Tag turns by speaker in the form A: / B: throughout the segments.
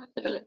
A: Betul.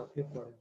B: तकलीफ पड़े।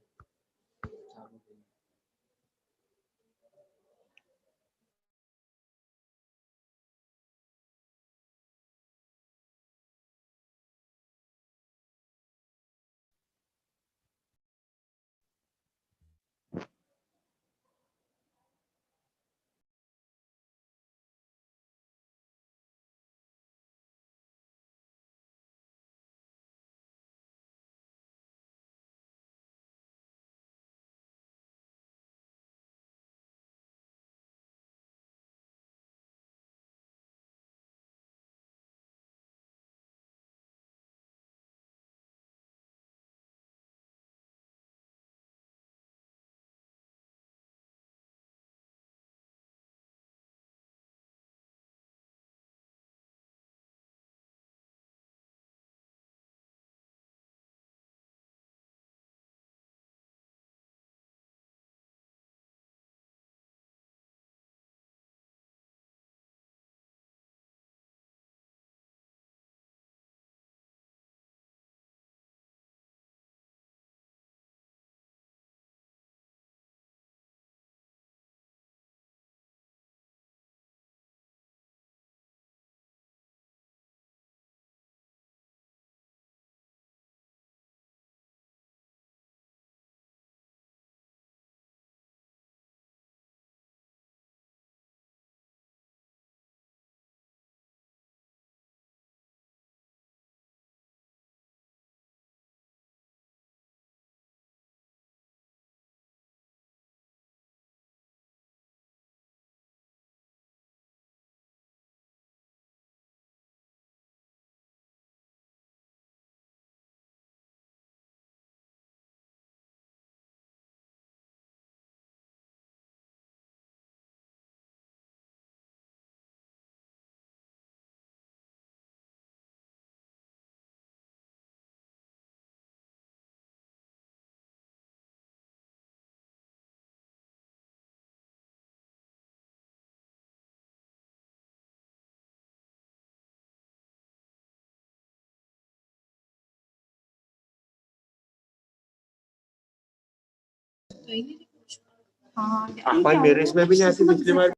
C: भाई मेरे इसमें भी नहीं आती पिछली बार।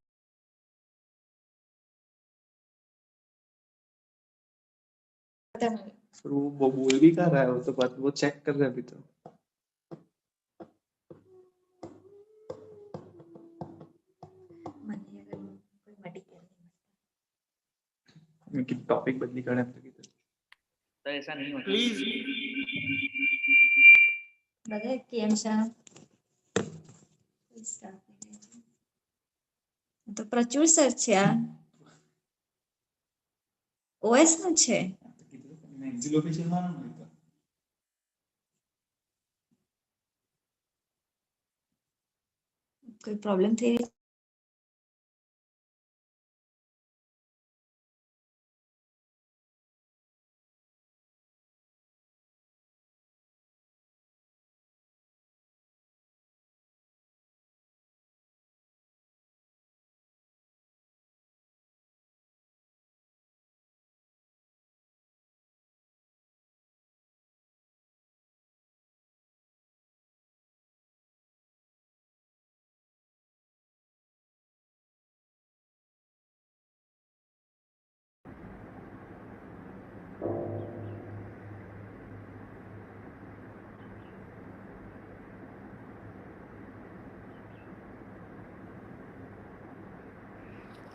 C: वो बोल भी कर रहा है, वो तो बात वो चेक कर रहे हैं अभी तो। टॉपिक बदली करना है तो
D: ऐसा नहीं होता
C: प्लीज।
E: બધા કેમ છે તો પ્રચુર સર છે આ ઓએસ નું છે
C: Maxillofacial માં ના હોય તો
E: કોઈ પ્રોબ્લેમ થઈ રહી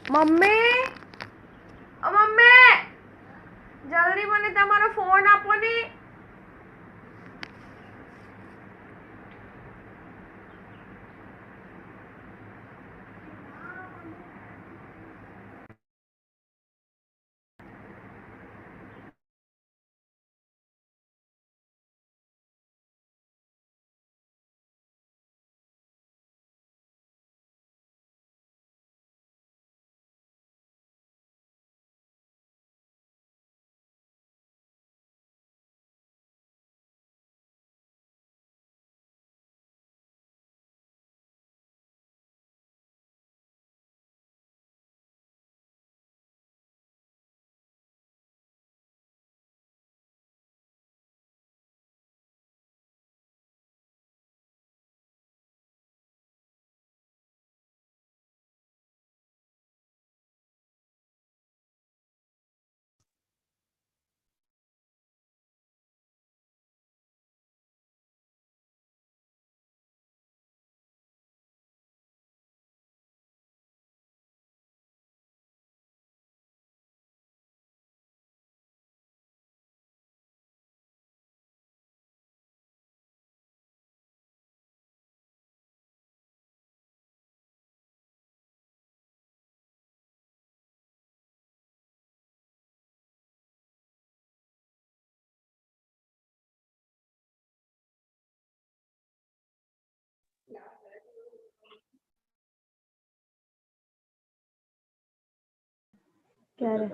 A: મમ્મી ઓ મમ્મી જલ્દી મને તમારો ફોન આપો ને ક્યારે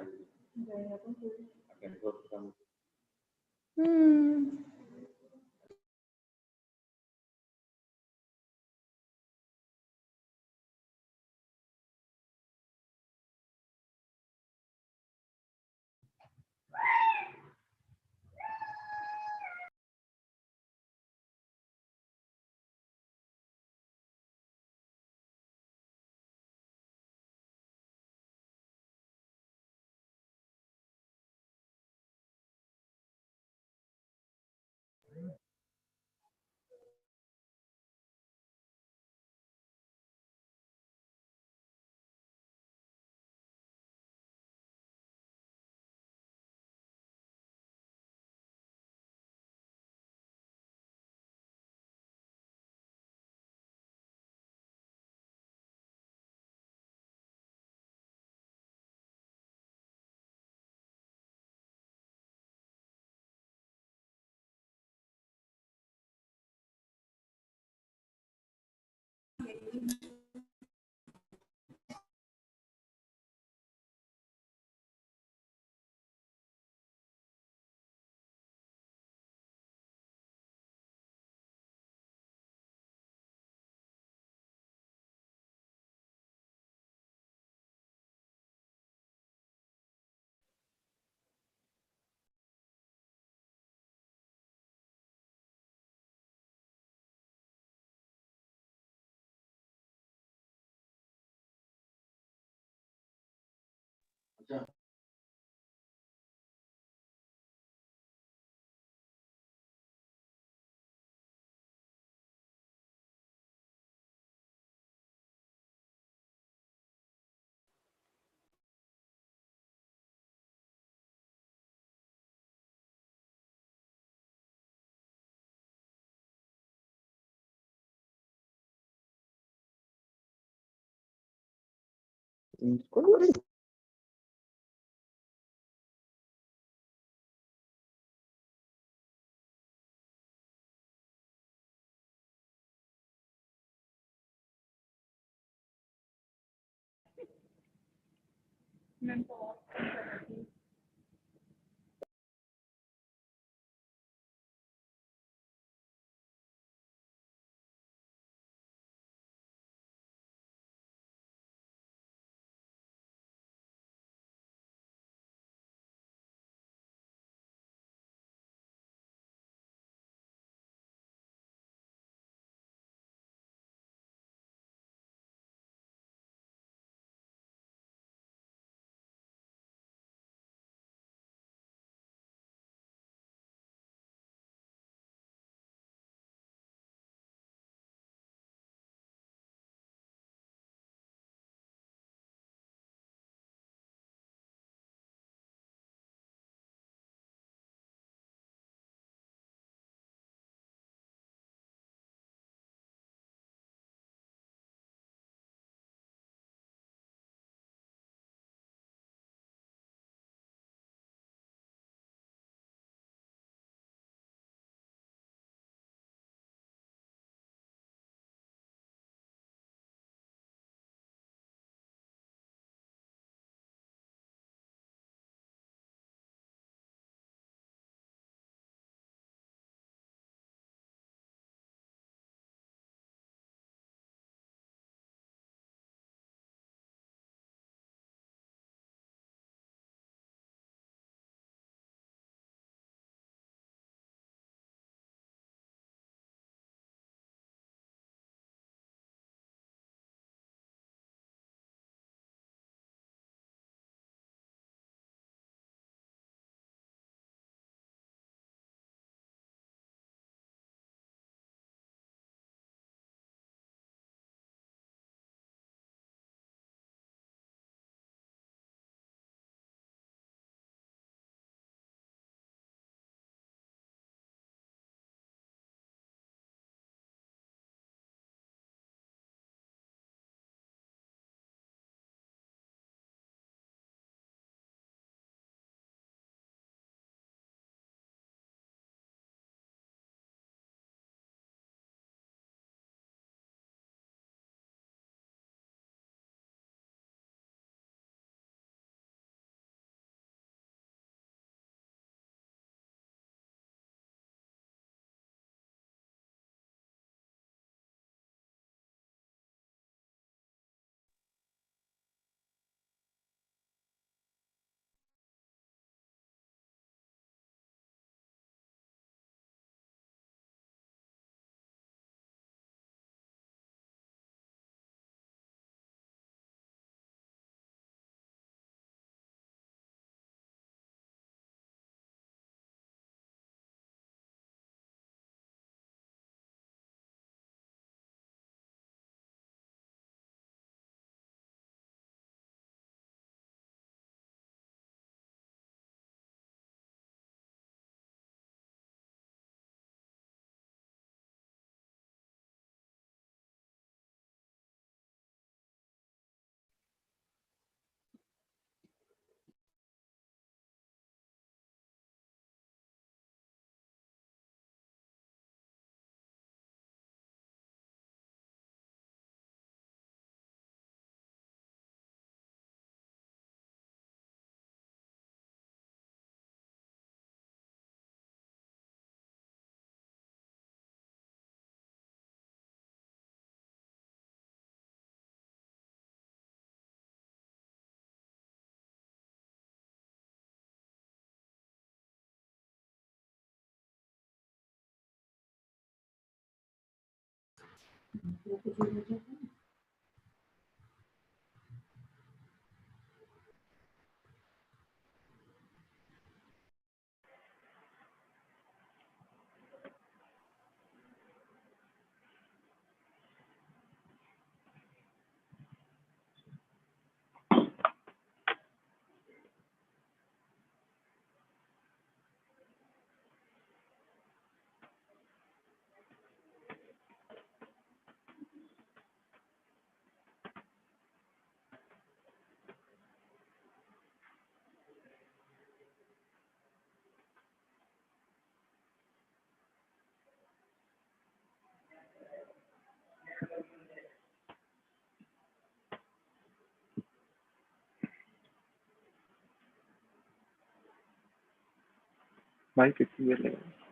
C: माइक क्लियर लगा।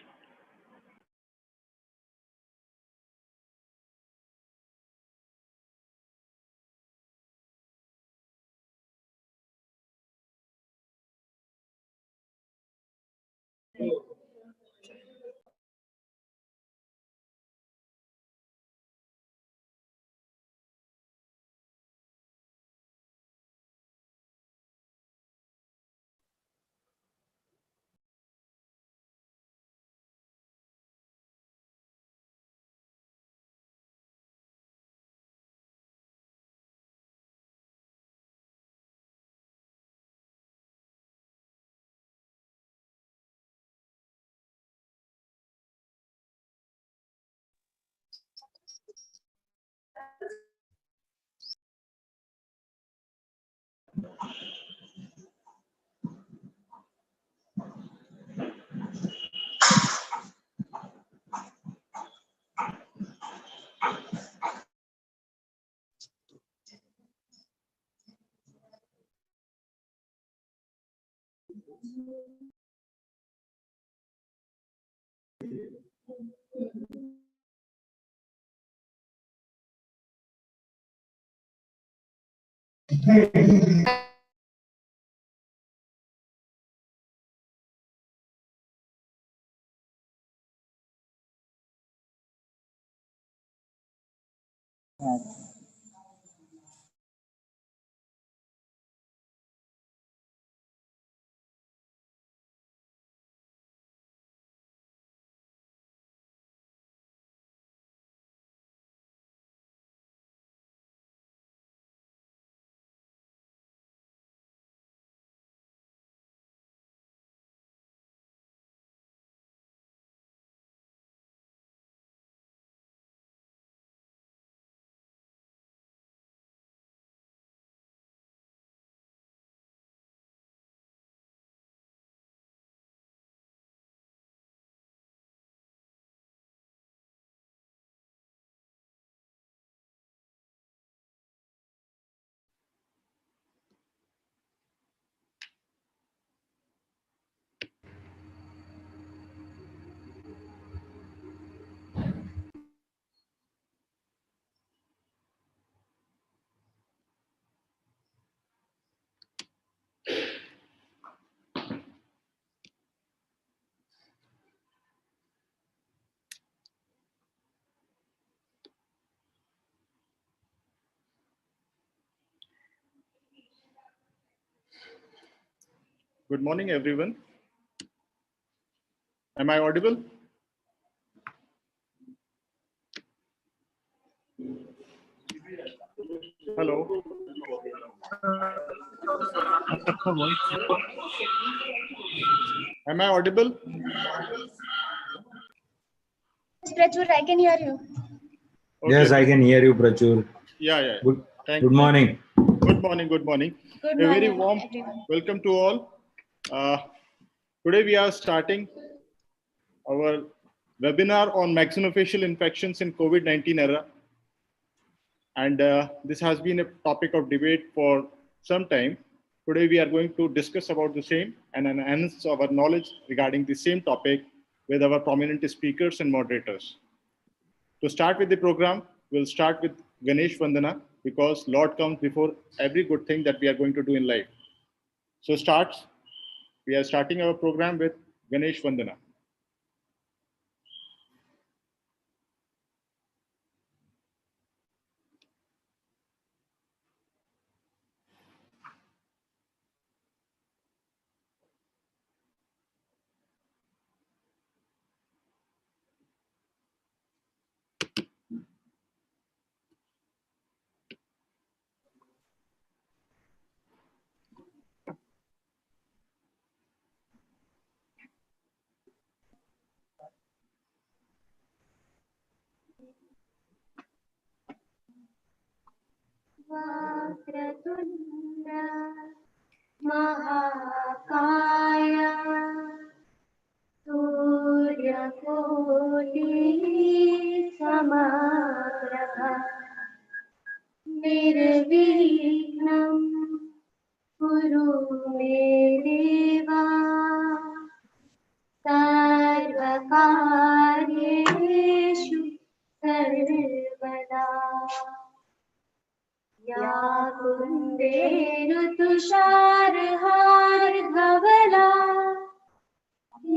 B: Good morning, everyone. Am I audible? Hello. Am I audible?
D: Prachur, I can hear you.
B: Okay.
F: Yes, I can hear you, Prachur.
B: Yeah.
F: Good,
B: Thank
F: good
B: you.
F: morning.
B: Good morning. Good morning.
D: Good
B: A very
D: morning,
B: warm
D: everyone.
B: welcome to all. Today we are starting our webinar on maxillofacial infections in COVID-19 era. And this has been a topic of debate for some time. Today we are going to discuss about the same and enhance our knowledge regarding the same topic with our prominent speakers and moderators. To start with the program, we'll start with Ganesh Vandana because Lord comes before every good thing that we are going to do in life. So we are starting our program with Ganesh Vandana.
F: वक्रतुण्ड महाकाय सूर्यकोटिः समप्रभ निर्विघ्नं कुरु मे देव सर्वकार्येषु सर्वदा। या कुन्देन तुषारहारधवला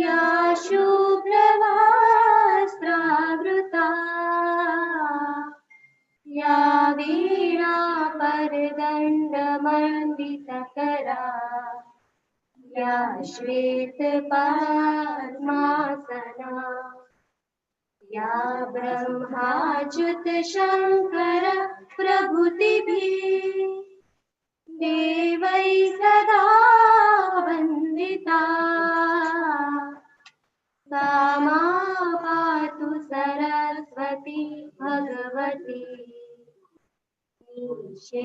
F: या शुभ्रवस्त्रावृता या वीणापरदण्डमण्डितकरा या श्वेतपद्मासना या ब्रह्माच्युत शङ्कर प्रभृतिभिः देवैः सदा वन्दिता सा मां पातु Saraswati Bhagwati निःशेषजाड्यापः।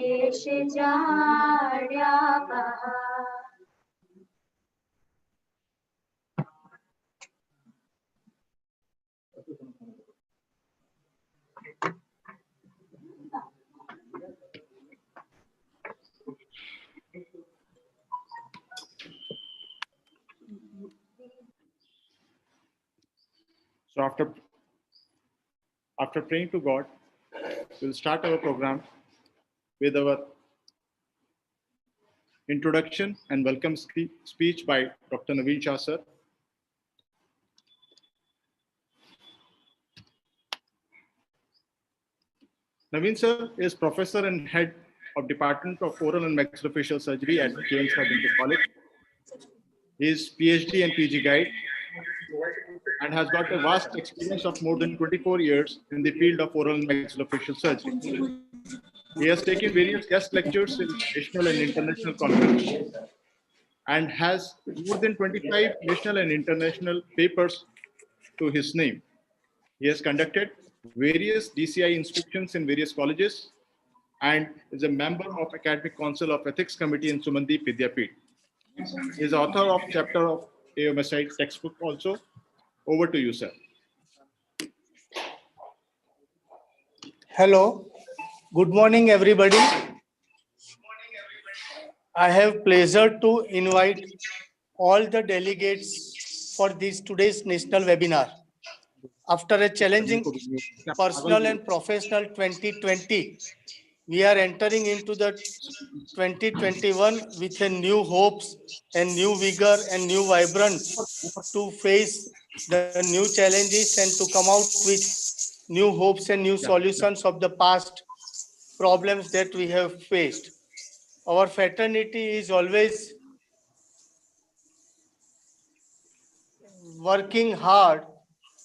B: So after praying to God, we'll start our program with our introduction and welcome speech by Dr. Naveen Shah sir. Naveen sir is professor and head of Department of Oral and Maxillofacial Surgery at James Dental College. He is PhD and PG guide and has got a vast experience of more than 24 years in the field of oral and maxillofacial surgery. He has taken various guest lectures in national and international conferences and has more than 25 national and international papers to his name. He has conducted various DCI inspections in various colleges and is a member of Academic Council of Ethics Committee in Sumandi Vidyapeeth. He is author of chapter of AOMSI textbook also. Over to you, sir.
G: Hello, good morning, everybody. I have pleasure to invite all the delegates for this today's national webinar. After a challenging personal and professional 2020, we are entering into the 2021 with a new hopes and new vigor and new vibrant to face the new challenges and to come out with new hopes and new solutions of the past problems that we have faced. Our fraternity is always working hard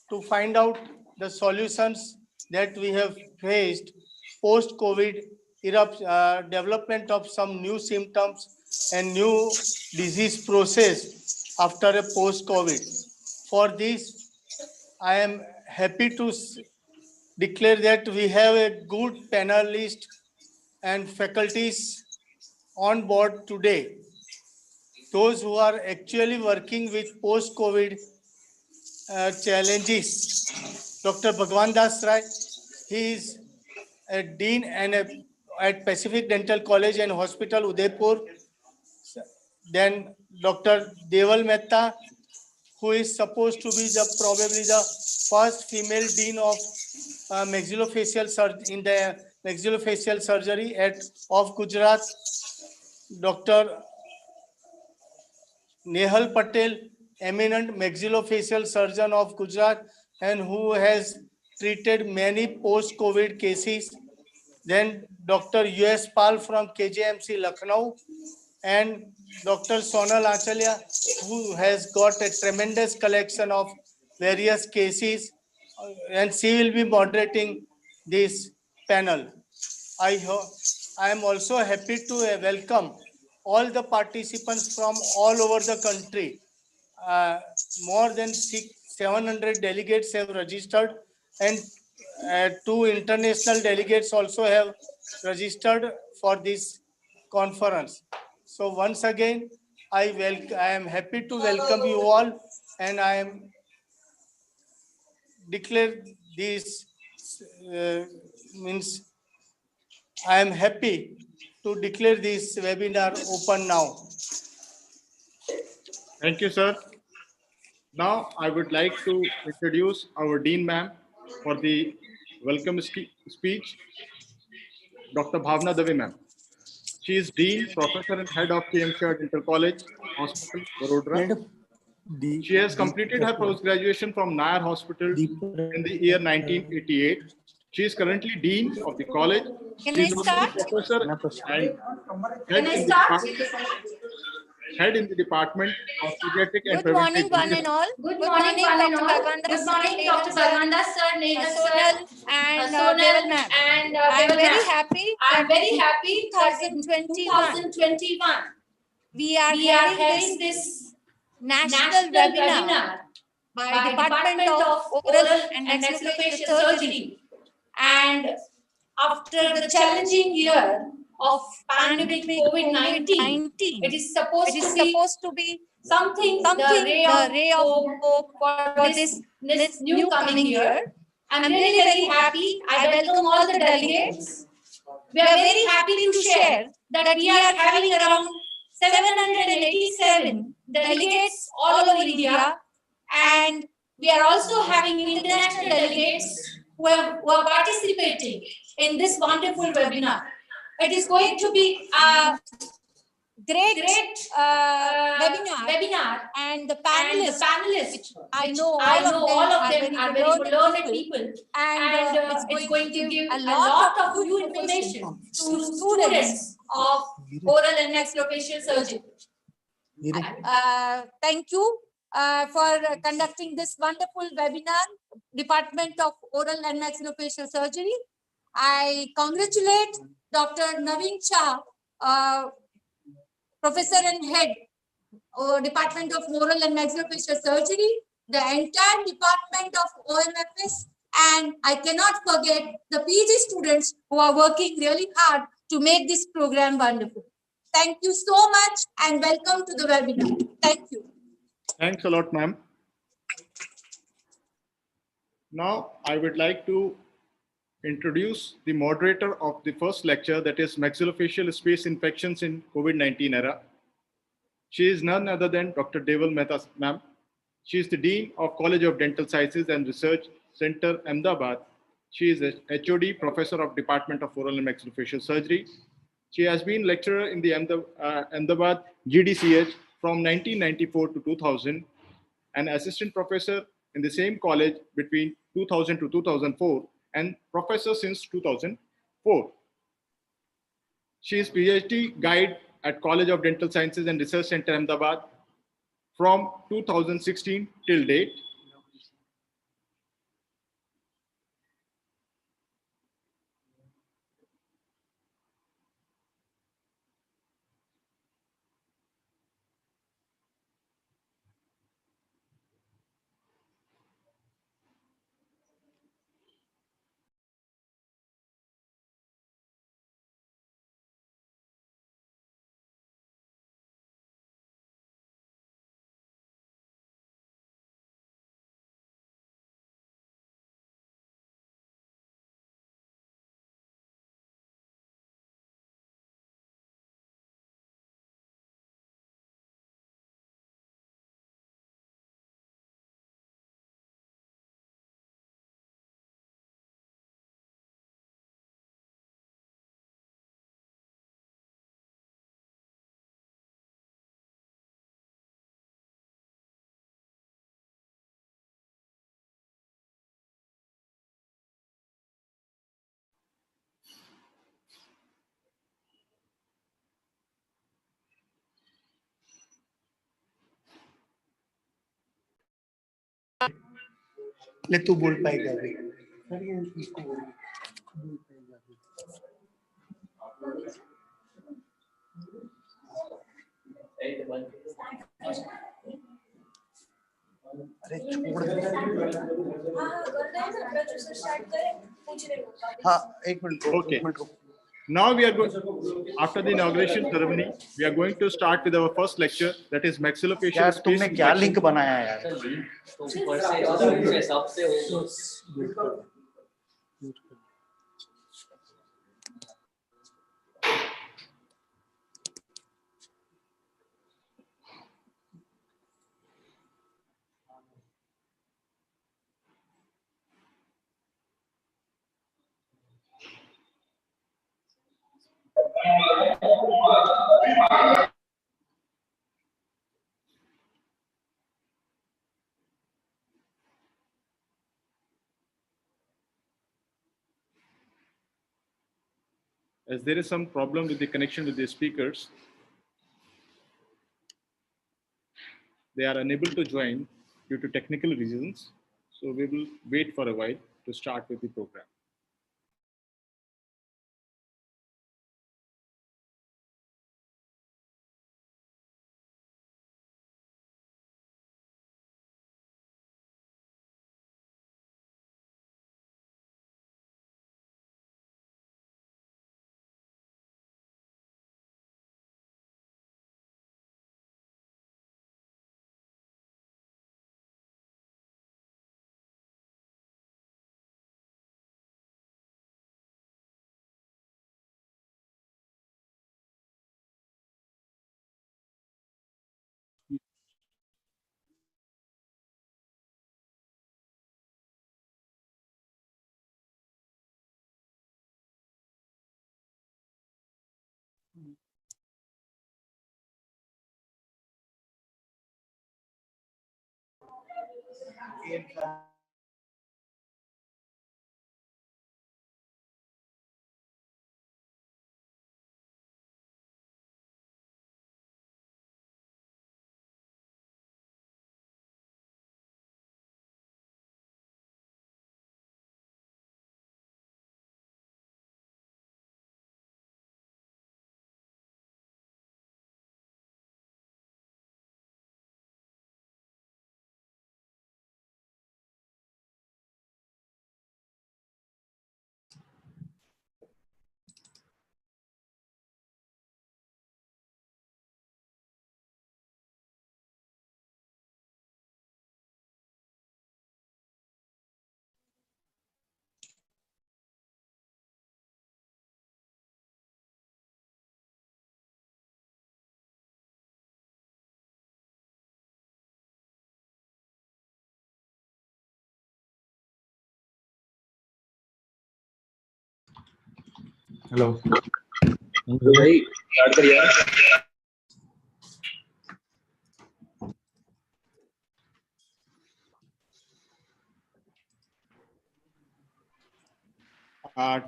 G: to find out the solutions that we have faced post-COVID development of some new symptoms and new disease process after a post-COVID. For this, I am happy to declare that we have a good panelist and faculties on board today. Those who are actually working with post-COVID challenges. Dr. Bhagwan Das Rai, he is a dean and at Pacific Dental College and Hospital, Udaipur. Then Dr. Deval Mehta, who is supposed to be probably the first female dean of maxillofacial surgery in the maxillofacial surgery of Gujarat. Dr. Nehal Patel, eminent maxillofacial surgeon of Gujarat and who has treated many post-COVID cases. Then Dr. U.S. Pal from KJMC Lucknow and Dr. Sonal Achalya, who has got a tremendous collection of various cases and she will be moderating this panel. I am also happy to welcome all the participants from all over the country. More than 700 delegates have registered and 2 international delegates also have registered for this conference. So once again, I am happy to welcome you all, and I am declare this means I am happy to declare this webinar open now.
B: Thank you, sir. Now, I would like to introduce our Dean Ma'am for the welcome speech, Dr. Bhavna Dave Ma'am. She is Dean, Professor and Head of KMCR Dental College, Hospital, Baroda. She has completed her post-graduation from Nair Hospital in the year 1988. She is currently Dean of the college.
A: Can
B: She
A: I
B: is also
A: start?
B: the professor and
A: Can I start?
B: head in the Department of Pediatric and
A: Good morning,
B: Preventive
A: one
B: Medicine.
A: and all.
F: Good
A: Good
F: morning,
A: morning,
F: one and
A: Dr.
F: all.
A: Bhagwanda
F: Good
A: sir,
F: morning,
A: Nehal
F: Dr.
A: sir,
F: Bhagwanda sir, Nehal
A: Sonal,
F: sir,
A: and
F: Sonal
A: Deval ma'am.
F: and
A: I am
F: Deval
A: very
F: ma'am.
A: happy
F: I am
A: that
F: very
A: in
F: happy that in
A: 2021
F: 2021
A: we are
F: we are
A: having
F: having
A: this
F: this
A: national
F: national
A: webinar
F: webinar
A: by
F: by
A: Department
F: Department
A: of
F: of
A: Oral
F: Oral
A: and
F: and
A: Maxillofacial
F: Maxillofacial
A: Surgery.
F: Surgery.
A: And
F: And after the challenging year of pandemic COVID-19,
A: COVID-19,
F: it is supposed
A: it is
F: to be
A: supposed to be
F: something
A: something the ray of hope
F: for
A: for
F: this new
A: new
F: coming
A: coming
F: year.
A: year.
F: I'm
A: I'm
F: really very happy. I welcome all the delegates. We are very happy to share that we are having around 787 delegates all over India, and we are also having international delegates who are participating in this wonderful webinar. It is going to be a
A: great
F: webinar,
A: webinar, and the
F: and the
A: panelists,
F: panelists,
A: I
F: which
A: know
F: I
A: all
F: know
A: of them
F: all of
A: are
F: them
A: very
F: are
A: good
F: very
A: learned
F: learned
A: people,
F: people,
A: and
F: it's going to give
A: a
F: a
A: lot
F: lot
A: of
F: of
A: new
F: new
A: information
F: information
A: to
F: to
A: students.
F: students of oral and maxillofacial surgery.
A: Thank you for conducting this wonderful webinar, Department of Oral and Maxillofacial Surgery. I congratulate Dr. Naveen Shah, Professor and Head, Department of Oral and Maxillofacial Surgery, the entire Department of OMFS, and I cannot forget the PG students who are working really hard to make this program wonderful. Thank you so much and welcome to the webinar. Thank you.
B: Thanks a lot, ma'am. Now, I would like to introduce the moderator of the first lecture, that is maxillofacial space infections in COVID-19 era. She is none other than Dr. Deval Mehta, ma'am. She is the Dean of College of Dental Sciences and Research Center, Ahmedabad. She is a HOD, Professor of Department of Oral and Maxillofacial Surgery. She has been lecturer in the Ahmedabad GDCH from 1994 to 2000, and assistant professor in the same college between 2000 to 2004, and professor since 2004. She is PhD guide at College of Dental Sciences and Research Center, Ahmedabad from 2016 till date.
G: ले तू बोल पाएगा अभी sir ये इसको बोल पाएगा अभी अरे छोड़ दे हाँ एक मिनट
B: Okay.
G: एक मिनट रुक
B: Now we are going, after the inauguration ceremony, we are going to start with our first lecture, that is maxillofacial
G: यार
B: space
G: तुमने क्या
B: infection.
G: लिंक बनाया यार?
B: As there is some problem with the connection with the speakers, they are unable to join due to technical reasons. So we will wait for a while to start with the program.
H: Hello
I: भाई start कर यार.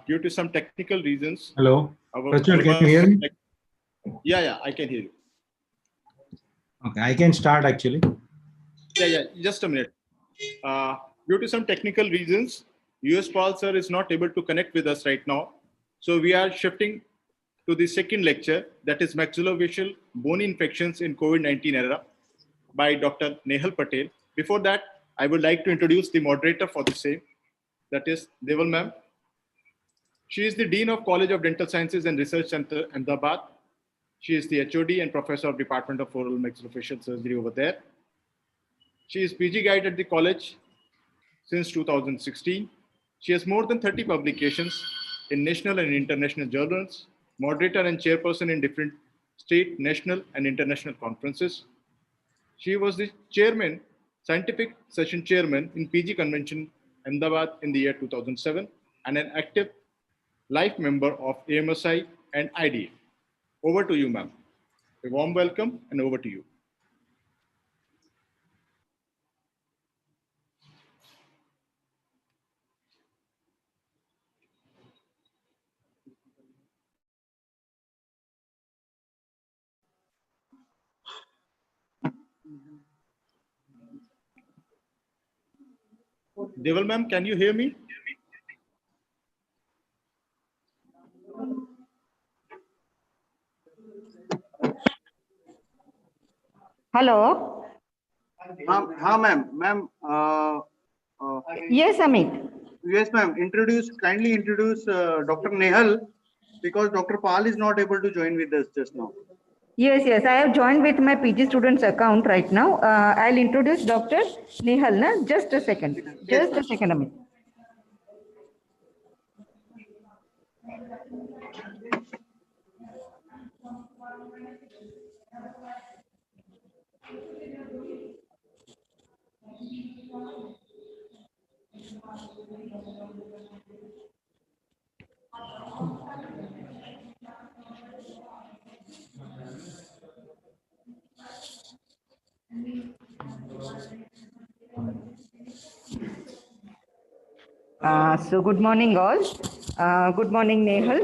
B: Due to some technical reasons,
H: hello
B: our
H: Prachur, can you hear me?
B: Yeah, I can hear you.
H: Okay, I can start actually.
B: Yeah, just a minute. Due to some technical reasons, US Paul sir is not able to connect with us right now. So we are shifting to the second lecture, that is maxillofacial bone infections in COVID-19 era by Dr. Nehal Patel. Before that, I would like to introduce the moderator for the same, that is Deval ma'am. She is the Dean of College of Dental Sciences and Research Center, Ahmedabad. She is the HOD and Professor of Department of Oral Maxillofacial Surgery over there. She is PG Guide at the college since 2016. She has more than 30 publications in national and international journals, moderator and chairperson in different state, national, and international conferences. She was the chairman, scientific session chairman in PG Convention, Ahmedabad in the year 2007, and an active life member of AMSI and IDA. Over to you, ma'am. A warm welcome and over to you. Deval ma'am, can you hear me?
J: Hello.
G: हाँ ma'am
J: Yes, Amit.
G: yes ma'am, kindly introduce Dr. Nehal,
K: because Dr. Pal is not able to join with us just now.
J: Yes, I have joined with my PG students account right now. I'll introduce Dr. Nehal. Na? Just a second.
K: Yes,
J: Just a second, Amit. So good morning all. Good morning Nehal.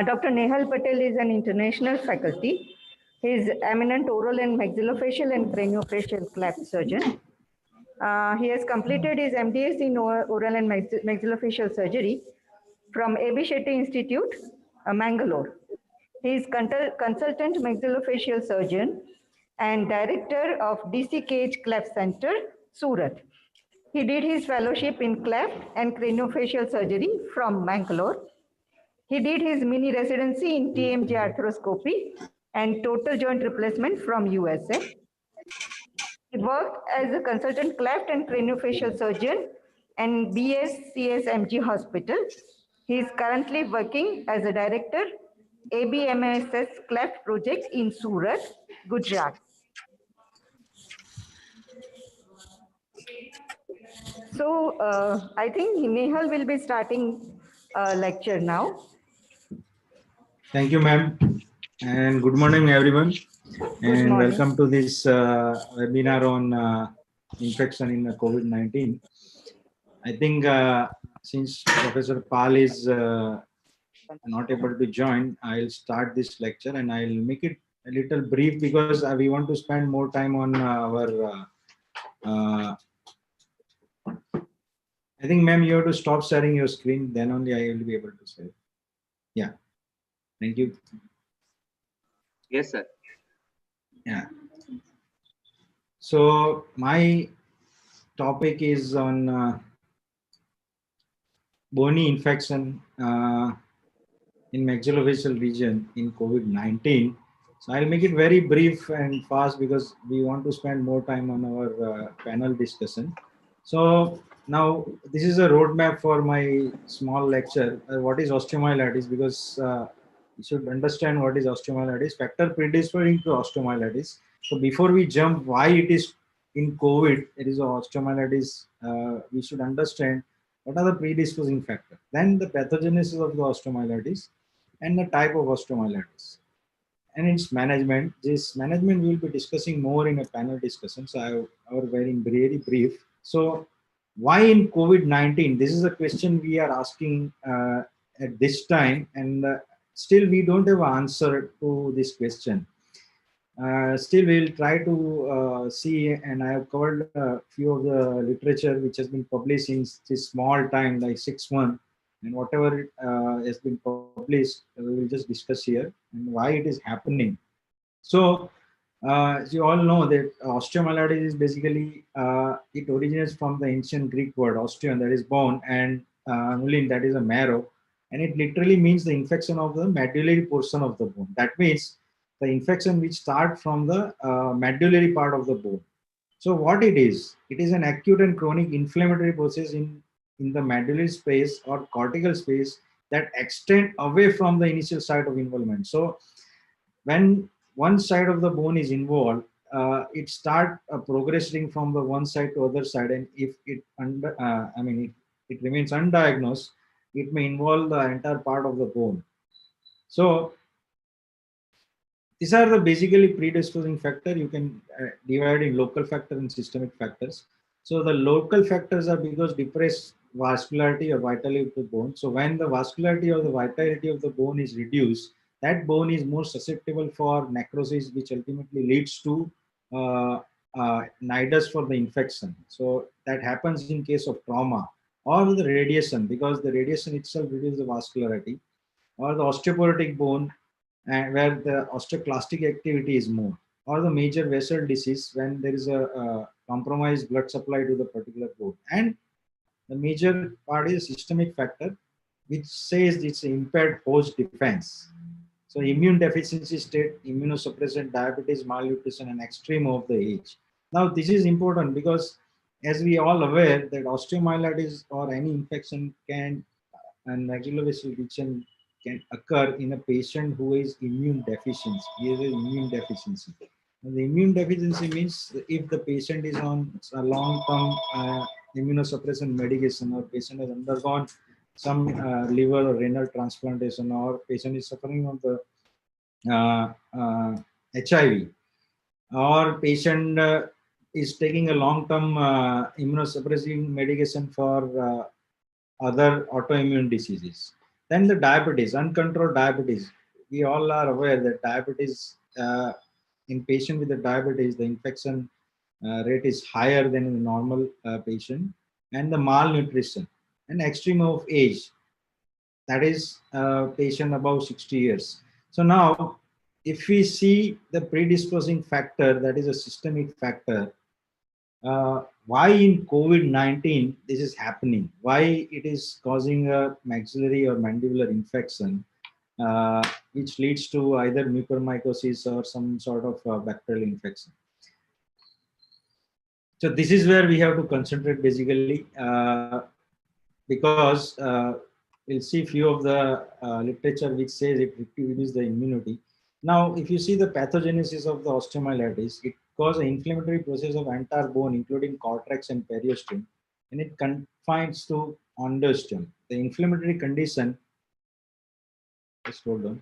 J: Dr. Nehal Patel is an international faculty. He is eminent oral and maxillofacial and craniofacial cleft surgeon. He has completed his MDS in oral and maxillofacial surgery from A.B. Shetty Institute, Mangalore. He is consultant maxillofacial surgeon and director of DCKH Cleft Center, Surat. He did his fellowship in cleft and craniofacial surgery from Mangalore. He did his mini residency in TMJ arthroscopy and total joint replacement from USA. He worked as a consultant cleft and craniofacial surgeon and BSCSMG Hospital. He is currently working as a director, ABMSS Cleft Project in Surat, Gujarat. So I think Nehal will be starting a lecture now.
H: Thank you, ma'am. And good morning, everyone. And
J: morning.
H: welcome to this webinar on infection in COVID-19. I think since Professor Pal is not able to join, I'll start this lecture and I'll make it a little brief because we want to spend more time on our I think, ma'am, you have to stop sharing your screen, then only I will be able to share. Yeah. Thank you.
I: Yes, sir.
H: Yeah. So my topic is on bony infection in maxillofacial region in COVID-19. So I'll make it very brief and fast because we want to spend more time on our panel discussion. So now this is a roadmap for my small lecture. What is osteomyelitis? Because you should understand what is osteomyelitis, factor predisposing to osteomyelitis. So before we jump why it is in COVID, it is osteomyelitis, we should understand what are the predisposing factors. Then the pathogenesis of the osteomyelitis and the type of osteomyelitis. And its management. This management we will be discussing more in a panel discussion. So I will very brief. So why in COVID-19? This is a question we are asking at this time, and still we don't have an answer to this question. Still we'll try to see, and I have covered a few of the literature which has been published in this small time, like 6 months, and whatever has been published, we will just discuss here and why it is happening. So, as you all know that osteomyelitis is basically, it originates from the ancient Greek word osteon, that is bone, and mulin, that is a marrow, and it literally means the infection of the medullary portion of the bone. That means the infection which start from the medullary part of the bone. So what it is an acute and chronic inflammatory process in the medullary space or cortical space that extend away from the initial site of involvement. So when one side of the bone is involved, it start progressing from the one side to other side, and if it it remains undiagnosed, it may involve the entire part of the bone. So these are the basically predisposing factor. You can divide in local factor and systemic factors. So the local factors are because depressed vascularity or vitality of the bone. So when the vascularity or the vitality of the bone is reduced, that bone is more susceptible for necrosis, which ultimately leads to nidus for the infection. So that happens in case of trauma or the radiation, because the radiation itself reduces the vascularity, or the osteoporotic bone, and where the osteoclastic activity is more, or the major vessel disease when there is a compromised blood supply to the particular bone. And the major part is systemic factor, which says it's impaired host defense. So immune deficiency state, immunosuppressant, diabetes, malnutrition, and extreme of the age. Now this is important because, as we all aware, that osteomyelitis or any infection can and maxillofacial lesion can occur in a patient who is immune deficiency. He has an immune deficiency. And the immune deficiency means if the patient is on a long-term immunosuppressant medication, or patient has undergone some liver or renal transplantation, or patient is suffering from the HIV, or patient is taking a long-term immunosuppressing medication for other autoimmune diseases. Then the diabetes, uncontrolled diabetes. We all are aware that diabetes, in patient with the diabetes, the infection rate is higher than in the normal patient, and the malnutrition and extreme of age, that is patient above 60 years. So now, if we see the predisposing factor, that is a systemic factor, why in COVID-19 this is happening, why it is causing a maxillary or mandibular infection, which leads to either mucormycosis or some sort of bacterial infection. So this is where we have to concentrate basically, because we'll see few of the literature which says it reduces the immunity. Now, if you see the pathogenesis of the osteomyelitis, it causes an inflammatory process of entire bone, including cortex and periosteum, and it confines to endosteum. The inflammatory condition, just hold on.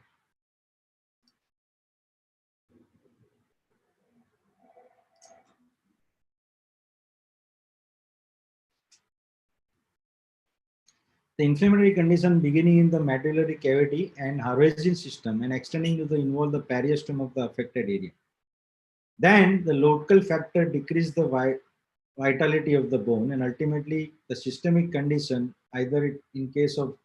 H: The inflammatory condition beginning in the medullary cavity and Harvesian system and extending to the involve the periosteum of the affected area. Then the local factor decrease the vitality of the bone, and ultimately the systemic condition, either in case of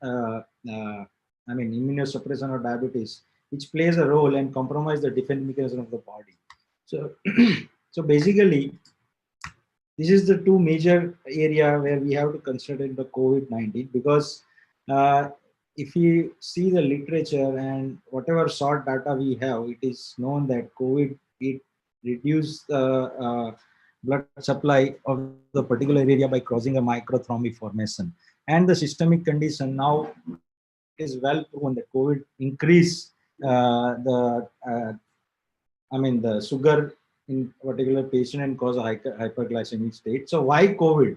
H: immunosuppression or diabetes, which plays a role and compromise the defense mechanism of the body. So, so basically, this is the two major area where we have to consider the COVID-19, because if you see the literature and whatever short data we have, it is known that COVID, it reduced the blood supply of the particular area by causing a microthromby formation. And the systemic condition, now it is well proven that COVID increase the sugar in particular patient and cause a hyperglycemic state. So why COVID?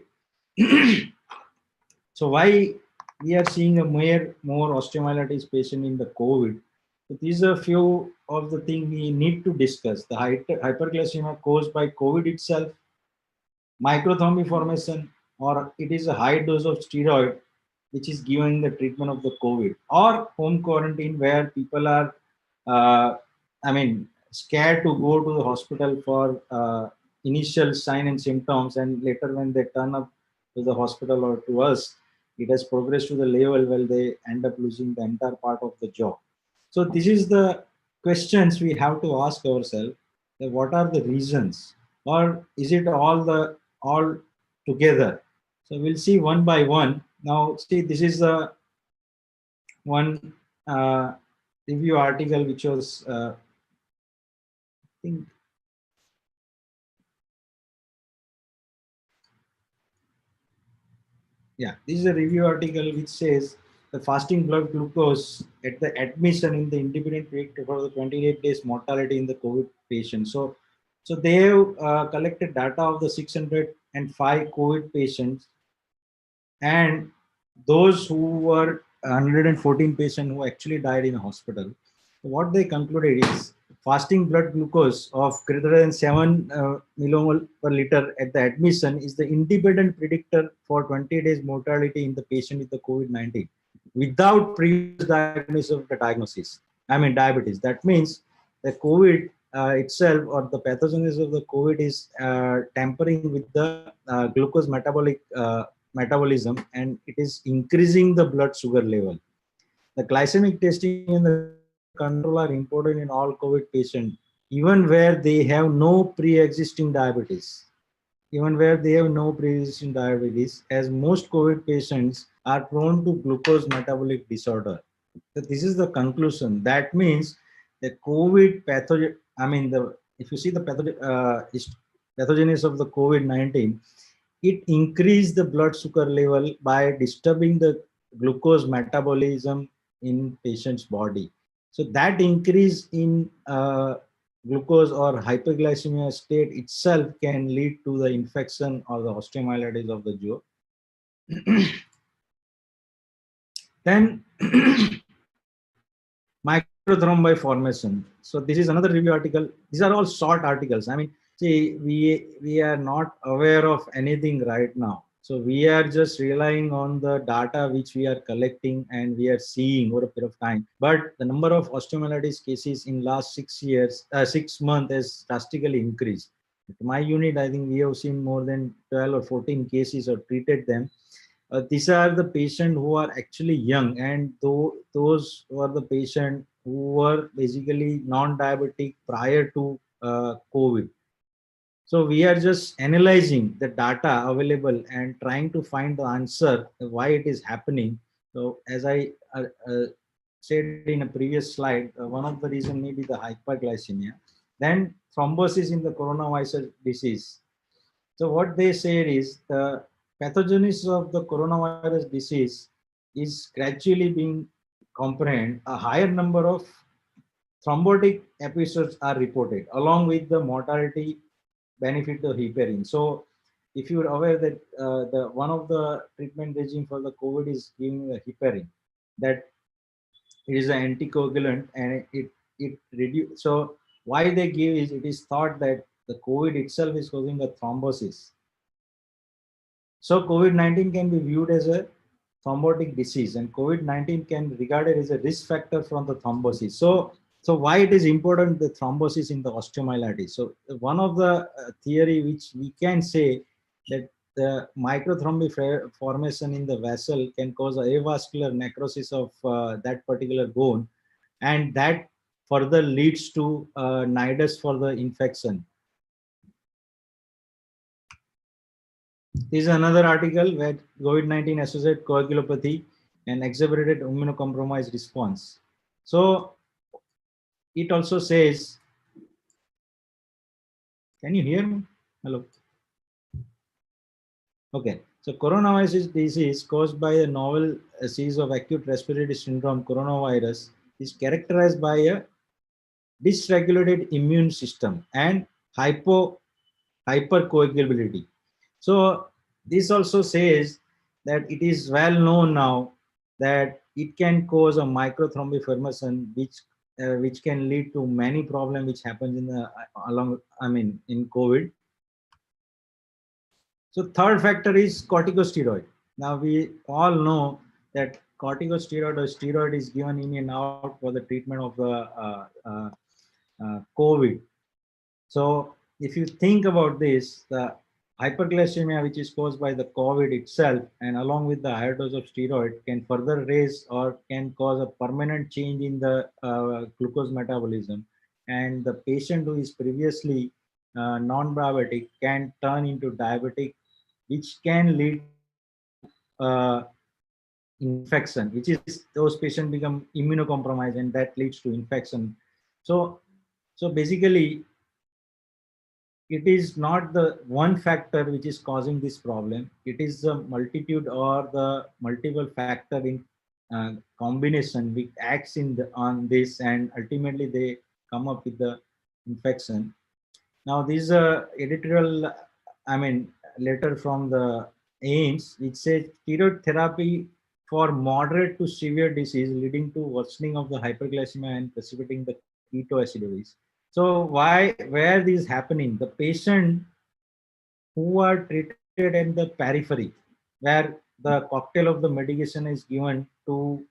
H: So why we are seeing a more osteomyelitis patient in the COVID? So these are a few of the things we need to discuss. The hyperglycemia caused by COVID itself, microthromby formation, or it is a high dose of steroid which is given the treatment of the COVID, or home quarantine where people are scared to go to the hospital for initial sign and symptoms, and later when they turn up to the hospital or to us, it has progressed to the level where they end up losing the entire part of the jaw. So this is the questions we have to ask ourselves, that what are the reasons, or is it all together? So we'll see one by one. Now see, this is the one review article which was I think this is a review article which says the fasting blood glucose at the admission in the independent predictor for the 28 days mortality in the COVID patient. So they have collected data of the 605 COVID patients, and those who were 114 patients who actually died in a hospital. What they concluded is fasting blood glucose of greater than 7 millimole per liter at the admission is the independent predictor for 20 days mortality in the patient with the COVID-19 without previous diagnosis of the diabetes. That means the COVID itself, or the pathogenesis of the COVID, is tampering with the glucose metabolism, and it is increasing the blood sugar level. The glycemic testing and the control are important in all COVID patients, even where they have no pre-existing diabetes. even where they have no pre-existing diabetes, as most COVID patients are prone to glucose metabolic disorder. So this is the conclusion. That means the COVID pathogen, I mean, if you see the pathogenesis of the COVID-19, it increased the blood sugar level by disturbing the glucose metabolism in patient's body. So that increase in glucose or hyperglycemia state itself can lead to the infection or the osteomyelitis of the jaw. Then microthrombi formation. So this is another review article. These are all short articles. I mean, see, we are not aware of anything right now. So we are just relying on the data which we are collecting and we are seeing over a period of time. But the number of osteomyelitis cases in last 6 months has drastically increased. At my unit, I think we have seen more than 12 or 14 cases or treated them. These are the patients who are actually young, and those were the patients who were basically non-diabetic prior to COVID. So we are just analyzing the data available and trying to find the answer why it is happening. So as I said in a previous slide, one of the reason may be the hyperglycemia. Then thrombosis in the coronavirus disease. So what they say is the pathogenesis of the coronavirus disease is gradually being comprehend. A higher number of thrombotic episodes are reported along with the mortality benefit of heparin. So if you are aware that the one of the treatment regime for the COVID is giving the heparin, that it is an anticoagulant and it reduce. So why they give is it is thought that the COVID itself is causing a thrombosis. So COVID-19 can be viewed as a thrombotic disease, and COVID-19 can be regarded as a risk factor from the thrombosis. So why it is important, the thrombosis in the osteomyelitis? So one of the theory which we can say that the microthrombi formation in the vessel can cause avascular necrosis of that particular bone, and that further leads to nidus for the infection. This is another article where COVID-19 associated coagulopathy and exacerbated immunocompromised response. So it also says, can you hear me? Hello. Okay. So coronavirus disease caused by a novel series of acute respiratory syndrome coronavirus is characterized by a dysregulated immune system and hypercoagulability. So this also says that it is well known now that it can cause a microthrombic formation, which can lead to many problems which happens in the in COVID. So third factor is corticosteroid. Now we all know that corticosteroid or steroid is given in and out for the treatment of the COVID. So if you think about this, the hyperglycemia, which is caused by the COVID itself, and along with the higher dose of steroid, can further raise or can cause a permanent change in the glucose metabolism. And the patient who is previously non-diabetic can turn into diabetic, which can lead to infection, which is those patients become immunocompromised, and that leads to infection. So basically, it is not the one factor which is causing this problem. It is the multitude or the multiple factor in combination which acts on this, and ultimately they come up with the infection. Now this is a editorial, letter from the AIMS, which says steroid therapy for moderate to severe disease leading to worsening of the hyperglycemia and precipitating the ketoacidosis. So where this is happening, the patient who are treated in the periphery, where the cocktail of the medication is given to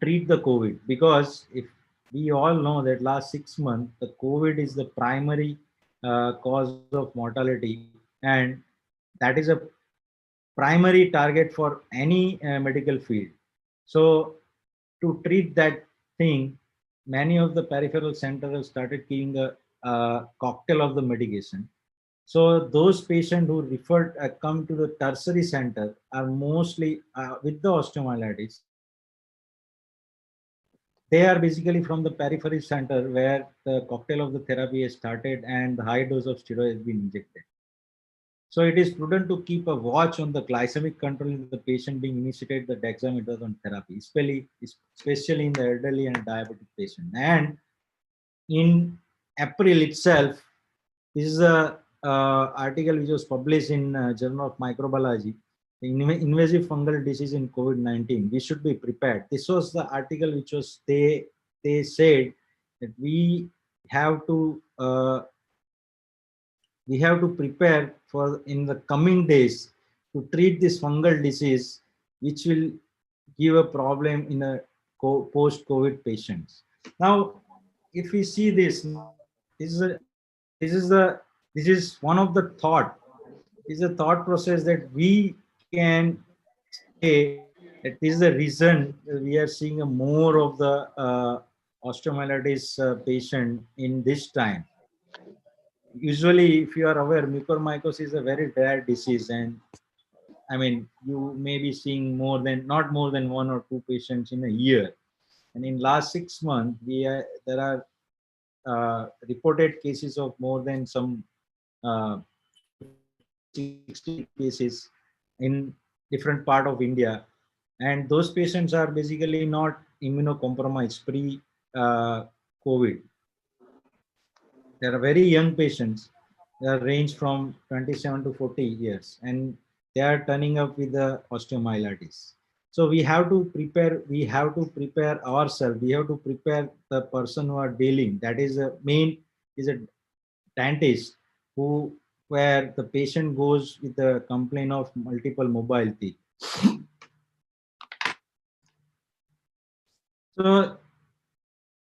H: treat the COVID, because if we all know that last 6 months, the COVID is the primary cause of mortality, and that is a primary target for any medical field. So to treat that thing, many of the peripheral centers have started giving the cocktail of the medication. So those patients who referred come to the tertiary center are mostly with the osteomyelitis. They are basically from the periphery center where the cocktail of the therapy has started and the high dose of steroid has been injected. So it is prudent to keep a watch on the glycemic control in the patient being initiated the dexamethasone therapy, especially in the elderly and diabetic patient. And in April itself, this is a article which was published in Journal of Microbiology, invasive fungal disease in COVID-19. We should be prepared. This was the article which was they said that we have to prepare for in the coming days to treat this fungal disease, which will give a problem in a post-COVID patients. Now, if we see this, this is one of the thought. This is a thought process that we can say that this is the reason we are seeing a more of the osteomyelitis patient in this time. Usually, if you are aware, mucormycosis is a very rare disease, and I mean, you may be seeing not more than 1 or 2 patients in a year. And in last 6 months, there are reported cases of more than some 60 cases in different part of India, and those patients are basically not immunocompromised pre-COVID. They are very young patients. They range from 27 to 40 years, and they are turning up with the osteomyelitis. So we have to prepare. We have to prepare ourselves. We have to prepare the person who are dealing. That is a dentist where the patient goes with the complaint of multiple mobile teeth. So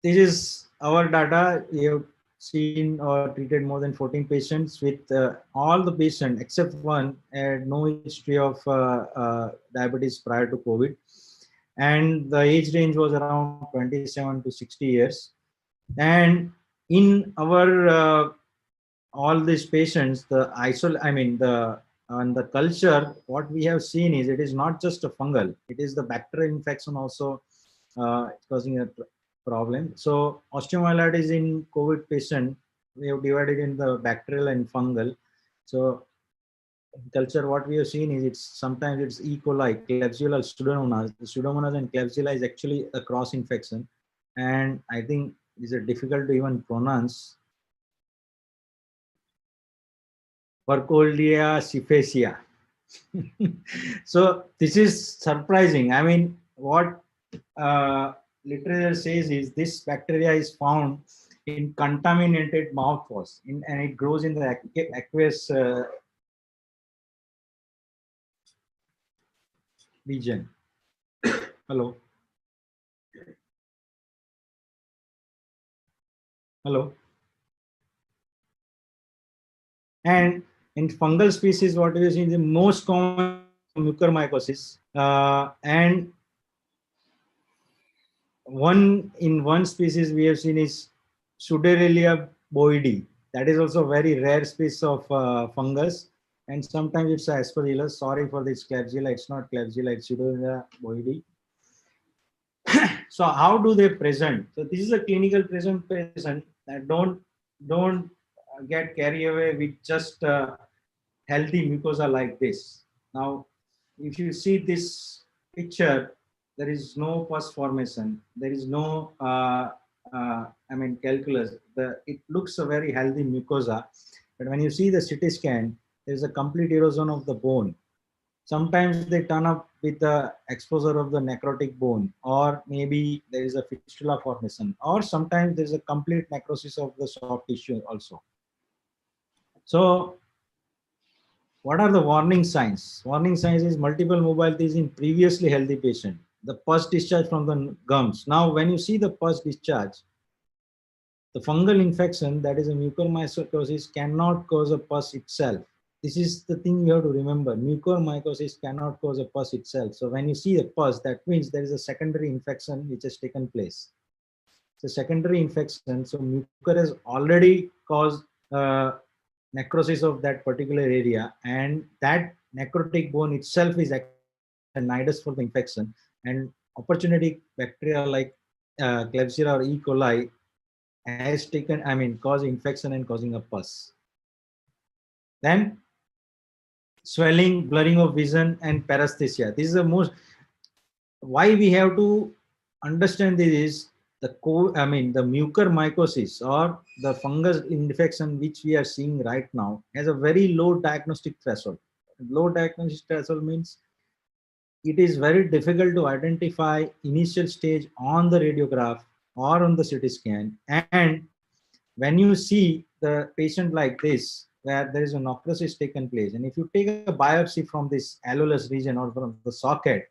H: this is our data. We have seen or treated more than 14 patients with all the patients except one had no history of diabetes prior to COVID. And the age range was around 27 to 60 years. And in our all these patients, on the culture, what we have seen is it is not just a fungal, it is the bacterial infection also causing a problem. So osteomyelitis in COVID patient, we have divided in the bacterial and fungal. So in culture, what we have seen is sometimes it's E. coli, Klebsiella, Pseudomonas. The Pseudomonas and Klebsiella is actually a cross infection, and I think these are difficult to even pronounce. Burkholderia. So this is surprising. I mean, what literature says is this bacteria is found in contaminated mouthwash, and it grows in the aqueous region. Hello. Hello. And in fungal species, what we see is the most common mucormycosis, and one species we have seen is Pseudorelia boydii. That is also a very rare species of fungus, and sometimes it's Aspergillus. Sorry for this Klebsiella. It's not Klebsiella. It's Pseudorelia boydii. So how do they present? So this is a clinical presentation. Don't get carried away with just healthy mucosa like this. Now, if you see this picture, there is no pus formation. There is no, calculus. It looks a very healthy mucosa, but when you see the CT scan, there is a complete erosion of the bone. Sometimes they turn up with the exposure of the necrotic bone, or maybe there is a fistula formation, or sometimes there is a complete necrosis of the soft tissue also. So what are the warning signs? Warning signs is multiple mobile teeth in previously healthy patient. The pus discharge from the gums. Now, when you see the pus discharge, the fungal infection, that is a mucormycosis, cannot cause a pus itself. This is the thing you have to remember. Mucormycosis cannot cause a pus itself. So when you see a pus, that means there is a secondary infection which has taken place. It's a secondary infection. So mucor has already cause necrosis of that particular area, and that necrotic bone itself is actually a nidus for the infection, and opportunistic bacteria like Klebsiella or E. coli has taken, cause infection and causing a pus. Then swelling, blurring of vision, and paresthesia. This is the most, why we have to understand this is the the mucormycosis or the fungus infection which we are seeing right now has a very low diagnostic threshold. Low diagnostic threshold means it is very difficult to identify initial stage on the radiograph or on the CT scan. And when you see the patient like this, where there is a necrosis taken place, and if you take a biopsy from this allolus region or from the socket,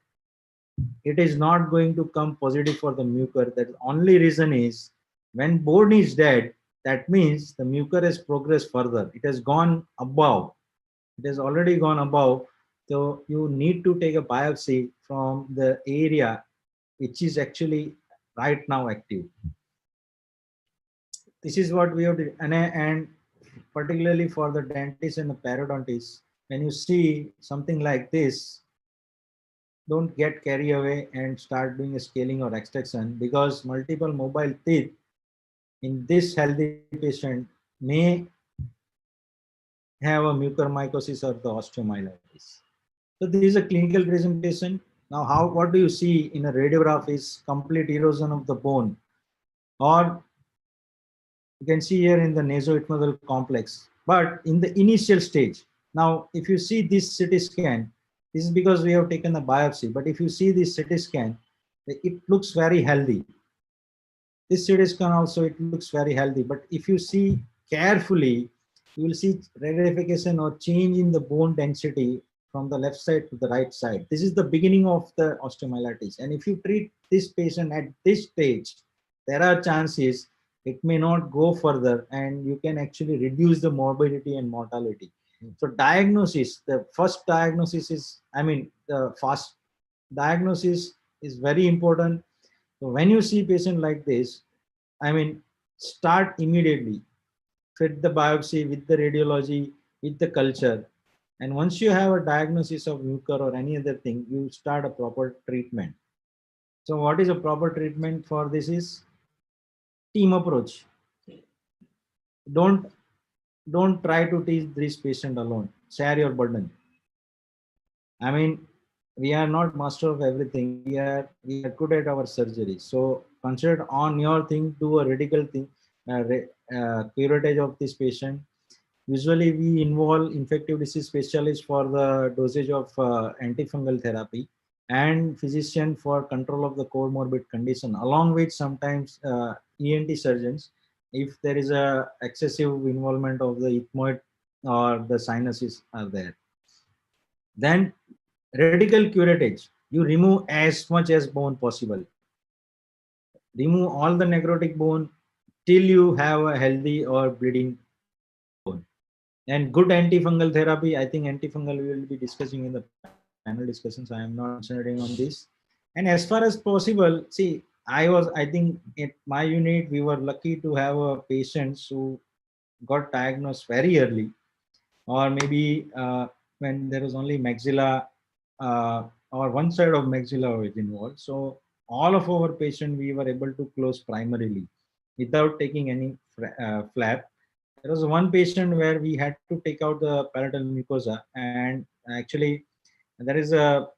H: it is not going to come positive for the mucor. The only reason is when bone is dead, that means the mucor has progressed further. It has gone above. It has already gone above. So you need to take a biopsy from the area which is actually right now active. This is what we have to, and particularly for the dentist and the periodontist, when you see something like this, don't get carried away and start doing a scaling or extraction, because multiple mobile teeth in this healthy patient may have a mucormycosis or the osteomyelitis. So this is a clinical presentation. Now, what do you see in a radiograph is complete erosion of the bone, or you can see here in the nasoethmoidal complex, but in the initial stage. Now, if you see this CT scan, this is because we have taken the biopsy, but if you see this CT scan, it looks very healthy. This CT scan also, it looks very healthy, but if you see carefully, you will see radification or change in the bone density from the left side to the right side. This is the beginning of the osteomyelitis. And if you treat this patient at this stage, there are chances it may not go further, and you can actually reduce the morbidity and mortality. So diagnosis, the first diagnosis is, the fast diagnosis is very important. So when you see patient like this, start immediately, fit the biopsy with the radiology, with the culture. And once you have a diagnosis of mucor or any other thing, you start a proper treatment. So what is a proper treatment for this is team approach. Don't try to teach this patient alone. Share your burden. We are not master of everything. We are good at our surgery. So consider on your thing, do a radical thing, curettage of this patient. Usually we involve infective disease specialists for the dosage of antifungal therapy, and physician for control of the comorbid condition, along with sometimes ENT surgeons if there is a excessive involvement of the ethmoid or the sinuses are there. Then radical curettage, you remove as much as bone possible. Remove all the necrotic bone till you have a healthy or bleeding bone. And good antifungal therapy, I think antifungal we will be discussing in the panel discussions. I am not concentrating on this. And as far as possible, see, I think at my unit, we were lucky to have patients who got diagnosed very early, or maybe when there was only maxilla or one side of maxilla was involved. So all of our patients we were able to close primarily without taking any flap. There was one patient where we had to take out the palatal mucosa, and actually there is a,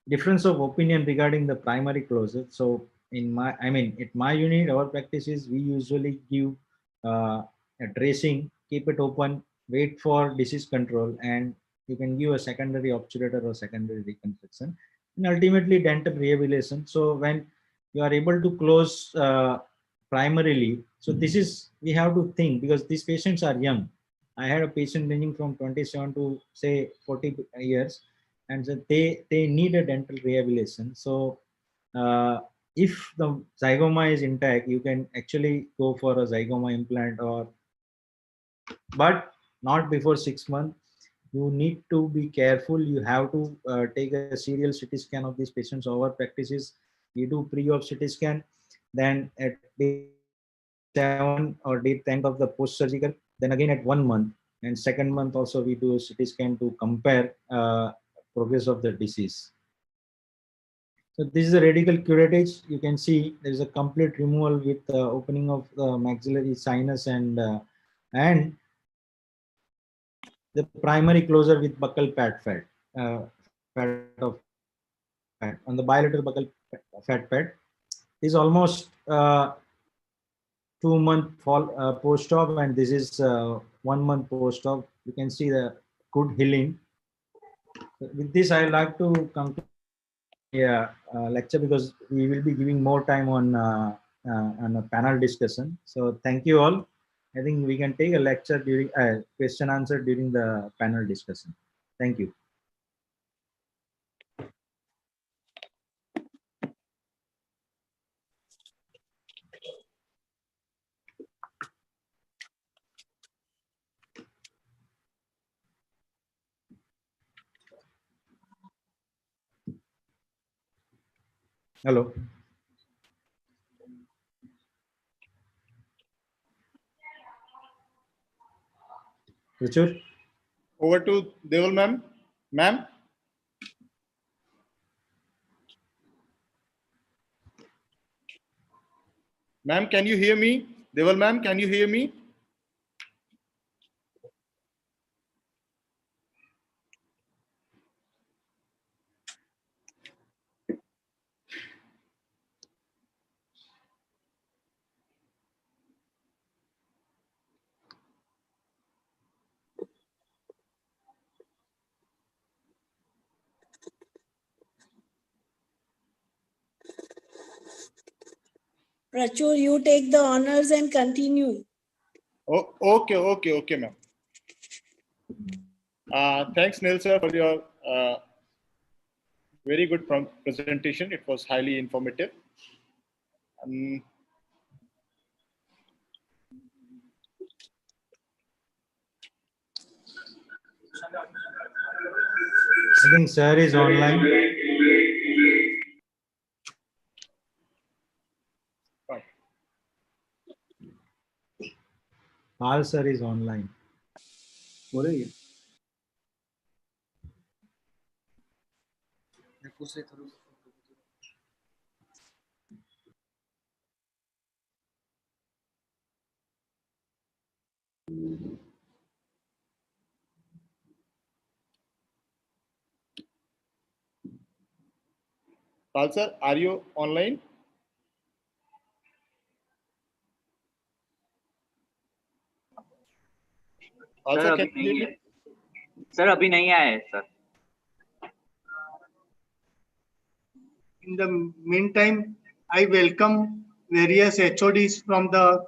H: difference of opinion regarding the primary closure. So in my, at my unit, our practice is we usually give a dressing, keep it open, wait for disease control, and you can give a secondary obturator or secondary reconstruction, and ultimately dental rehabilitation. So when you are able to close primarily, so this is, we have to think, because these patients are young. I had a patient ranging from 27 to say 40 years, and so they need a dental rehabilitation. So if the zygoma is intact, you can actually go for a zygoma implant, or but not before 6 months. You need to be careful. You have to take a serial CT scan of these patients. Our practices, we do pre-op CT scan, then at 7 or day 10th of the post-surgical, then again at 1 month, and second month also we do a CT scan to compare progress of the disease. So this is a radical curettage. You can see there is a complete removal with the opening of the maxillary sinus and the primary closure with buccal pad fat, fat of fat on the bilateral buccal fat pad is almost 2 month post-op, and this is 1 month post-op. You can see the good healing. With this, I like to conclude lecture because we will be giving more time on a panel discussion. So thank you all. I think we can take a lecture during question answer during the panel discussion. Thank you. Hello. Richard?
B: Over to Deval ma'am. Ma'am? Ma'am, can you hear me? Deval ma'am, can you hear me?
L: Prachur, you take the honors and continue.
B: Oh, okay, ma'am. Thanks, Neil sir, for your very good presentation. It was highly informative.
H: I think sir is online. Pal sir is online.
C: हो रही है
B: Pal sir, are you online?
I: Sir अभी नहीं है sir अभी नहीं आया है sir
G: In the meantime, I welcome various HODs from the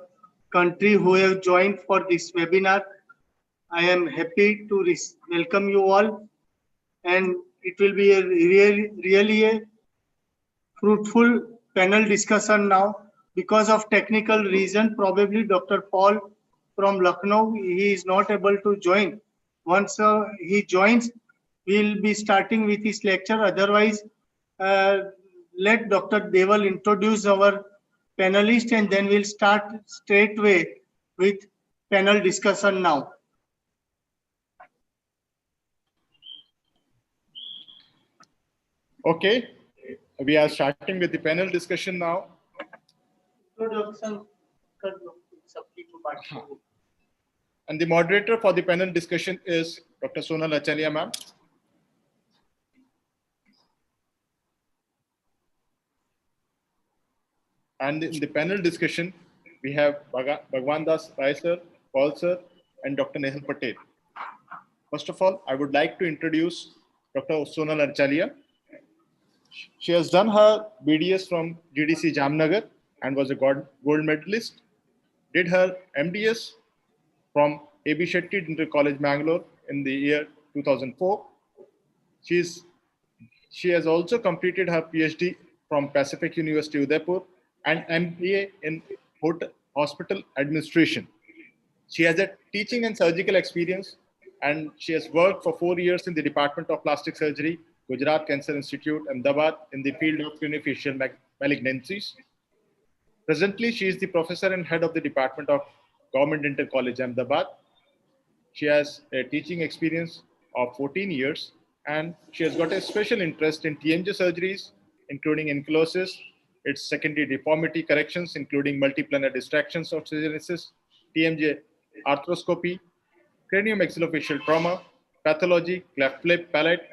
G: country who have joined for this webinar. I am happy to welcome you all, and it will be a really a fruitful panel discussion now. Because of technical reason, probably Dr. Paul from Lucknow, he is not able to join. Once he joins, we'll be starting with his lecture. Otherwise, let Dr. Deval introduce our panelist, and then we'll start straight away with panel discussion now.
B: Okay, we are starting with the panel discussion now. And the moderator for the panel discussion is Dr. Sonal Achalia ma'am. And in the panel discussion, we have Bhagwan Das Rai sir, Paul sir, and Dr. Nehal Patel. First of all, I would like to introduce Dr. Sonal Achalia. She has done her BDS from GDC Jamnagar and was a gold medalist. Did her MDS from A.B. Shetty Dental College, Bangalore in the year 2004. She has also completed her PhD from Pacific University, Udaipur, and MBA in Hospital Administration. She has a teaching and surgical experience, and she has worked for 4 years in the Department of Plastic Surgery, Gujarat Cancer Institute, Ahmedabad, in the field of craniofacial malignancies. Presently, she is the professor and head of the Department of Government Dental College, Ahmedabad. She has a teaching experience of 14 years and she has got a special interest in TMJ surgeries, including ankylosis, its secondary deformity corrections, including multiplanar distractions of genesis, TMJ arthroscopy, craniomaxillofacial trauma, pathology, cleft lip, palate,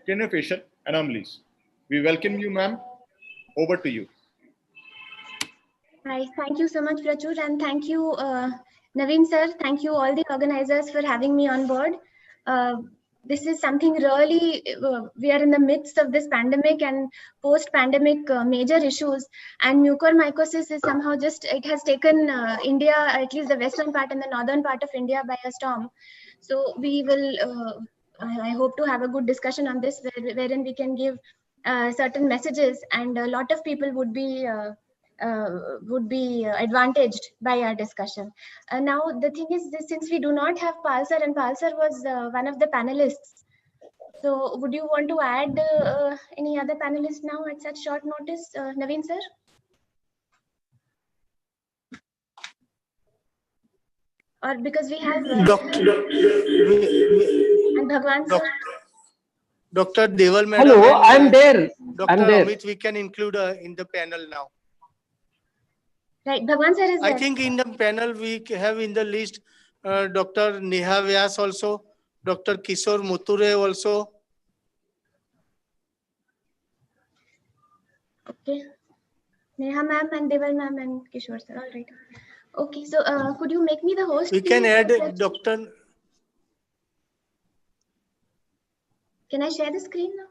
B: craniofacial anomalies. We welcome you, ma'am. Over to you.
D: Hi, thank you so much, Prachur, and thank you, Naveen sir. Thank you all the organizers for having me on board. This is something really, we are in the midst of this pandemic and post-pandemic major issues, and mucormycosis is somehow just, it has taken India, at least the western part and the northern part of India, by a storm. So we will, I hope to have a good discussion on this, wherein we can give certain messages, and a lot of people would be advantaged by our discussion. Now, the thing is, this, since we do not have Palsar, and Palsar was one of the panelists, so would you want to add any other panelists now at such short notice, Naveen sir? Or because we have and Bhagwan sir.
G: Dr. Deval madam.
M: Hello,
G: and,
M: I'm there.
G: Dr.
M: I'm there.
G: Amit, we can include in the panel now.
D: Right, Bhagwan sir is there.
G: I think in the panel we have in the list Dr. Neha Vyas also, Dr. Kishore Muture also.
D: Okay. Neha ma'am and Deval ma'am and Kishore sir. All right. Okay, so could you make me the host?
G: We can
D: please?
G: add Dr.
D: Can I share the screen now?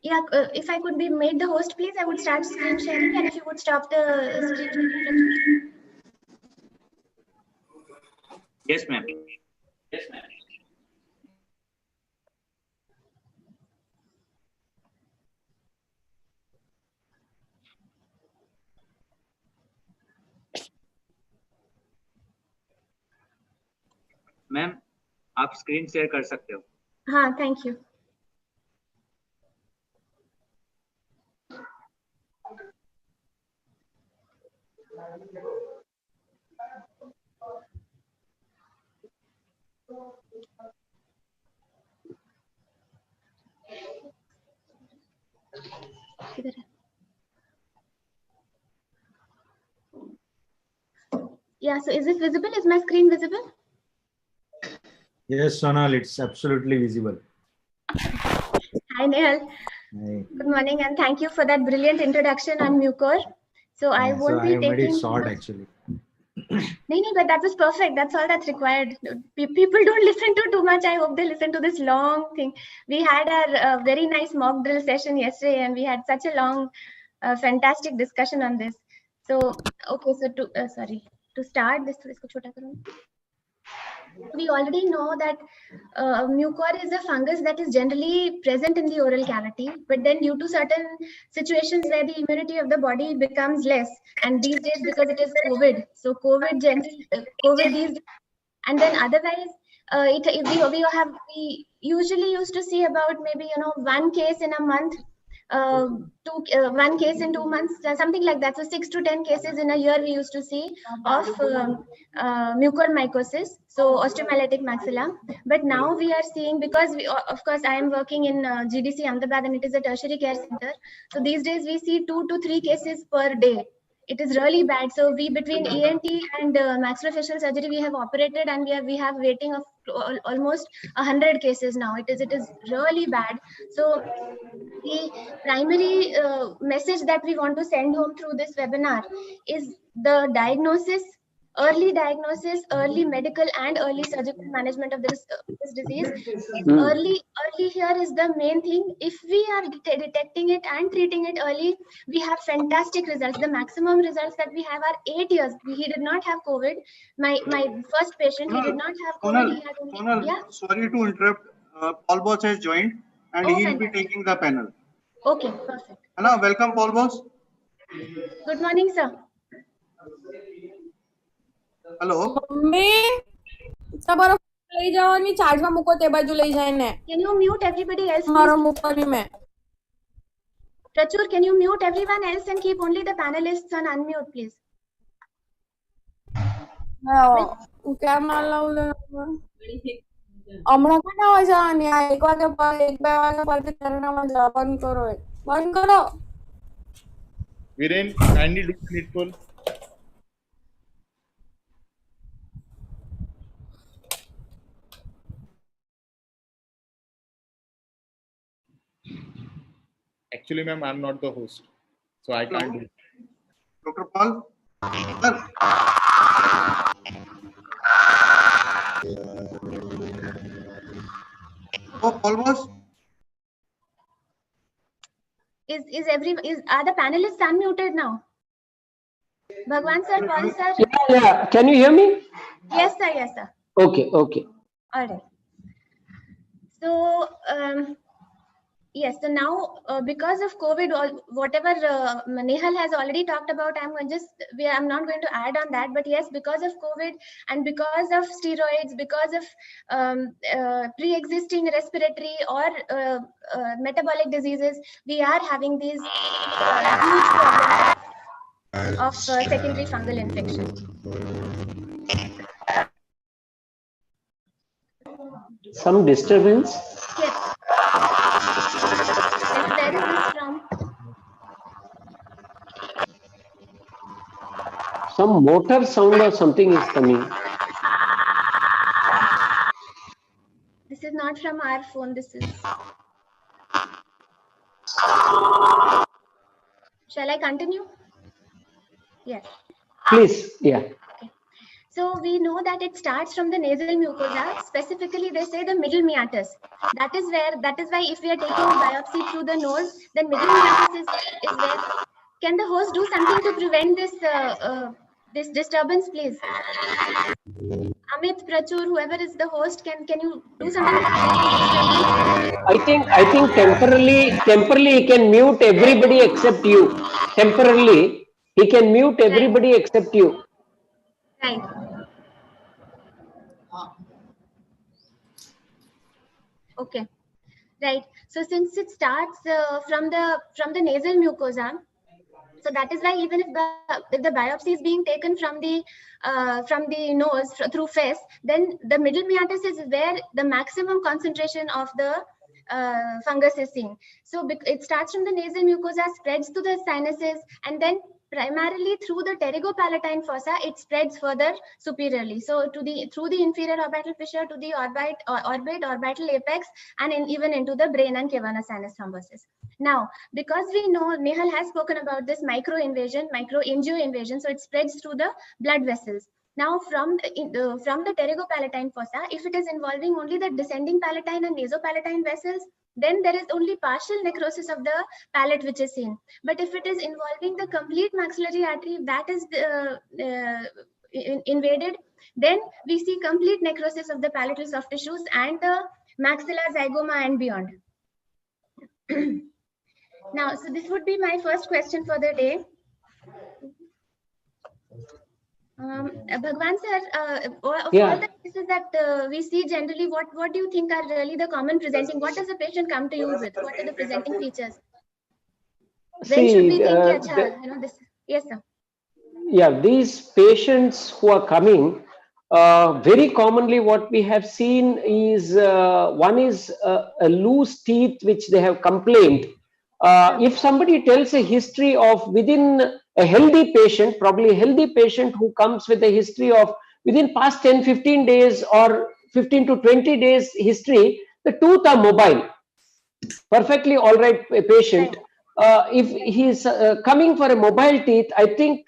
D: Yeah, if I could be made the host, please, I would start screen sharing, and if you would stop the screen sharing.
I: Yes, ma'am. Yes, ma'am. Ma'am आप screen share कर सकते हो.
D: हाँ, thank you. Yeah, so is this visible? Is my screen visible?
H: Yes, Sonal, it's absolutely visible.
D: Hi, Nehal.
H: Hi.
D: Good morning, and thank you for that brilliant introduction on Mucor. So I won't be
H: I made
D: taking.
H: it short actually.
D: No, but that was perfect. That's all that's required. People don't listen to too much. I hope they listen to this long thing. We had our very nice mock drill session yesterday, and we had such a long, fantastic discussion on this. So, okay, so to start this, we already know that mucor is a fungus that is generally present in the oral cavity, but then due to certain situations where the immunity of the body becomes less, and these days because it is COVID, so COVID these, and then otherwise we usually used to see about maybe one case in a month, one case in 2 months, something like that. So 6 to 10 cases in a year we used to see of mucormycosis, so osteomyelitic maxilla. But now we are seeing, because of course I am working in GDC Ahmedabad, and it is a tertiary care center. So these days we see 2 to 3 cases per day. It is really bad. So we, between ENT and maxillofacial surgery, we have operated, and we have waiting of almost 100 cases now. It is really bad. So the primary message that we want to send home through this webinar is the diagnosis, early medical and early surgical management of this disease. Early here is the main thing. If we are detecting it and treating it early, we have fantastic results. The maximum results that we have are 8 years. He did not have COVID. My first patient, he did not have COVID. He had only, yeah.
K: Sorry to interrupt. Paul Boss has joined, and he'll be taking the panel.
D: Okay, perfect.
K: Hello, welcome, Paul Boss.
D: Good morning, sir.
K: Hello.
N: લઈ જાઓ અને ચાર્જમાં મૂકો તે બાજુ લઈ જાય ને.
D: Can you mute everybody else?
N: મારો મૂકો ની મે.
D: Prachur, can you mute everyone else and keep only the panelists on unmute, please?
M: કેમ લાવવું હમણાં કોના હોય જવાની આ 1 વાગ્યા પર 1-2 વાગ્યા પરથી કરવાના જવા બંધ કરો બંધ કરો.
B: Viren, kindly do the needful. Actually, ma'am, I'm not the host, so I can't do it.
K: Dr. Paul? Sir. Oh, Paul boss?
D: Are the panelists unmuted now? Bhagwan sir, Paul sir?
N: Yeah. Can you hear me?
D: Yes, sir. Yes, sir.
N: Okay.
D: All right. So, yes, so now because of COVID, whatever Nehal has already talked about, I'm not going to add on that. But yes, because of COVID and because of steroids, because of pre-existing respiratory or metabolic diseases, we are having these huge problems of secondary fungal infection.
N: Some disturbance?
D: Yes. Where is this from?
N: Some motor sound or something is coming.
D: This is not from our phone. This is. Shall I continue? Yes.
N: Please, yeah.
D: Okay. So we know that it starts from the nasal mucosa. Specifically, they say the middle meatus. That is why if we are taking a biopsy through the nose, then middle meatus is where. Can the host do something to prevent this disturbance, please? Amit, Prachur, whoever is the host, can you do something to prevent this disturbance?
N: I think temporarily he can mute everybody except you. Temporarily he can mute everybody except you.
D: Right. Okay. Right. So since it starts from the nasal mucosa, so that is why even if the biopsy is being taken from the nose through face, then the middle meatus is where the maximum concentration of the fungus is seen. So it starts from the nasal mucosa, spreads to the sinuses, and then primarily through the pterygopalatine fossa, it spreads further superiorly. So through the inferior orbital fissure to the orbital apex, and even into the brain and cavernous sinus thrombosis. Now, because we know Nehal has spoken about this microangio invasion, so it spreads through the blood vessels. Now, from the pterygopalatine fossa, if it is involving only the descending palatine and nasopalatine vessels, then there is only partial necrosis of the palate which is seen. But if it is involving the complete maxillary artery, that is invaded, then we see complete necrosis of the palatal soft tissues and the maxilla, zygoma, and beyond. Now, so this would be my first question for the day. Bhagwan sir, all the cases that we see generally, what do you think are really the common presenting? What does the patient come to you with? What are the presenting features? When should we think, this? Yes, sir.
N: Yeah, these patients who are coming, very commonly what we have seen is one is a loose teeth which they have complained. If somebody tells a history of within a healthy patient, probably a healthy patient who comes with a history of within past 10-15 days or 15 to 20 days history, the tooth are mobile, perfectly all right patient. If he's coming for a mobile teeth, I think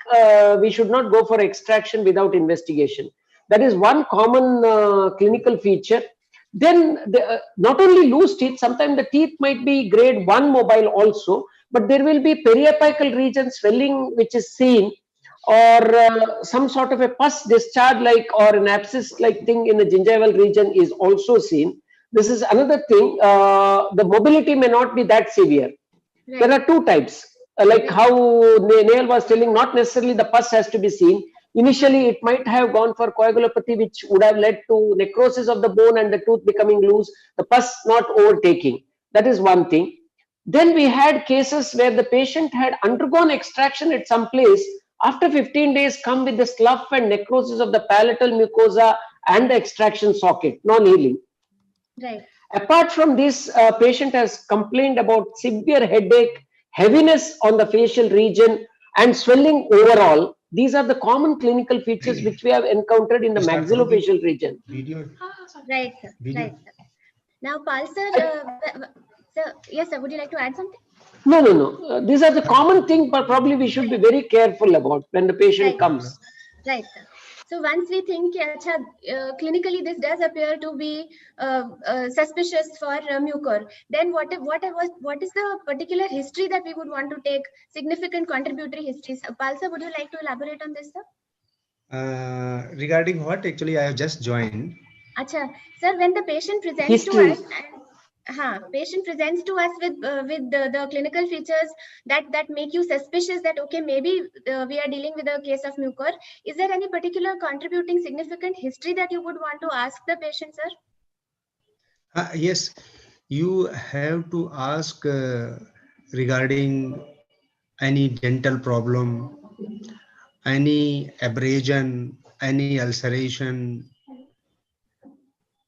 N: we should not go for extraction without investigation. That is one common clinical feature. Then not only loose teeth, sometimes the teeth might be grade 1 mobile also, but there will be periapical region swelling which is seen, or some sort of a pus discharge like or an abscess like thing in the gingival region is also seen. This is another thing. The mobility may not be that severe. Right. There are two types, like how Nehal was telling, not necessarily the pus has to be seen. Initially, it might have gone for coagulopathy, which would have led to necrosis of the bone and the tooth becoming loose, the pus not overtaking. That is one thing. Then we had cases where the patient had undergone extraction at some place. After 15 days, come with the slough and necrosis of the palatal mucosa and the extraction socket, non-healing.
D: Right.
N: Apart from this, patient has complained about severe headache, heaviness on the facial region, and swelling overall. These are the common clinical features which we have encountered in the maxillofacial region.
D: Right, sir. Right, sir. Now, Pal sir, sir, yes, sir. Would you like to add something?
N: No, no, no. These are the common thing, but probably we should be very careful about when the patient
D: Right.
N: comes.
D: Right, sir. So once we think, clinically this does appear to be suspicious for mucor, then what is the particular history that we would want to take, significant contributory histories? Pal sir, would you like to elaborate on this, sir?
O: Regarding what? Actually, I have just joined.
D: Acha, sir, when the patient presents
N: History.
D: to us, patient presents to us with the clinical features that make you suspicious that okay, maybe we are dealing with a case of mucor. Is there any particular contributing significant history that you would want to ask the patient, sir?
O: Yes, you have to ask regarding any dental problem, any abrasion, any ulceration.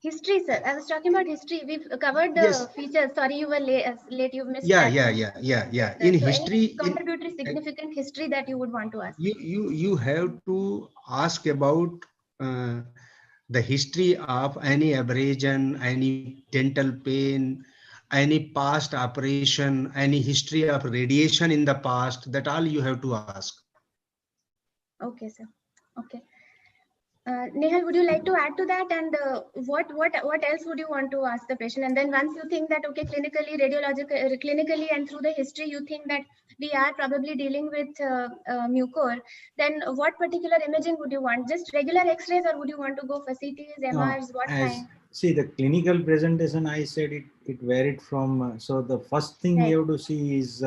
D: History, sir. I was talking about history. We've covered the
O: Yes.
D: features. Sorry, you were late. You missed
O: Yeah,
D: that.
O: yeah.
D: So
O: In
D: any
O: history,
D: contributory significant history that you would want to ask?
O: you have to ask about the history of any abrasion, any dental pain, any past operation, any history of radiation in the past. That all you have to ask.
D: Okay, sir. Okay. Nehal, would you like to add to that? And what else would you want to ask the patient? And then once you think that okay, clinically and through the history, you think that we are probably dealing with mucor, then what particular imaging would you want? Just regular X-rays, or would you want to go for CTs, MRs? What kind?
H: See, the clinical presentation, I said it varied from. So the first thing
D: Right.
H: you have to see is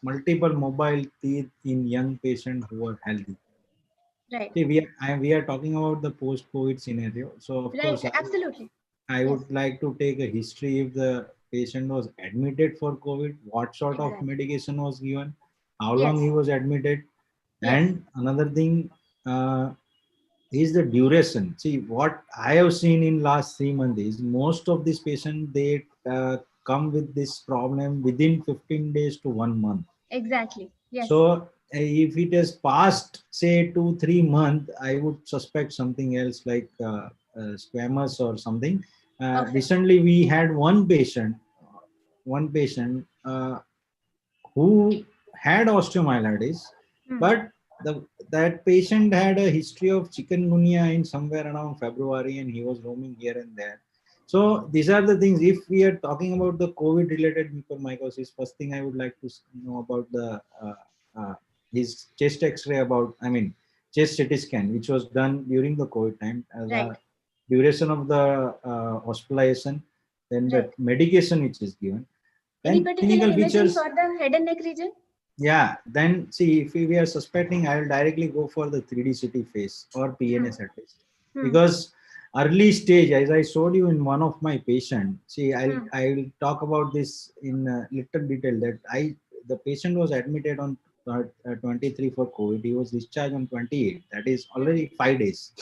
H: multiple mobile teeth in young patients who are healthy.
D: Right.
H: See, we are talking about the post-COVID scenario. So of course,
D: Absolutely.
H: I would like to take a history if the patient was admitted for COVID, what sort of medication was given, how long he was admitted, and another thing is the duration. See, what I have seen in last 3 months is most of these patients, they come with this problem within 15 days to 1 month.
D: Exactly. Yes.
H: So if it has passed, say 2-3 months, I would suspect something else like squamous or something. Recently, we had one patient who had osteomyelitis, but that patient had a history of chikungunya in somewhere around February, and he was roaming here and there. So these are the things. If we are talking about the COVID-related mucormycosis, first thing I would like to know about the his chest X-ray, chest CT scan, which was done during the COVID time. Duration of the hospitalization, then the medication which is given.
D: Any particular imaging for the head and neck region?
H: Yeah, then see, if we are suspecting, I will directly go for the 3D CT face or PNS at least. Because early stage, as I showed you in one of my patients, see, I will talk about this in little detail that the patient was admitted on 23 for COVID. He was discharged on 28. That is already 5 days.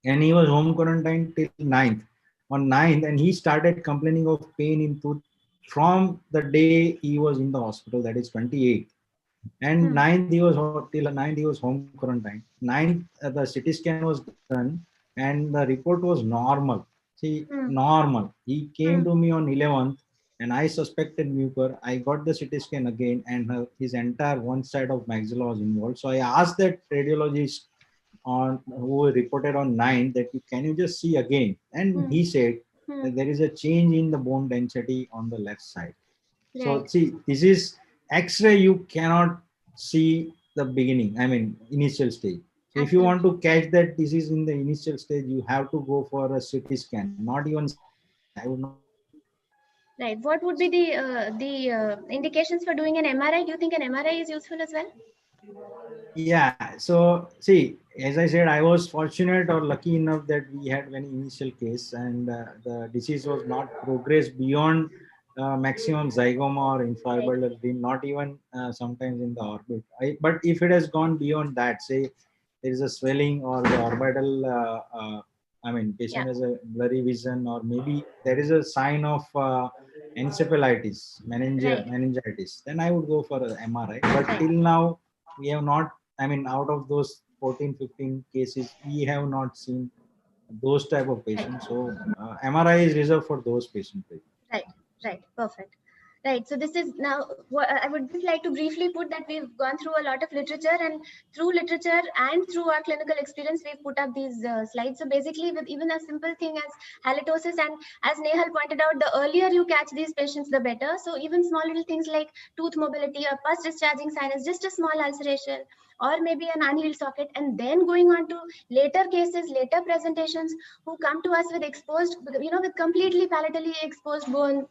H: And he was home quarantined till 9th. On 9th, and he started complaining of pain in tooth from the day he was in the hospital, that is 28th. And 9th, till 9th, he was home quarantined. 9th, the CT scan was done and the report was normal. See, normal. He came to me on 11th and I suspected mucor. I got the CT scan again and his entire one side of maxilla was involved. So I asked that radiologist who reported on 9th that can you just see again, and he said that there is a change in the bone density on the left side. So see, this is X-ray, you cannot see the beginning, initial stage. So if you want to catch that this is in the initial stage, you have to go for a CT scan, not even I would not.
D: Right. What would be the indications for doing an MRI? Do you think an MRI is useful as well?
H: Yeah, so see, as I said, I was fortunate or lucky enough that we had an initial case and the disease was not progressed beyond maximum zygoma or infraorbital rim, not even sometimes in the orbit. But if it has gone beyond that, say there is a swelling or the orbital, I mean, patient has a blurry vision, or maybe there is a sign of encephalitis, meningitis, then I would go for an MRI. But till now, we have not, I mean, out of those 14, 15 cases, we have not seen those type of patients. So MRI is reserved for those patients.
D: Right, perfect. Right, so this is now what I would just like to briefly put that we've gone through a lot of literature, and through literature and through our clinical experience, we've put up these slides. So basically, with even a simple thing as halitosis, and as Nehal pointed out, the earlier you catch these patients, the better. So even small little things like tooth mobility or pus discharging sinus, just a small ulceration, or maybe an unhealed socket, and then going on to later cases, later presentations, who come to us with exposed, with completely palatally exposed bone,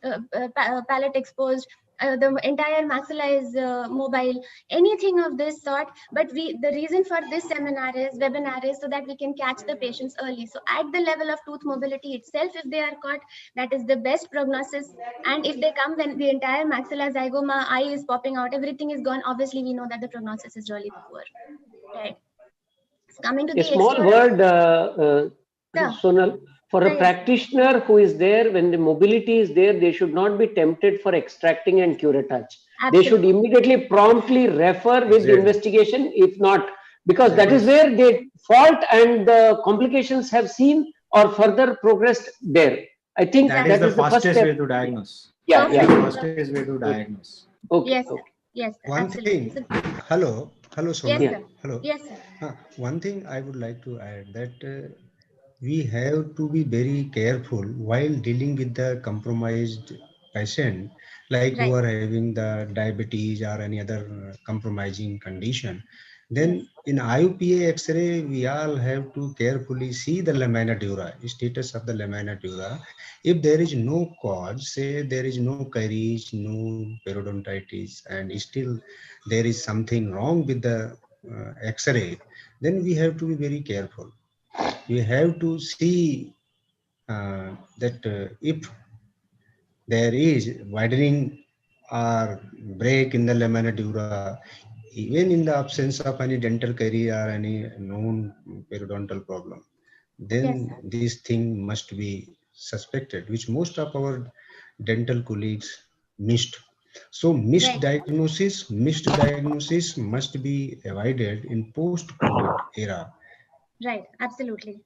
D: palate exposed, the entire maxilla is mobile, anything of this sort. But the reason for this webinar is so that we can catch the patients early. So at the level of tooth mobility itself, if they are caught, that is the best prognosis. And if they come when the entire maxilla zygoma, eye is popping out, everything is gone, obviously we know that the prognosis is really poor. Right. Coming to
N: A
D: the
N: small
D: extra
N: word, Sonal, for a practitioner who is there, when the mobility is there, they should not be tempted for extracting and curettage. They should immediately promptly refer with the investigation, if not, because that is where they fault and the complications have seen or further progressed there. I think
H: that is the fastest way to diagnose.
N: Yeah,
H: fastest way to diagnose.
N: Okay.
D: Yes, sir. Yes, sir.
O: One
D: Absolutely.
O: thing, hello, Sonal.
D: Yes, sir.
O: Hello.
D: Yes, sir.
O: One thing I would like to add that we have to be very careful while dealing with the compromised patient, like who are having the diabetes or any other compromising condition. Then in IUPA X-ray, we all have to carefully see the lamina dura, status of the lamina dura. If there is no cause, say there is no caries, no periodontitis, and still there is something wrong with the X-ray, then we have to be very careful. We have to see that if there is widening or break in the lamina dura, even in the absence of any dental caries or any known periodontal problem, then this thing must be suspected, which most of our dental colleagues missed. So misdiagnosis must be avoided in post-COVID era.
D: Right, absolutely.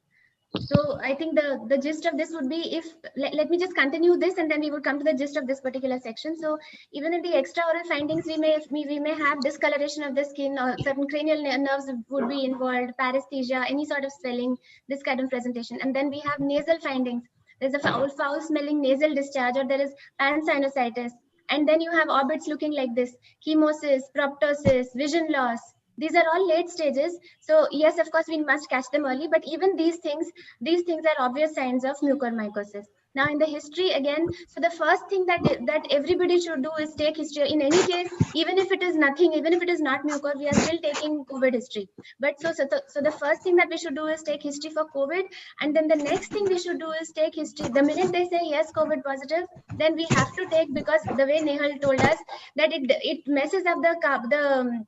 D: So I think the gist of this would be, if let me just continue this, and then we would come to the gist of this particular section. So even in the extraoral findings, we may have discoloration of the skin, or certain cranial nerves would be involved, paresthesia, any sort of swelling, this kind of presentation. And then we have nasal findings. There's a foul smelling nasal discharge, or there is pansinusitis. And then you have orbits looking like this: chemosis, proptosis, vision loss. These are all late stages. So yes, of course, we must catch them early, but even these things are obvious signs of mucormycosis. Now in the history again, so the first thing that everybody should do is take history. In any case, even if it is nothing, even if it is not mucor, we are still taking COVID history. But so the first thing that we should do is take history for COVID, and then the next thing we should do is take history. The minute they say yes, COVID positive, then we have to take, because the way Nehal told us that it messes up the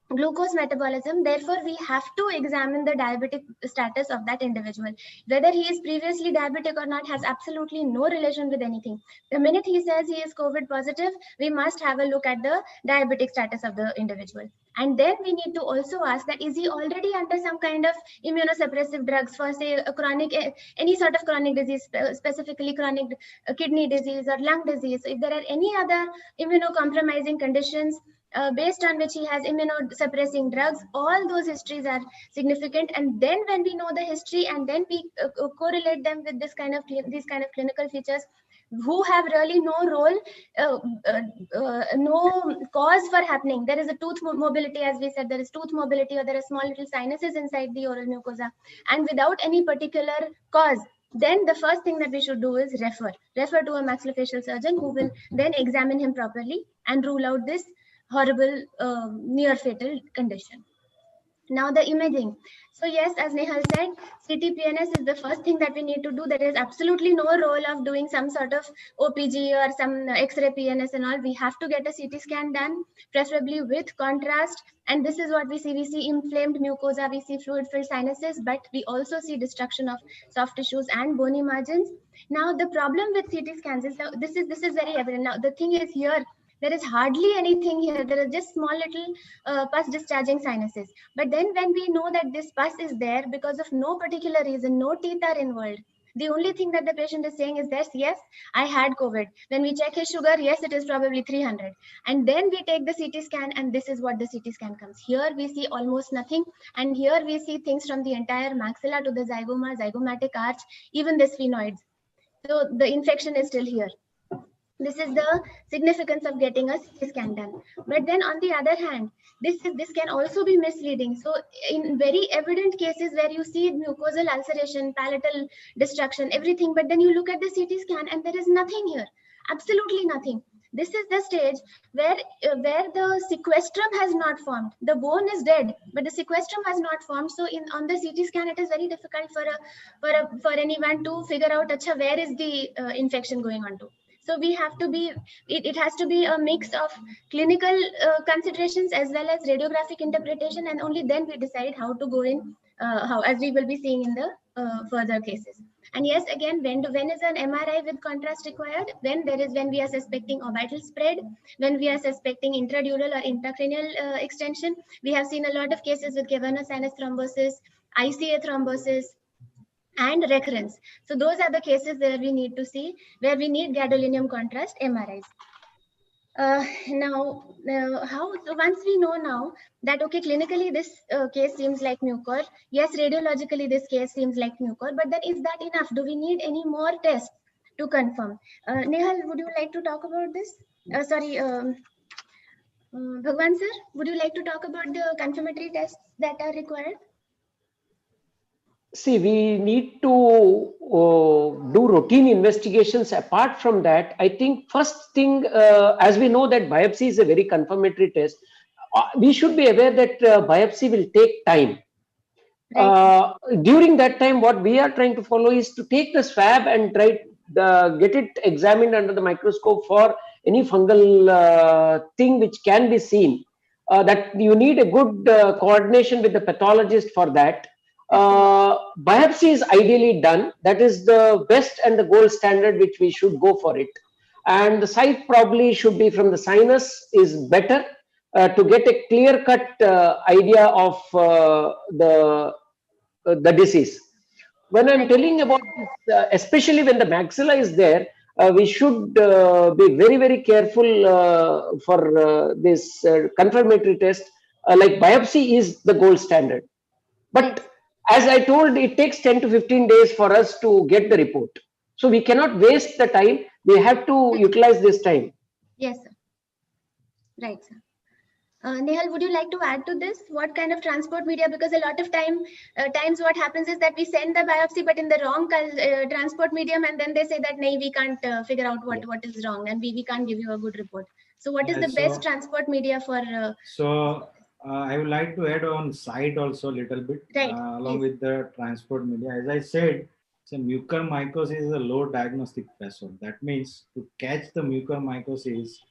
D: glucose metabolism. Therefore, we have to examine the diabetic status of that individual. Whether he is previously diabetic or not has absolutely no relation with anything. The minute he says he is COVID positive, we must have a look at the diabetic status of the individual. And then we need to also ask that, is he already under some kind of immunosuppressive drugs for, say, a chronic, any sort of chronic disease, specifically chronic kidney disease or lung disease. So if there are any other immunocompromising conditions based on which he has immunosuppressing drugs, all those histories are significant. And then when we know the history, and then we correlate them with these kind of clinical features who have really no role, no cause for happening. There is a tooth mobility, as we said, there is tooth mobility, or there are small little sinuses inside the oral mucosa, and without any particular cause, then the first thing that we should do is refer to a maxillofacial surgeon, who will then examine him properly and rule out this horrible near fatal condition. Now the imaging. So yes, as Nehal said, CT-PNS is the first thing that we need to do. There is absolutely no role of doing some sort of OPG or some X-ray PNS and all. We have to get a CT scan done, preferably with contrast. And this is what we see. We see inflamed mucosa, we see fluid-filled sinuses, but we also see destruction of soft tissues and bony margins. Now the problem with CT scans is that this is very evident. Now the thing is here, there is hardly anything here. There are just small little pus discharging sinuses. But then when we know that this pus is there because of no particular reason, no teeth are involved, the only thing that the patient is saying is this: yes, I had COVID. When we check his sugar, yes, it is probably 300. And then we take the CT scan, and this is what the CT scan comes. Here we see almost nothing. And here we see things from the entire maxilla to the zygoma, zygomatic arch, even the sphenoids. So the infection is still here. This is the significance of getting a CT scan done. But then on the other hand, this can also be misleading. So in very evident cases where you see mucosal ulceration, palatal destruction, everything, but then you look at the CT scan and there is nothing here, absolutely nothing. This is the stage where the sequestrum has not formed. The bone is dead, but the sequestrum has not formed. So on the CT scan, it is very difficult for anyone to figure out, acha, where is the infection going on to. So we have to be, it has to be a mix of clinical considerations as well as radiographic interpretation, and only then we decide how to go in, as we will be seeing in the further cases. And yes, again, when is an MRI with contrast required? When we are suspecting orbital spread, when we are suspecting intradural or intracranial extension. We have seen a lot of cases with cavernous sinus thrombosis, ICA thrombosis, and recurrence. So those are the cases where we need to see, where we need gadolinium contrast MRIs. So once we know now that, okay, clinically this case seems like mucor, yes, radiologically this case seems like mucor, but then is that enough? Do we need any more tests to confirm? Nehal, would you like to talk about this? Bhagwan sir, would you like to talk about the confirmatory tests that are required?
N: See, we need to do routine investigations. Apart from that, I think first thing, as we know that biopsy is a very confirmatory test, we should be aware that biopsy will take time. Right. During that time, what we are trying to follow is to take the swab and get it examined under the microscope for any fungal thing which can be seen. That you need a good coordination with the pathologist for that. Biopsy is ideally done. That is the best and the gold standard which we should go for it. And the site probably should be from the sinus is better to get a clear-cut idea of the disease. When I'm telling about this, especially when the maxilla is there, we should be very, very careful for this confirmatory test. Like biopsy is the gold standard. But as I told, it takes 10 to 15 days for us to get the report. So we cannot waste the time. We have to utilize this time.
D: Yes, sir. Right, sir. Nehal, would you like to add to this? What kind of transport media? Because a lot of times what happens is that we send the biopsy, but in the wrong transport medium, and then they say that, "Nay, we can't figure out what is wrong, and we can't give you a good report." So what is the best transport media for?
H: I would like to add on site also a little bit, right, along with the transport media. As I said, so mucormycosis is a low diagnostic threshold. That means to catch the mucormycosis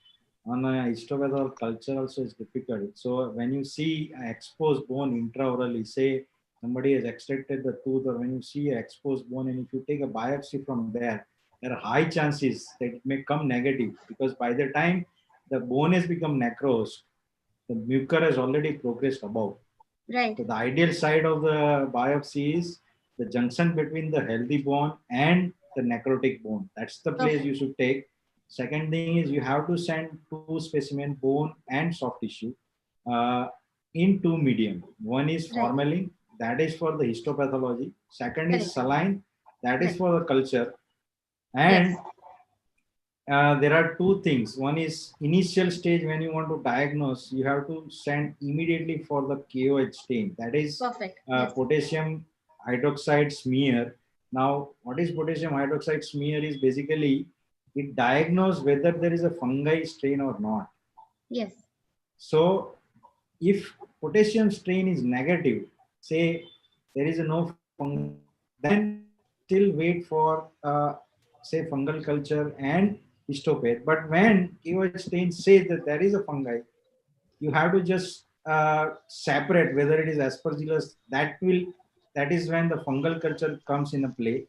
H: on a histopathological culture also is difficult. So when you see exposed bone intraorally, say somebody has extracted the tooth, or when you see an exposed bone, and if you take a biopsy from there are high chances that it may come negative, because by the time the bone has become necrosed, the mucor has already progressed above.
D: Right.
H: So the ideal side of the biopsy is the junction between the healthy bone and the necrotic bone. That's the place you should take. Second thing is you have to send 2 specimen, bone and soft tissue, in 2 medium. One is formalin, that is for the histopathology. Second is saline, that is for the culture. And there are 2 things. One is initial stage, when you want to diagnose, you have to send immediately for the KOH stain. That is potassium hydroxide smear. Now, what is potassium hydroxide smear is basically it diagnoses whether there is a fungi strain or not.
D: Yes.
H: So, if potassium strain is negative, say there is no fungus, then still wait for say fungal culture and histopath. But when KOH strain says that there is a fungi, you have to just separate whether it is aspergillus. That is when the fungal culture comes in a play,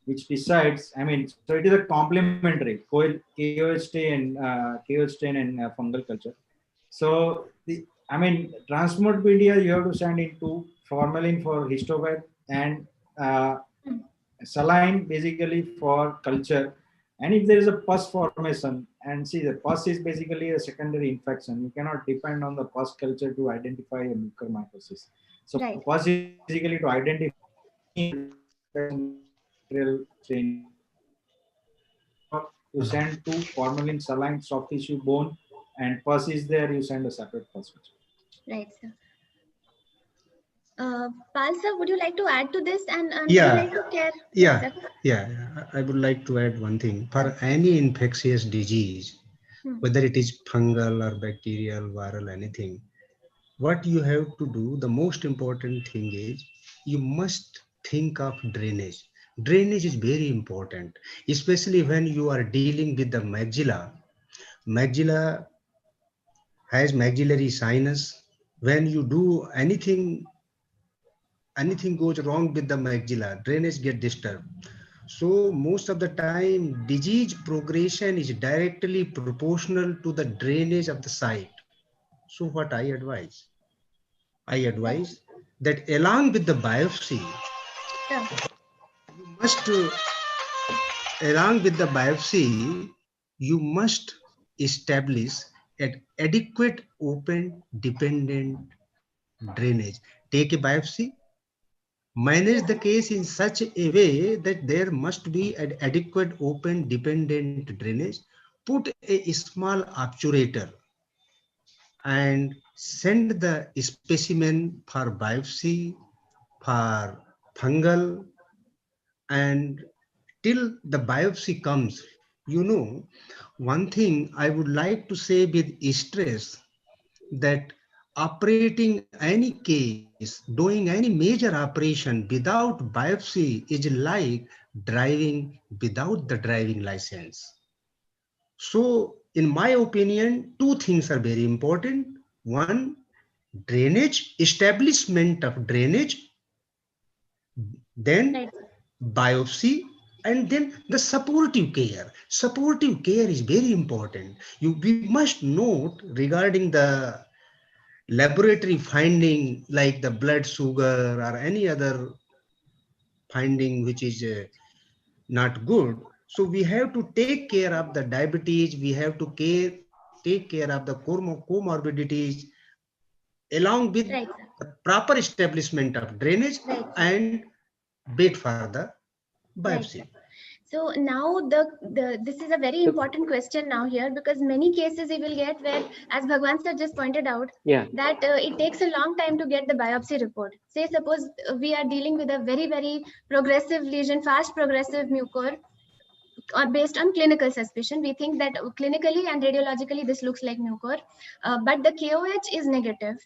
H: which decides. I mean, so it is a complementary KOH strain and fungal culture. So transmodepedia you have to send into formalin for histopath and saline basically for culture. And if there is a pus formation, and see the pus is basically a secondary infection, you cannot depend on the pus culture to identify a mucormycosis. So
D: Right.
H: pus is basically to identify strain. You send to formalin, saline, soft tissue, bone, and pus is there, you send a separate pus.
D: Right, sir. Pal sir, would you like to add to this and would
O: Yeah.
D: you like to care?
O: Yeah,
D: Sir?
O: yeah. I would like to add one thing. For any infectious disease, whether it is fungal or bacterial, viral, anything, what you have to do, the most important thing is you must think of drainage. Drainage is very important, especially when you are dealing with the maxilla. Maxilla has maxillary sinus. When you do anything goes wrong with the maxilla, drainage get disturbed. So most of the time, disease progression is directly proportional to the drainage of the site. So what I advise? I advise that along with the biopsy, you must establish an adequate open dependent drainage. Take a biopsy, manage the case in such a way that there must be an adequate open dependent drainage, put a small obturator and send the specimen for biopsy, for fungal, and till the biopsy comes. You know, one thing I would like to say with stress, that operating any case, doing any major operation without biopsy is like driving without the driving license. So in my opinion, two things are very important. One, drainage, establishment of drainage, then biopsy, and then the supportive care. Supportive care is very important. We must note regarding the laboratory finding like the blood sugar or any other finding which is not good. So we have to take care of the diabetes, we have to take care of the comorbidities along with the proper establishment of drainage and wait for the biopsy.
D: So now this is a very important question now here, because many cases you will get where, as Bhagwan sir just pointed out, that it takes a long time to get the biopsy report. Say suppose we are dealing with a very, very progressive lesion, fast progressive mucor, or based on clinical suspicion, we think that clinically and radiologically this looks like mucor, but the KOH is negative.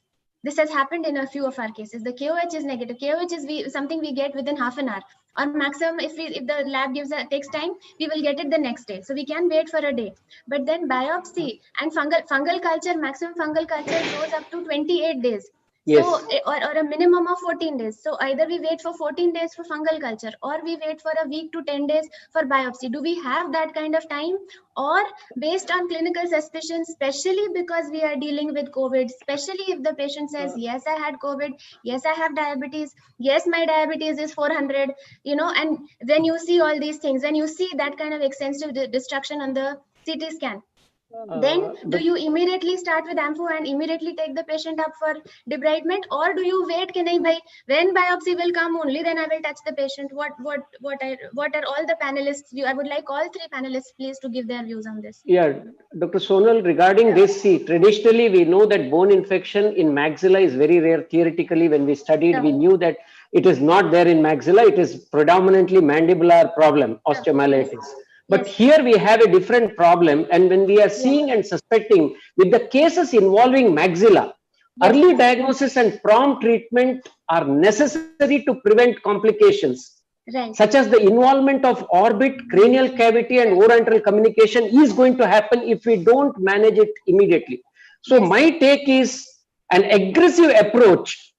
D: This has happened in a few of our cases. The KOH is negative. KOH is something we get within half an hour, or maximum if the lab takes time, we will get it the next day. So we can wait for a day. But then biopsy and fungal culture, maximum fungal culture goes up to 28 days.
N: Yes.
D: So, or a minimum of 14 days. So either we wait for 14 days for fungal culture, or we wait for a week to 10 days for biopsy. Do we have that kind of time? Or based on clinical suspicion, especially because we are dealing with COVID, especially if the patient says, yes, I had COVID, yes, I have diabetes, yes, my diabetes is 400, and when you see all these things, when you see that kind of extensive destruction on the CT scan, then do you immediately start with ampho and immediately take the patient up for debridement, or do you wait? When biopsy will come, only then I will touch the patient? What are all the panelists? I would like all three panelists please to give their views on this.
N: Yeah, Dr. Sonal, regarding this, see, traditionally we know that bone infection in maxilla is very rare. Theoretically, when we studied, we knew that it is not there in maxilla. It is predominantly mandibular problem, osteomyelitis. But here we have a different problem, and when we are seeing and suspecting with the cases involving maxilla, Early diagnosis and prompt treatment are necessary to prevent complications,
D: Right.
N: such as the involvement of orbit, cranial cavity, and oroventral communication is going to happen if we don't manage it immediately. So my take is an aggressive approach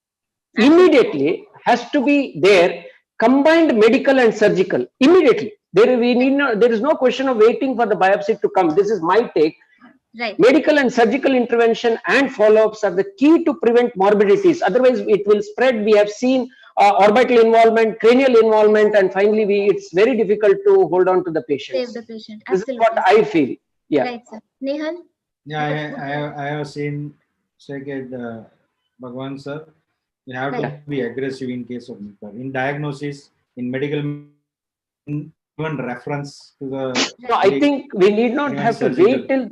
N: immediately has to be there, combined medical and surgical immediately. There is no question of waiting for the biopsy to come. This is my take.
D: Right.
N: Medical and surgical intervention and follow-ups are the key to prevent morbidities. Otherwise, it will spread. We have seen orbital involvement, cranial involvement, and finally, it's very difficult to hold on to the patients.
D: Save the patient.
N: This is
D: Absolutely.
N: what I feel. Yeah.
D: Right, sir. Nehal?
H: Yeah, I have seen Second Bhagwan sir. You have to be aggressive in case of Nipah. In diagnosis, in medical, even reference to the.
N: No, I think we need not have to wait till.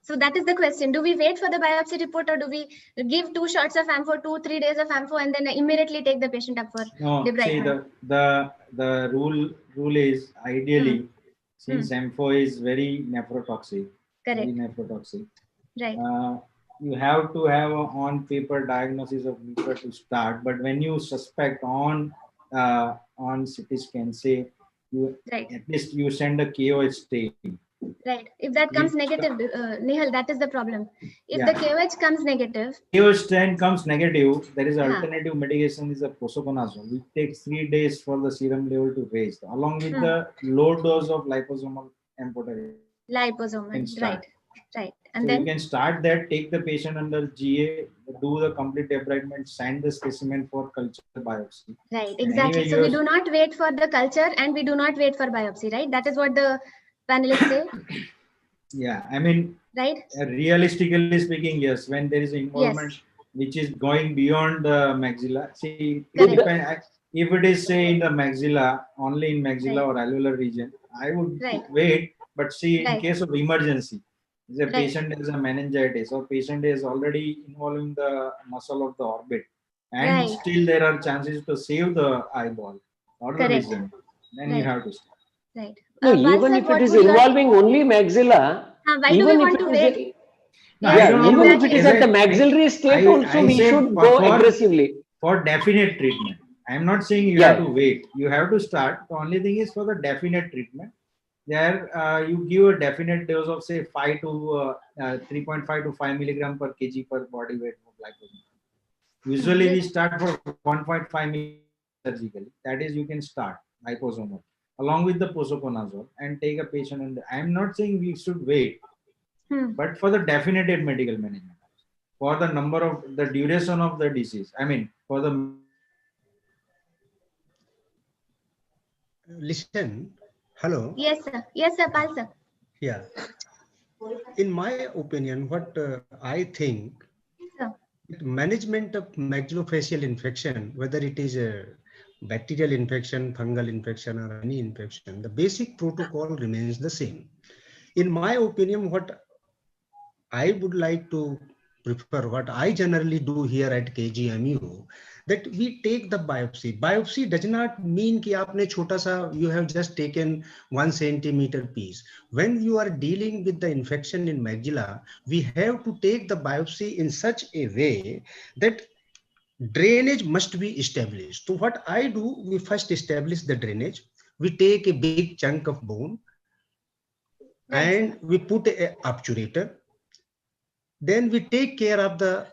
D: So that is the question. Do we wait for the biopsy report, or do we give 2 shots of ampho, 2-3 days of ampho, and then immediately take the patient up for debridement?
H: See, the rule is ideally, since ampho is very nephrotoxic.
D: Correct.
H: Very nephrotoxic.
D: Right.
H: You have to have an on-paper diagnosis of Nipah to start. But when you suspect on CT scan, say at least you send a KOH stain.
D: Right. If that comes negative, Nehal, that is the problem. If the KOH comes negative.
H: KOH stain comes negative, there is alternative medication is a posaconazole. It takes 3 days for the serum level to raise, along with the low dose of liposomal amphotericin.
D: Liposomal, right. Right. And
H: so
D: then
H: you can start that, take the patient under GA, do the complete debridement, send the specimen for culture biopsy.
D: Right, exactly. Anyway, so we do not wait for the culture and we do not wait for biopsy, right? That is what the panelists say.
H: Yeah, I mean,
D: right.
H: Realistically speaking, yes, when there is involvement which is going beyond the maxilla. See, if it is say in the maxilla, only in maxilla or alveolar region, I would wait. But see, in case of emergency, if a patient has a meningitis or patient is already involving the muscle of the orbit, and still there are chances to save the eyeball or the vision, then you have to start.
D: Right.
N: No, even if it is involving only maxilla,
D: why do we want to wait?
N: Even if it is at the maxillary state, also we should go aggressively.
H: For definite treatment. I am not saying you have to wait. You have to start. The only thing is for the definite treatment. There you give a definite dose of say 3.5 to 5 milligram per kg per body weight of liposomal. Usually we start for 1.5 milligram surgically. That is, you can start liposomal along with the posaconazole and take a patient. And I am not saying we should wait, but for the definitive medical management, for the number of the duration of the disease. I mean, for the
O: listen. Hello.
D: Yes, sir. Yes, sir. Pal, sir.
O: Yeah. In my opinion, what I think, management of maxillofacial infection, whether it is a bacterial infection, fungal infection, or any infection, the basic protocol remains the same. In my opinion, what I would like to prefer, what I generally do here at KGMU, that we take the biopsy. Biopsy does not mean कि आपने छोटा सा, you have just taken 1 centimeter piece. When you are dealing with the infection in maxilla, we have to take the biopsy in such a way that drainage must be established. So what I do, we first establish the drainage. We take a big chunk of bone and we put a obturator. Then we take care of the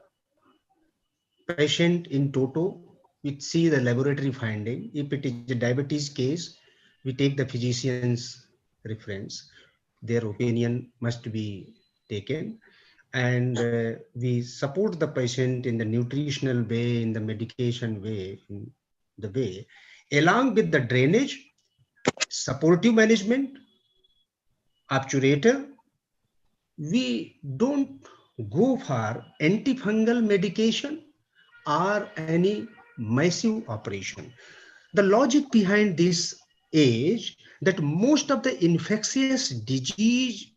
O: patient in toto. We see the laboratory finding. If it is a diabetes case, we take the physician's reference. Their opinion must be taken. And we support the patient in the nutritional way, in the medication way, in the way, along with the drainage, supportive management, obturator. We don't go for antifungal medication or any massive operation. The logic behind this is that most of the infectious disease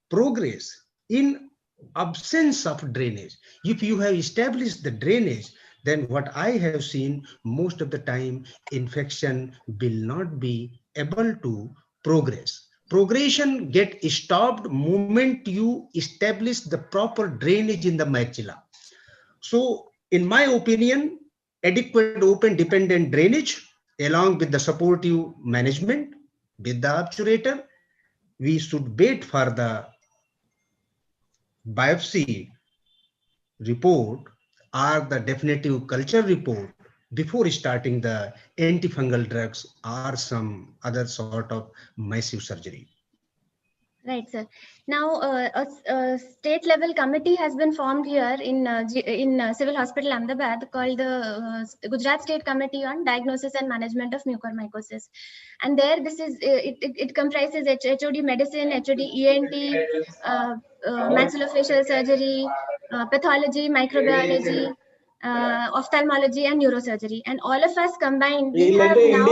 O: progress in absence of drainage. If you have established the drainage, then what I have seen most of the time, infection will not be able to progress. Progression get stopped moment you establish the proper drainage in the maxilla. So in my opinion, adequate open dependent drainage along with the supportive management with the obturator, we should wait for the biopsy report or the definitive culture report before starting the antifungal drugs or some other sort of massive surgery.
D: Right, sir. Now, a state level committee has been formed here in Civil Hospital Ahmedabad called the Gujarat State Committee on Diagnosis and Management of Mucormycosis. And there, this is it comprises HOD medicine, HOD ENT, maxillofacial surgery, pathology, microbiology, ophthalmology, and neurosurgery. And all of us combined, we have now.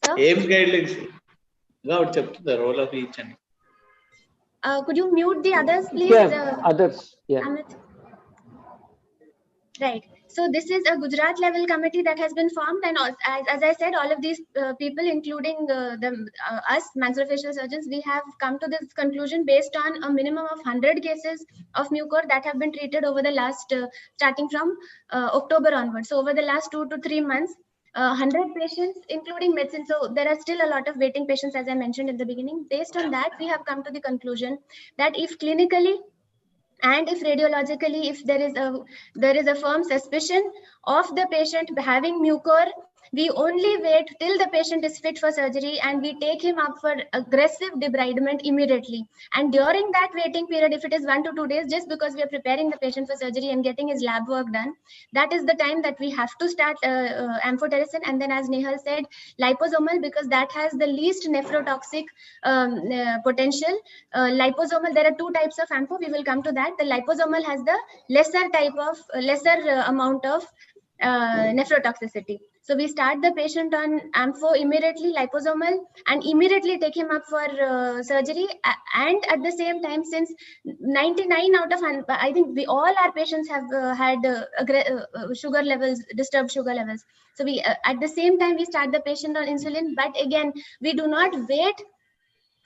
D: Sir?
C: AIMS guidelines. The role of each and
D: Could you mute the others, please?
N: Yeah, others. Yeah.
D: Amit. Right. So this is a Gujarat level committee that has been formed, and as I said, all of these people, including us maxillofacial surgeons, we have come to this conclusion based on a minimum of 100 cases of mucor that have been treated over the last, starting from October onwards. So over the last 2 to 3 months. 100 patients, including medicine. So there are still a lot of waiting patients, as I mentioned in the beginning. Based on that, we have come to the conclusion that if clinically and if radiologically, if there is a firm suspicion of the patient having mucor, we only wait till the patient is fit for surgery and we take him up for aggressive debridement immediately. And during that waiting period, if it is 1 to 2 days, just because we are preparing the patient for surgery and getting his lab work done, that is the time that we have to start amphotericin. And then, as Nehal said, liposomal, because that has the least nephrotoxic potential. Liposomal, there are 2 types of ampho. We will come to that. The liposomal has the lesser amount of nephrotoxicity. So we start the patient on ampho immediately, liposomal, and immediately take him up for surgery. And at the same time, since 99 out of, I think all our patients have had sugar levels, disturbed sugar levels. So we at the same time, we start the patient on insulin, but again, we do not wait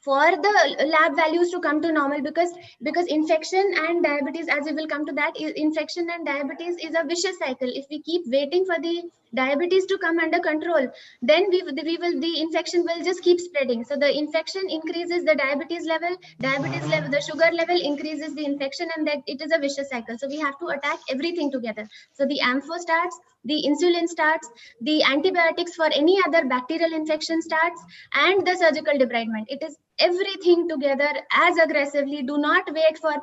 D: for the lab values to come to normal, because infection and diabetes, as we will come to that, infection and diabetes is a vicious cycle. If we keep waiting for the diabetes to come under control, then the infection will just keep spreading. So the infection increases the diabetes level, the sugar level increases the infection, and that it is a vicious cycle. So we have to attack everything together. So the ampho starts, the insulin starts, the antibiotics for any other bacterial infection starts, and the surgical debridement. It is everything together as aggressively. Do not wait for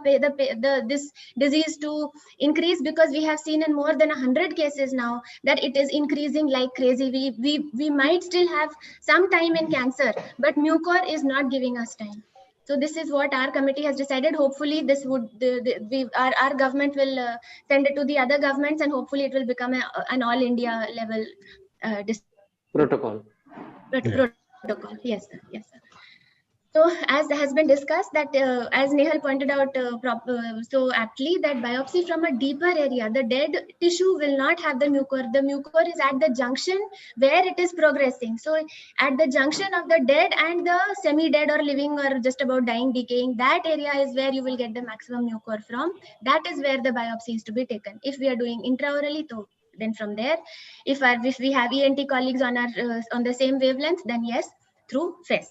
D: this disease to increase, because we have seen in more than 100 cases now that it is increasing like crazy. We might still have some time in cancer, but mucor is not giving us time. So this is what our committee has decided. Hopefully this would our government will send it to the other governments, and hopefully it will become an all India level
N: protocol.
D: Protocol. Yes, sir. Yes, sir. So as has been discussed, that as Nehal pointed out so aptly, that biopsy from a deeper area, the dead tissue will not have the mucor. The mucor is at the junction where it is progressing. So at the junction of the dead and the semi-dead or living or just about dying, decaying, that area is where you will get the maximum mucor from. That is where the biopsy is to be taken. If we are doing intraorally, so then from there, if we have ENT colleagues on the same wavelength, then yes, through FES.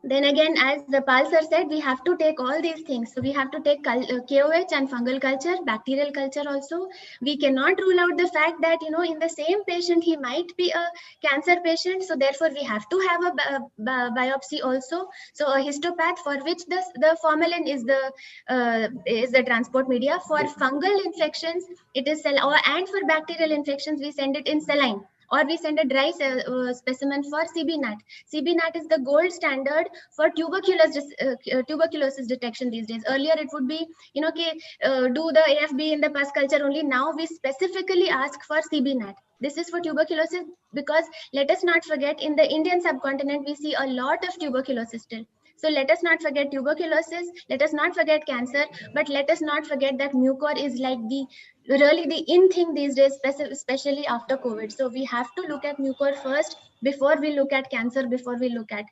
D: Then again, as the Pal sir said, we have to take all these things. So we have to take KOH and fungal culture, bacterial culture also. We cannot rule out the fact that, in the same patient, he might be a cancer patient. So therefore, we have to have a biopsy also. So a histopath, for which the formalin is the transport media. For fungal infections, it is and for bacterial infections, we send it in saline. Or we send a dry specimen for CB-NAT. CB-NAT is the gold standard for tuberculosis detection these days. Earlier, it would be, do the AFB in the pus culture only. Now, we specifically ask for CB-NAT. This is for tuberculosis, because let us not forget, in the Indian subcontinent, we see a lot of tuberculosis still. So let us not forget tuberculosis, let us not forget cancer, but let us not forget that Mucor is like really the in thing these days, especially after COVID. So we have to look at Mucor first before we look at cancer, before we look at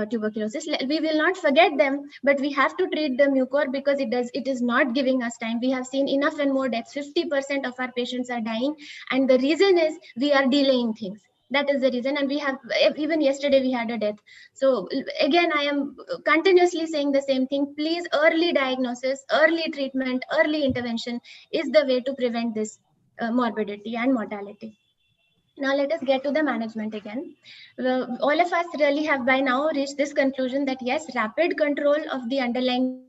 D: tuberculosis. We will not forget them, but we have to treat the Mucor because it is not giving us time. We have seen enough and more deaths. 50% of our patients are dying, and the reason is we are delaying things. That is the reason. And we have, even yesterday we had a death. So again, I am continuously saying the same thing. Please, early diagnosis, early treatment, early intervention is the way to prevent this morbidity and mortality. Now let us get to the management again. All of us really have by now reached this conclusion that yes, rapid control of the underlying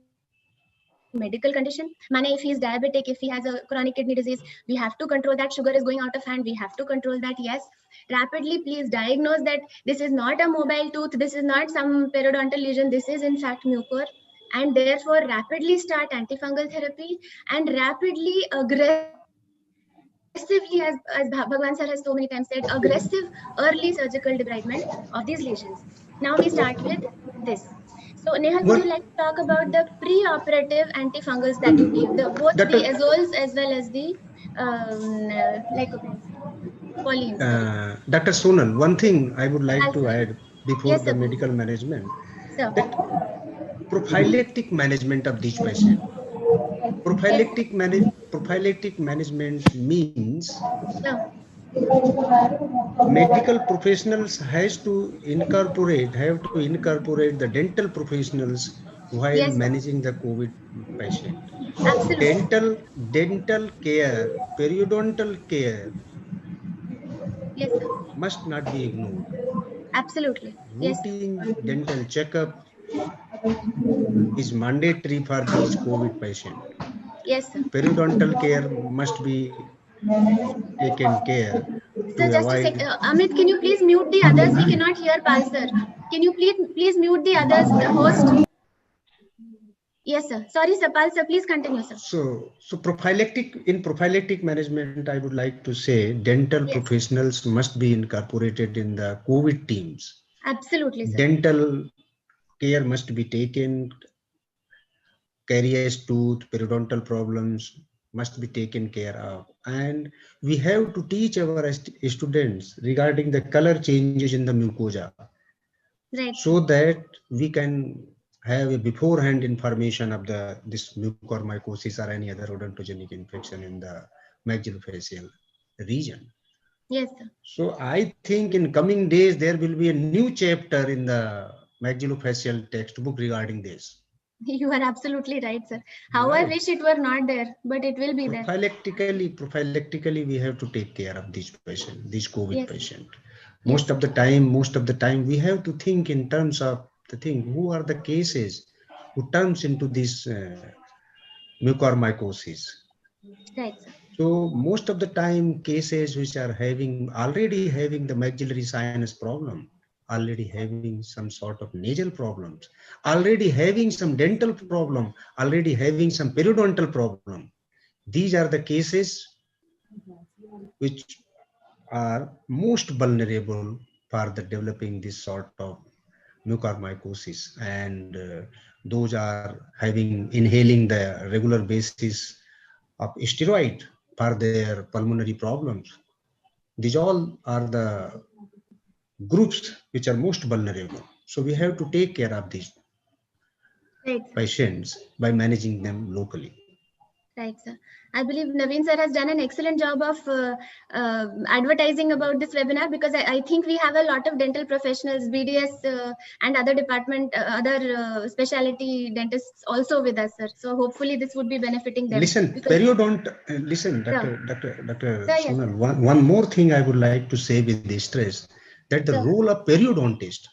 D: medical condition. Mane, if he is diabetic, if he has a chronic kidney disease, we have to control that. Sugar is going out of hand, we have to control that. Yes, rapidly please diagnose that this is not a mobile tooth, this is not some periodontal lesion, this is in fact Mucor, and therefore rapidly start antifungal therapy and rapidly aggressively, as Bhagwan sir has so many times said, aggressive early surgical debridement of these lesions. Now we start with this. So Nehal, would you like to talk about the pre-operative antifungals that you give, both the azoles as well as the lycopene, polyenes?
O: Dr. Sonal, one thing I would like to add before
D: Yes,
O: the
D: sir,
O: medical management,
D: sir.
O: that prophylactic management of these patients. Prophylactic management means medical professionals have to incorporate the dental professionals while managing the COVID patient.
D: Absolutely.
O: Dental care, periodontal care,
D: yes, sir,
O: must not be ignored.
D: absolutely. Yes, sir.
O: Routine dental checkup is mandatory for these COVID patients.
D: Yes, sir.
O: Periodontal care must be taken care to
D: Sir, just a sec.
O: avoid.
D: Amit, can you please mute the others? We cannot hear Pal, sir. Can you please mute the others, the host? Yes, sir. Sorry, sir. Pal, sir, please continue, sir.
O: So prophylactic management, I would like to say dental professionals must be incorporated in the COVID teams.
D: Absolutely, sir.
O: Dental care must be taken. Caries tooth, periodontal problems must be taken care of. And we have to teach our students regarding the color changes in the mucosa.
D: Right.
O: So that we can have a beforehand information of this mucormycosis or any other odontogenic infection in the maxillofacial region.
D: Yes, sir.
O: So I think in coming days there will be a new chapter in the maxillofacial textbook regarding this.
D: You are absolutely right, sir. How I wish it were not there, but it will be there.
O: Prophylactically, we have to take care of these patients, these COVID patients.
D: Yes.
O: Most of the time, we have to think in terms of the thing. Who are the cases who turns into this mucormycosis?
D: Right, sir.
O: So most of the time, cases which are already having the maxillary sinus problem, already having some sort of nasal problems, already having some dental problem, already having some periodontal problem. These are the cases which are most vulnerable for the developing this sort of mucormycosis, and those are inhaling the regular basis of steroid for their pulmonary problems. These all are the groups which are most vulnerable. So we have to take care of these patients by managing them locally.
D: Right, sir. I believe Naveen sir has done an excellent job of advertising about this webinar, because I think we have a lot of dental professionals, BDS and other other specialty dentists also with us, sir. So hopefully this would be benefiting them.
O: Listen, Dr. Sonal,
D: Yes.
O: one more thing I would like to say with this stress, that the role of periodontist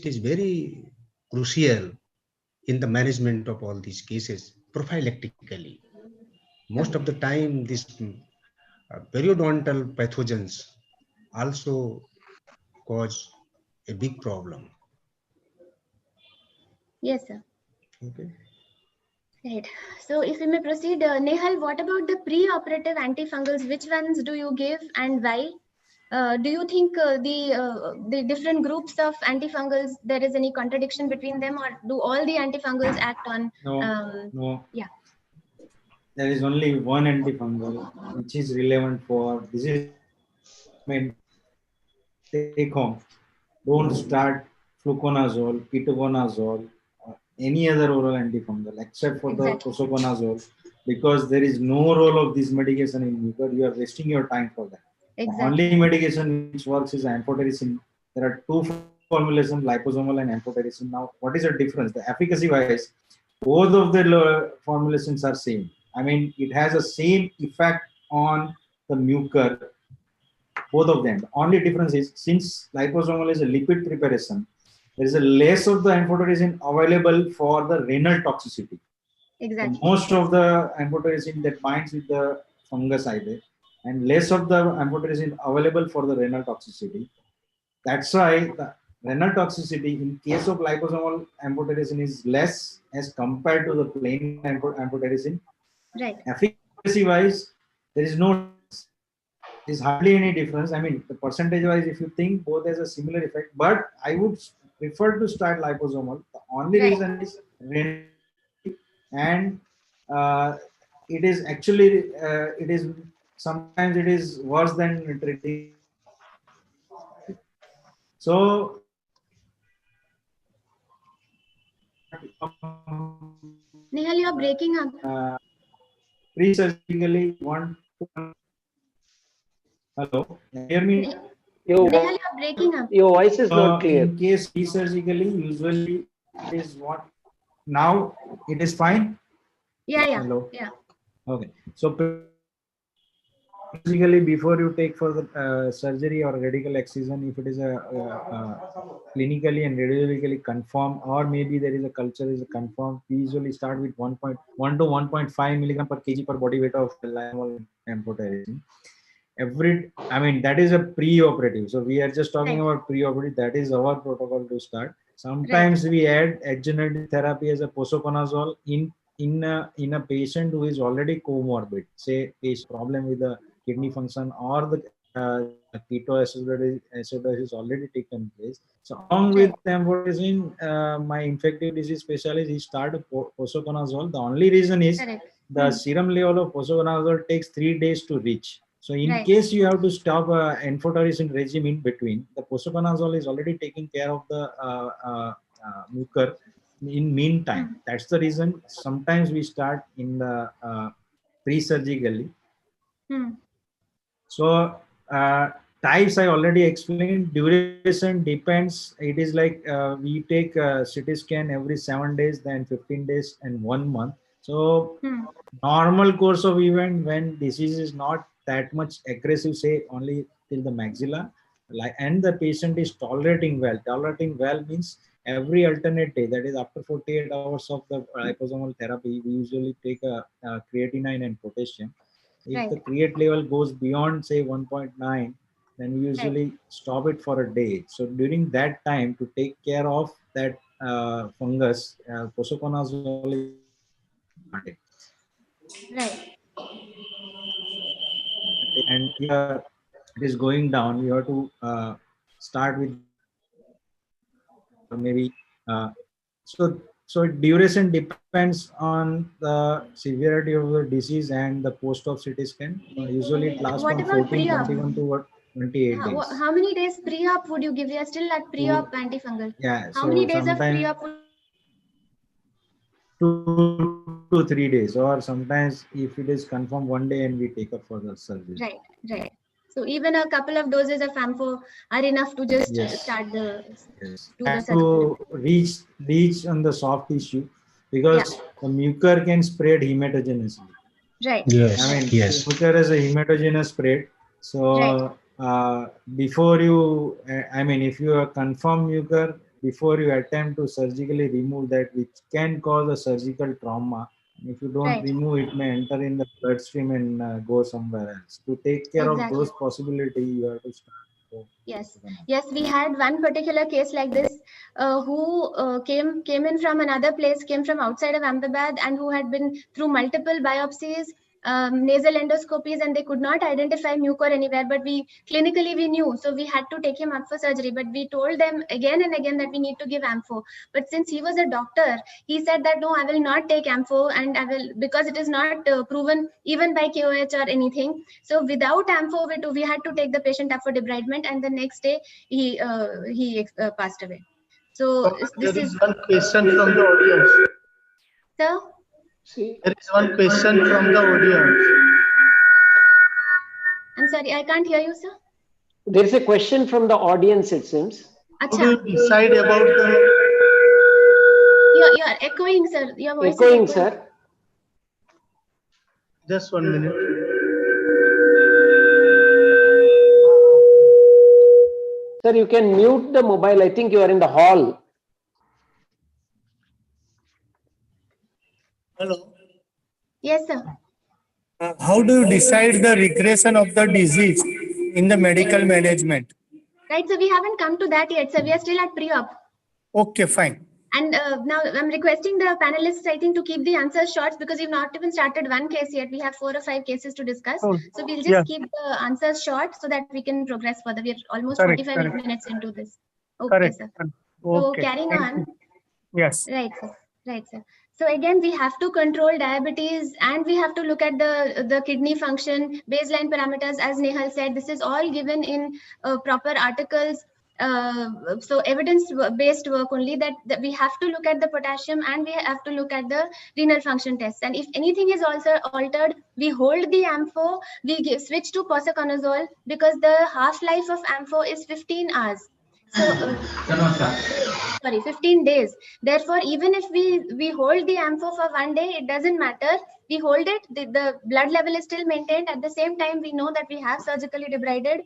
O: is very crucial in the management of all these cases prophylactically. Most of the time, these periodontal pathogens also cause a big problem.
D: Yes, sir.
O: Okay.
D: Right. So if we may proceed, Nehal, what about the pre-operative antifungals? Which ones do you give and why? Do you think the different groups of antifungals, there is any contradiction between them, or do all the antifungals act on?
H: No.
D: Yeah.
H: There is only one antifungal which is relevant for this. Is take home. Don't start fluconazole, ketoconazole, or any other oral antifungal except for the posaconazole, because there is no role of this medication in mucor. You are wasting your time for that. The only medication which works is amphotericin. There are two formulations, liposomal and amphotericin. Now, what is the difference? The efficacy wise, both of the formulations are same. I mean, it has the same effect on the mucor, both of them. The only difference is, since liposomal is a lipid preparation, there is a less of the amphotericin available for the renal toxicity.
D: Exactly.
H: So most of the amphotericin that binds with the fungus either, and less of the amphotericin available for the renal toxicity. That's why the renal toxicity in case of liposomal amphotericin is less as compared to the plain amphotericin.
D: Right.
H: Efficacy wise, there is hardly any difference. I mean, the percentage wise, if you think, both has a similar effect, but I would prefer to start liposomal. The only reason is renal, and it is actually it is sometimes it is worse than treating. So
D: Nehal, you are breaking up.
H: Pre-surgically want to. Hello, can you hear me?
D: Nehal, you are breaking up.
N: Your voice is not clear.
H: In case pre-surgically, usually it is what? Now it is fine.
D: Yeah.
H: Hello.
D: Yeah.
H: Okay. So basically, before you take for the surgery or radical excision, if it is a clinically and radiologically confirmed, or maybe there is a culture is confirmed, we usually start with 1.1 to 1.5 milligram per kg per body weight of amphotericin. I mean, that is a pre-operative. So we are just talking about pre-operative. That is our protocol to start. Sometimes we add adjunct therapy as a posaconazole in a patient who is already comorbid, say patient problem with the kidney function, or the ketoacidosis already taken place. So along with amphotericin, my infective disease specialist, he started posaconazole. The only reason is the serum level of posaconazole takes 3 days to reach. So in case you have to stop amphotericin regime in between, the posaconazole is already taking care of the mucor in meantime. That's the reason sometimes we start in the pre-surgically. So types I already explained. Duration depends. It is like we take CT scan every 7 days, then 15 days, and 1 month. So normal course of event, when disease is not that much aggressive, say only till the maxilla, and the patient is tolerating well. Tolerating well means every alternate day, that is after 48 hours of the liposomal therapy, we usually take a creatinine and potassium. If the create level goes beyond say 1.9, then we usually stop it for a day. So during that time, to take care of that fungus, posaconazole is started. And if it is going down, you have to start with maybe so duration depends on the severity of the disease and the post-op CT scan. Usually it lasts from 14, 21 to 28 days.
D: How many days pre-op would you give? We are still at pre-op antifungal.
H: Yeah.
D: How many days of pre-op?
H: 2 to 3 days, or sometimes if it is confirmed 1 day and we take up for the surgery.
D: Right. So even a couple of doses of ampho are enough to just start the
H: to reach on the soft tissue, because the mucor can spread hematogenously.
D: Right.
O: Yes.
H: I mean, mucor is a hematogenous spread. So before you, I mean, if you are confirmed mucor, before you attempt to surgically remove that, which can cause a surgical trauma. If you don't remove it, may enter in the bloodstream and go somewhere else. To take care of those possibilities, you have to start.
D: Yes, we had one particular case like this who came in from another place, came from outside of Ahmedabad, and who had been through multiple biopsies, nasal endoscopies, and they could not identify mucor anywhere, but clinically we knew, so we had to take him up for surgery. But we told them again and again that we need to give ampho. But since he was a doctor, he said that no, I will not take ampho, and I will, because it is not proven even by KOH or anything. So without ampho, we had to take the patient up for debridement, and the next day he passed away. So this is
G: one question from the audience.
D: Sir?
G: There is one question from the audience.
D: I'm sorry, I can't hear you, sir.
N: There is a question from the audience, it seems.
G: How do you decide about the...
D: You're echoing, sir. Your voice
N: Echoing,
D: is echoing.
N: sir.
G: Just 1 minute.
N: Sir, you can mute the mobile. I think you are in the hall.
G: Hello.
D: Yes, sir.
G: How do you decide the regression of the disease in the medical management?
D: Right, so we haven't come to that yet, so we are still at pre-op.
G: Okay, fine.
D: And now I'm requesting the panelists, I think, to keep the answers short, because we've not even started one case yet. We have 4 or 5 cases to discuss.
G: Oh,
D: So we'll just
G: yeah.
D: keep the answers short so that we can progress further. We're almost
G: Correct,
D: 45
G: correct.
D: minutes into this. Okay,
G: Correct.
D: sir.
G: Okay.
D: So carrying
G: Thank
D: on.
G: you. Yes.
D: Right, sir. Right, sir. So again, we have to control diabetes, and we have to look at the kidney function, baseline parameters, as Nehal said. This is all given in proper articles. So evidence-based work only, that we have to look at the potassium, and we have to look at the renal function tests. And if anything is also altered, we hold the ampho, we switch to posaconazole, because the half-life of ampho is 15 hours. So, sorry, 15 days. Therefore, even if we hold the ampho for 1 day, it doesn't matter. We hold it, the blood level is still maintained. At the same time, we know that we have surgically debrided,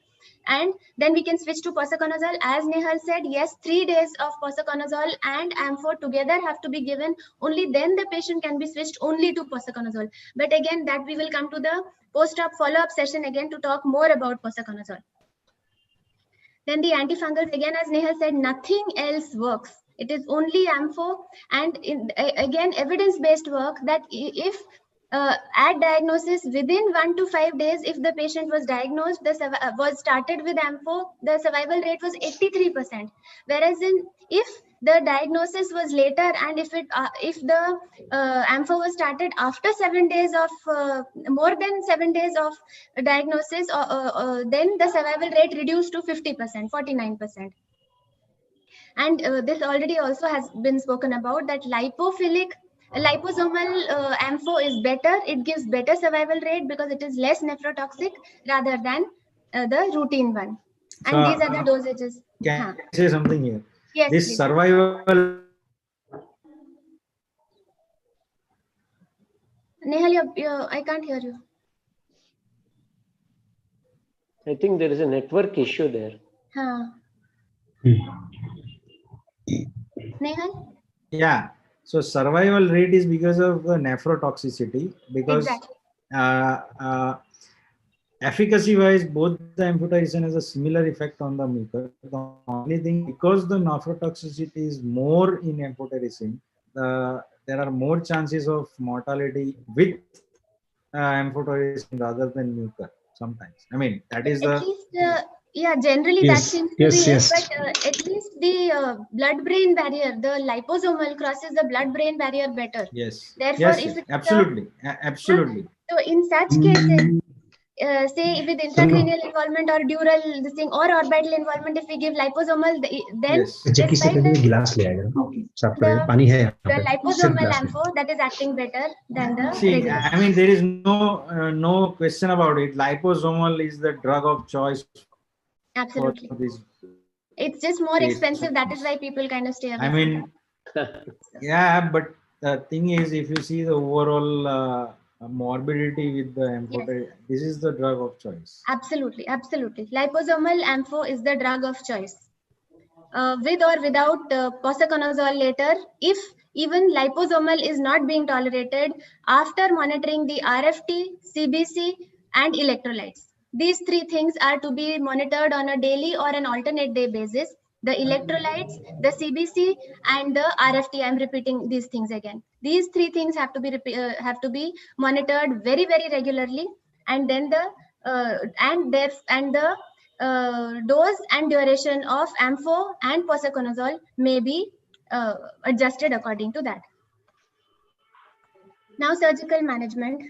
D: and then we can switch to posaconazole. As Nehal said, yes, 3 days of posaconazole and ampho together have to be given. Only then the patient can be switched only to posaconazole. But again, that we will come to the post-op follow-up session again to talk more about posaconazole. Then the antifungals, again, as Nehal said, nothing else works. It is only ampho, and again, evidence-based work that if at diagnosis within 1 to 5 days, if the patient was diagnosed, was started with ampho, the survival rate was 83%. Whereas if the diagnosis was later, and if the ampho was started after 7 days of more than 7 days of diagnosis, then the survival rate reduced to 50%, 49%. And this already also has been spoken about, that liposomal ampho is better. It gives better survival rate because it is less nephrotoxic rather than the routine one. And
H: So,
D: these are the dosages.
H: Can I say something here?
D: Yes,
H: This
D: please.
H: survival.
D: Nehal, I can't hear you.
N: I think there is a network issue there.
D: Nehal?
H: Yeah. So survival rate is because of the nephrotoxicity, because
D: exactly.
H: Efficacy wise, both the amphotericin has a similar effect on the mucus. The only thing, because the nephrotoxicity is more in amphotericin, there are more chances of mortality with amphotericin rather than mucus sometimes. I mean, that is
D: at
H: the...
D: least, yeah, generally that seems to be it, but at least the blood-brain barrier, the liposomal crosses the bloodbrain barrier better.
H: Yes.
D: Therefore,
H: Yes,
D: if it's
H: absolutely. Absolutely.
D: so in such cases, say with intracranial involvement or dural this thing, or orbital involvement, if we give liposomal, then despite the liposomal ampho, that is acting better than the regular.
H: I mean, there is no question about it. Liposomal is the drug of choice.
D: Absolutely.
H: For this.
D: It's just more expensive. That is why people kind of stay away.
H: I mean, yeah, but the thing is, if you see the overall morbidity with the amphotericin, yes, this is the drug of choice.
D: Absolutely, absolutely. Liposomal ampho is the drug of choice. With or without posaconazole later, if even liposomal is not being tolerated, after monitoring the RFT, CBC, and electrolytes. These 3 things are to be monitored on a daily or an alternate day basis. the electrolytes, the CBC, and the RFT. I'm repeating these things again. These three things have to be monitored very, very regularly, and then the dose and duration of ampho and posaconazole may be adjusted according to that. Now, surgical management.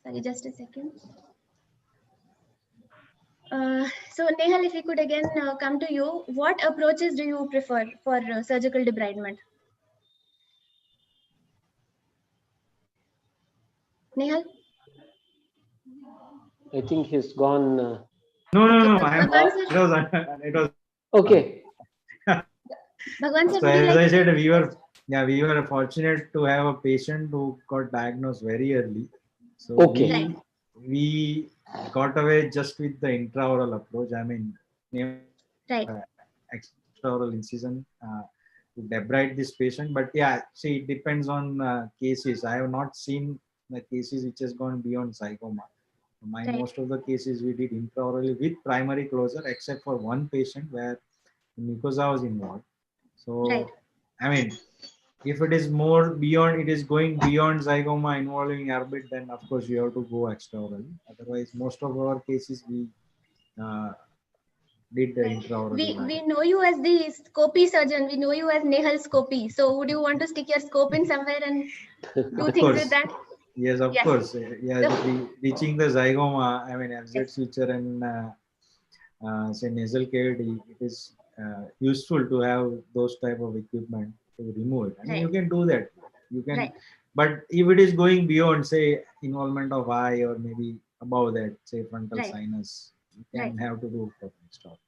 D: Sorry, just a second. So Nehal, if we could again come to you, what approaches do you prefer for surgical debridement? Nehal?
N: I think he's gone.
H: No.
D: Bhagwan sir?
H: It was
N: Okay.
D: Bhagwan sir,
H: So
D: would you
H: as
D: like
H: I
D: to
H: said, we were fortunate to have a patient who got diagnosed very early. So
N: Okay.
H: we got away just with the intraoral approach. I mean, extraoral incision to debride this patient. But yeah, see, it depends on cases. I have not seen the cases which has gone beyond zygoma. Most of the cases we did intraorally with primary closure, except for one patient where mucosa was involved. So, I mean, if it is more beyond, it is going beyond zygoma involving arbit, then of course you have to go extraorally. Otherwise, most of our cases we did the intraoral.
D: We know you as the scopy surgeon. We know you as Nehal Scopy. So would you want to stick your scope in somewhere and do things with that?
H: Yes, of course. Yeah, reaching the zygoma, I mean, FZ suture and say nasal cavity, it is useful to have those type of equipment to remove it. I mean, you can do that. You can, but if it is going beyond, say, involvement of eye or maybe above that, say frontal sinus, you can have to do for stop.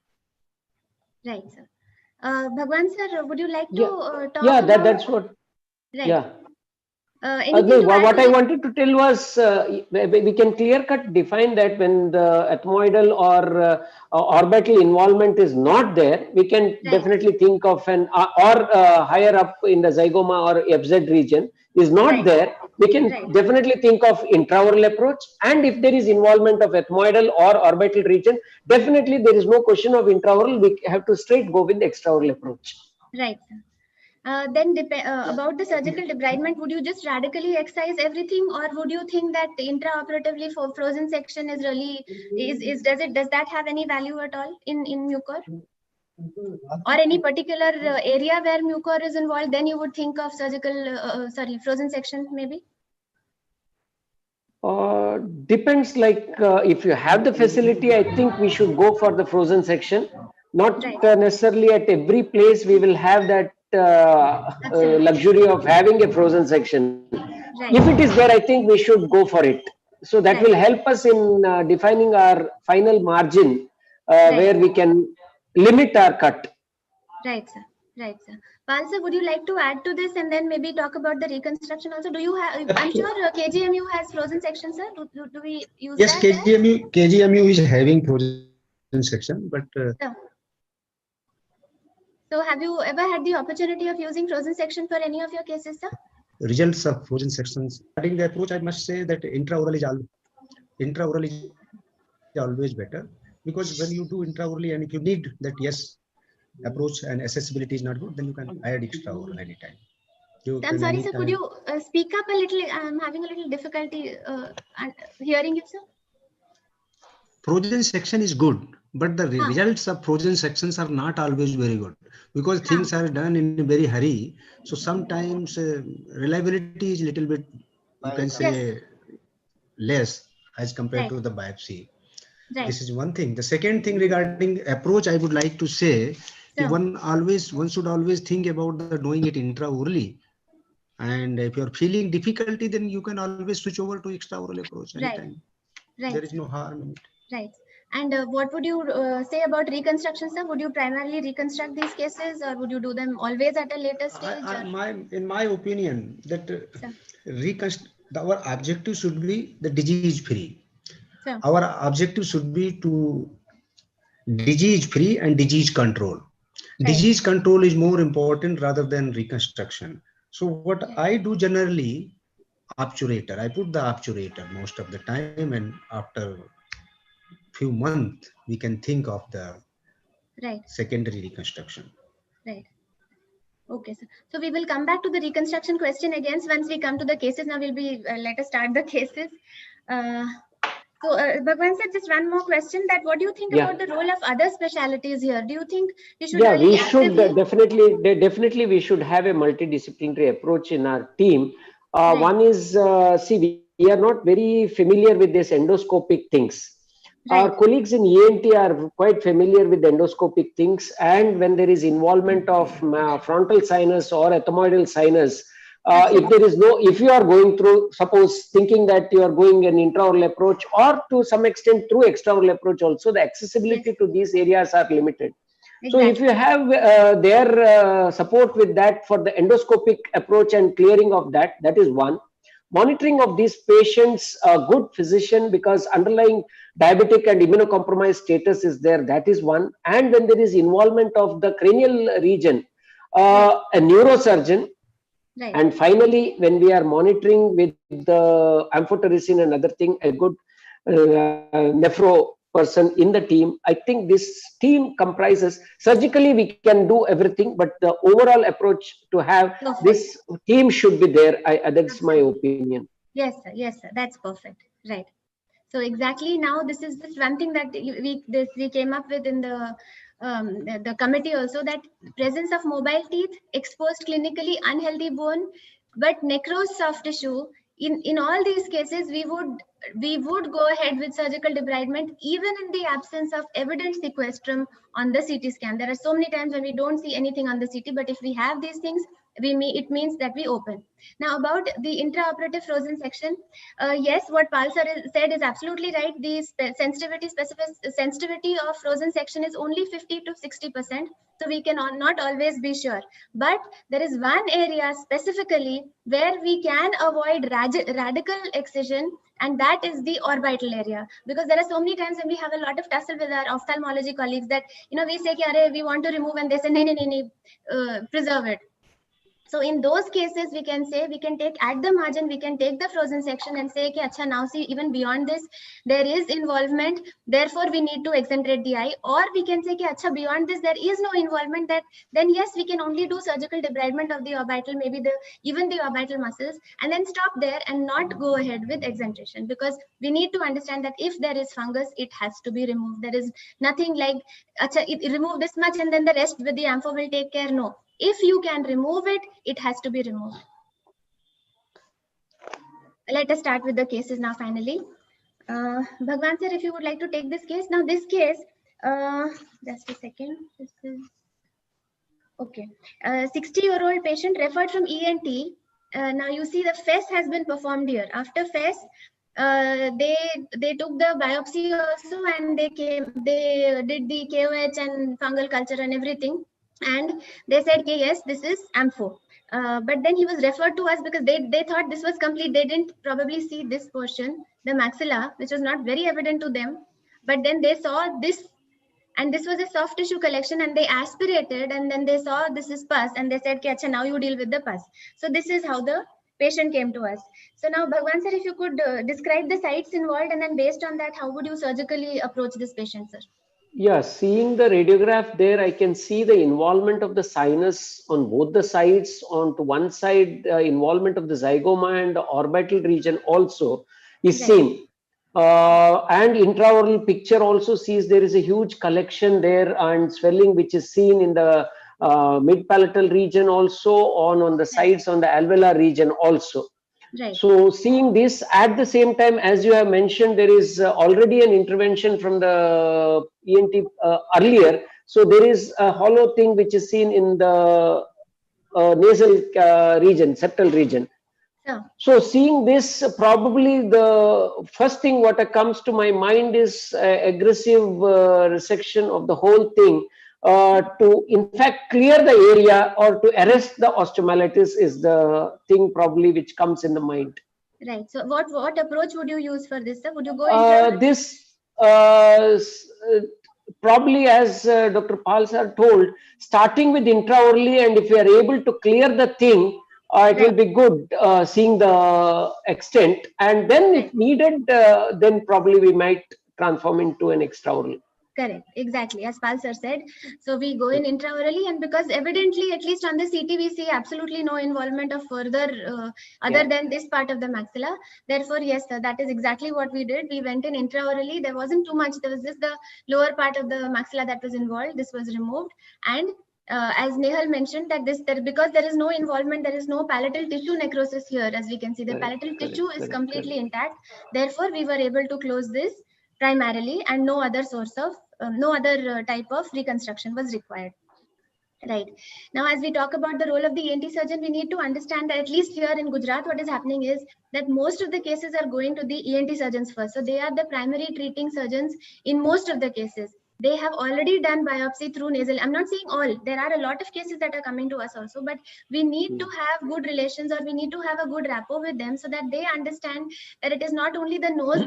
D: Right, sir. Bhagwan sir, would you like to talk
N: about? Yeah, that's what.
D: Right.
N: Yeah.
D: Anything to
N: what I
D: add to
N: wanted to tell was we can clear-cut define that when the ethmoidal or orbital involvement is not there, we can definitely think of an higher up in the zygoma or FZ region is not there. We can definitely think of intraoral approach, and if there is involvement of ethmoidal or orbital region, definitely there is no question of intraoral. We have to straight go with the extraoral approach.
D: Right. Then about the surgical debridement, would you just radically excise everything, or would you think that intraoperatively for frozen section is really does that have any value at all in mucor, or any particular area where mucor is involved? Then you would think of surgical frozen section maybe.
N: Depends. Like if you have the facility, I think we should go for the frozen section. Not necessarily at every place we will have that luxury of having a frozen section. If it is there, I think we should go for it. So that will help us in defining our final margin where we can limit our cut.
D: Right, sir. Right, sir. Pal sir, would you like to add to this and then maybe talk about the reconstruction also? Do you have? I'm sure KGMU has frozen section, sir. Do we use
O: yes,
D: that?
O: Yes, KGMU is having frozen section, but.
D: So have you ever had the opportunity of using frozen section for any of your cases, sir?
O: Results of frozen sections. Regarding the approach, I must say that intraoral is always better, because when you do intraorally and if you need that, yes, approach and accessibility is not good, then you can add extraoral anytime.
D: I'm sorry, sir. Could you speak up a little? I'm having a little difficulty hearing you, sir.
O: Frozen section is good, but the results of frozen sections are not always very good, because things are done in a very hurry. So sometimes reliability is a little bit, you can say, less as compared to the biopsy. This is one thing. The second thing regarding approach, I would like to say, one should always think about doing it intraorally. And if you're feeling difficulty, then you can always switch over to extraoral approach anytime. There is no harm in it.
D: Right. And what would you say about reconstruction, sir? Would you primarily reconstruct these cases, or would you do them always at a later stage?
O: In my opinion, that our objective should be the disease-free. Our objective should be to disease-free and disease control. Disease control is more important rather than reconstruction. So what I do generally, obturator. I put the obturator most of the time, and after few months we can think of the
D: Right.
O: secondary reconstruction.
D: Right. Okay, sir. So we will come back to the reconstruction question again once we come to the cases. Now we'll be let us start the cases. Bhagwan sir, just one more question. That what do you think
N: Yeah.
D: about the role of other specialities here? Do you think we should
N: Yeah,
D: really
N: we should
D: actively...
N: definitely we should have a multidisciplinary approach in our team.
D: Right.
N: One is, see, we are not very familiar with this endoscopic things. Our
D: Right.
N: colleagues in ENT are quite familiar with endoscopic things, and when there is involvement of frontal sinus or ethmoidal sinus, if there is no, if you are going through, suppose thinking that you are going an intraoral approach or to some extent through extraoral approach also, the accessibility to these areas are limited. So if you have their support with that for the endoscopic approach and clearing of that, that is one. Monitoring of these patients, a good physician, because underlying diabetic and immunocompromised status is there, that is one. And when there is involvement of the cranial region, a neurosurgeon.
D: Right.
N: And finally, when we are monitoring with the amphotericin and other thing, a good nephro person in the team. I think this team comprises, surgically we can do everything, but the overall approach to have this team should be there. That's my opinion.
D: Yes, sir. Yes, sir. That's perfect. Right. So exactly now, this is just one thing that we came up with in the committee also, that presence of mobile teeth, exposed clinically unhealthy bone, but necrosed soft tissue. In all these cases, we would go ahead with surgical debridement even in the absence of evident sequestrum on the CT scan. There are so many times when we don't see anything on the CT, but if we have these things, it means that we open. Now about the intraoperative frozen section, yes, what Pal sir said is absolutely right. The sensitivity of frozen section is only 50 to 60%. So we can not always be sure. But there is one area specifically where we can avoid radical excision, and that is the orbital area. Because there are so many times when we have a lot of tussle with our ophthalmology colleagues that, we say, we want to remove, and they say, no, preserve it. So in those cases, we can take at the margin, we can take the frozen section and say, okay, now see, even beyond this, there is involvement. Therefore, we need to excentrate the eye. Or we can say, okay, beyond this, there is no involvement. Then yes, we can only do surgical debridement of the orbital, maybe even the orbital muscles, and then stop there and not go ahead with exentration. Because we need to understand that if there is fungus, it has to be removed. There is nothing like, remove this much and then the rest with the ampho will take care. No. If you can remove it, it has to be removed. Let us start with the cases now finally. Bhagwan sir, if you would like to take this case. Now this case, just a second. This is, okay. 60-year-old patient referred from ENT. Now you see the FES has been performed here. After FES, they took the biopsy also, and they did the KOH and fungal culture and everything. And they said, okay, yes, this is ampho. But then he was referred to us because they thought this was complete. They didn't probably see this portion, the maxilla, which was not very evident to them. But then they saw this, and this was a soft tissue collection, and they aspirated, and then they saw this is pus, and they said, okay, now you deal with the pus. So this is how the patient came to us. So now, Bhagwan sir, if you could describe the sites involved, and then based on that, how would you surgically approach this patient, sir?
N: Yeah, seeing the radiograph there, I can see the involvement of the sinus on both the sides. On to one side, involvement of the zygoma and the orbital region also is seen. And intraoral picture also sees there is a huge collection there and swelling which is seen in the mid-palatal region also, on the sides, on the alveolar region also.
D: Right.
N: So seeing this at the same time, as you have mentioned, there is already an intervention from the ENT earlier. So there is a hollow thing which is seen in the nasal region, septal region.
D: Yeah.
N: So seeing this, probably the first thing what comes to my mind is aggressive resection of the whole thing. To in fact clear the area or to arrest the osteomyelitis is the thing probably which comes in the mind.
D: Right. So what approach would you use for this, sir? Would you go
N: probably, as Dr. Pal sir told, starting with intraorally, and if we are able to clear the thing, it will be good seeing the extent, and then if needed, then probably we might transform into an extraoral.
D: Correct, exactly, as Pal sir said. So we go in intraorally, and because evidently, at least on the CT, we see absolutely no involvement of further other than this part of the maxilla. Therefore, yes, sir, that is exactly what we did. We went in intraorally. There wasn't too much. There was just the lower part of the maxilla that was involved. This was removed, and as Nehal mentioned, that because there is no involvement, there is no palatal tissue necrosis here. As we can see, the palatal tissue is completely intact. Therefore, we were able to close this primarily, and no other source of no other type of reconstruction was required. Right. Now, as we talk about the role of the ENT surgeon, we need to understand that at least here in Gujarat, what is happening is that most of the cases are going to the ENT surgeons first. So they are the primary treating surgeons in most of the cases. They have already done biopsy through nasal. I'm not saying all. There are a lot of cases that are coming to us also, but we need to have good relations, or we need to have a good rapport with them so that they understand that it is not only the nose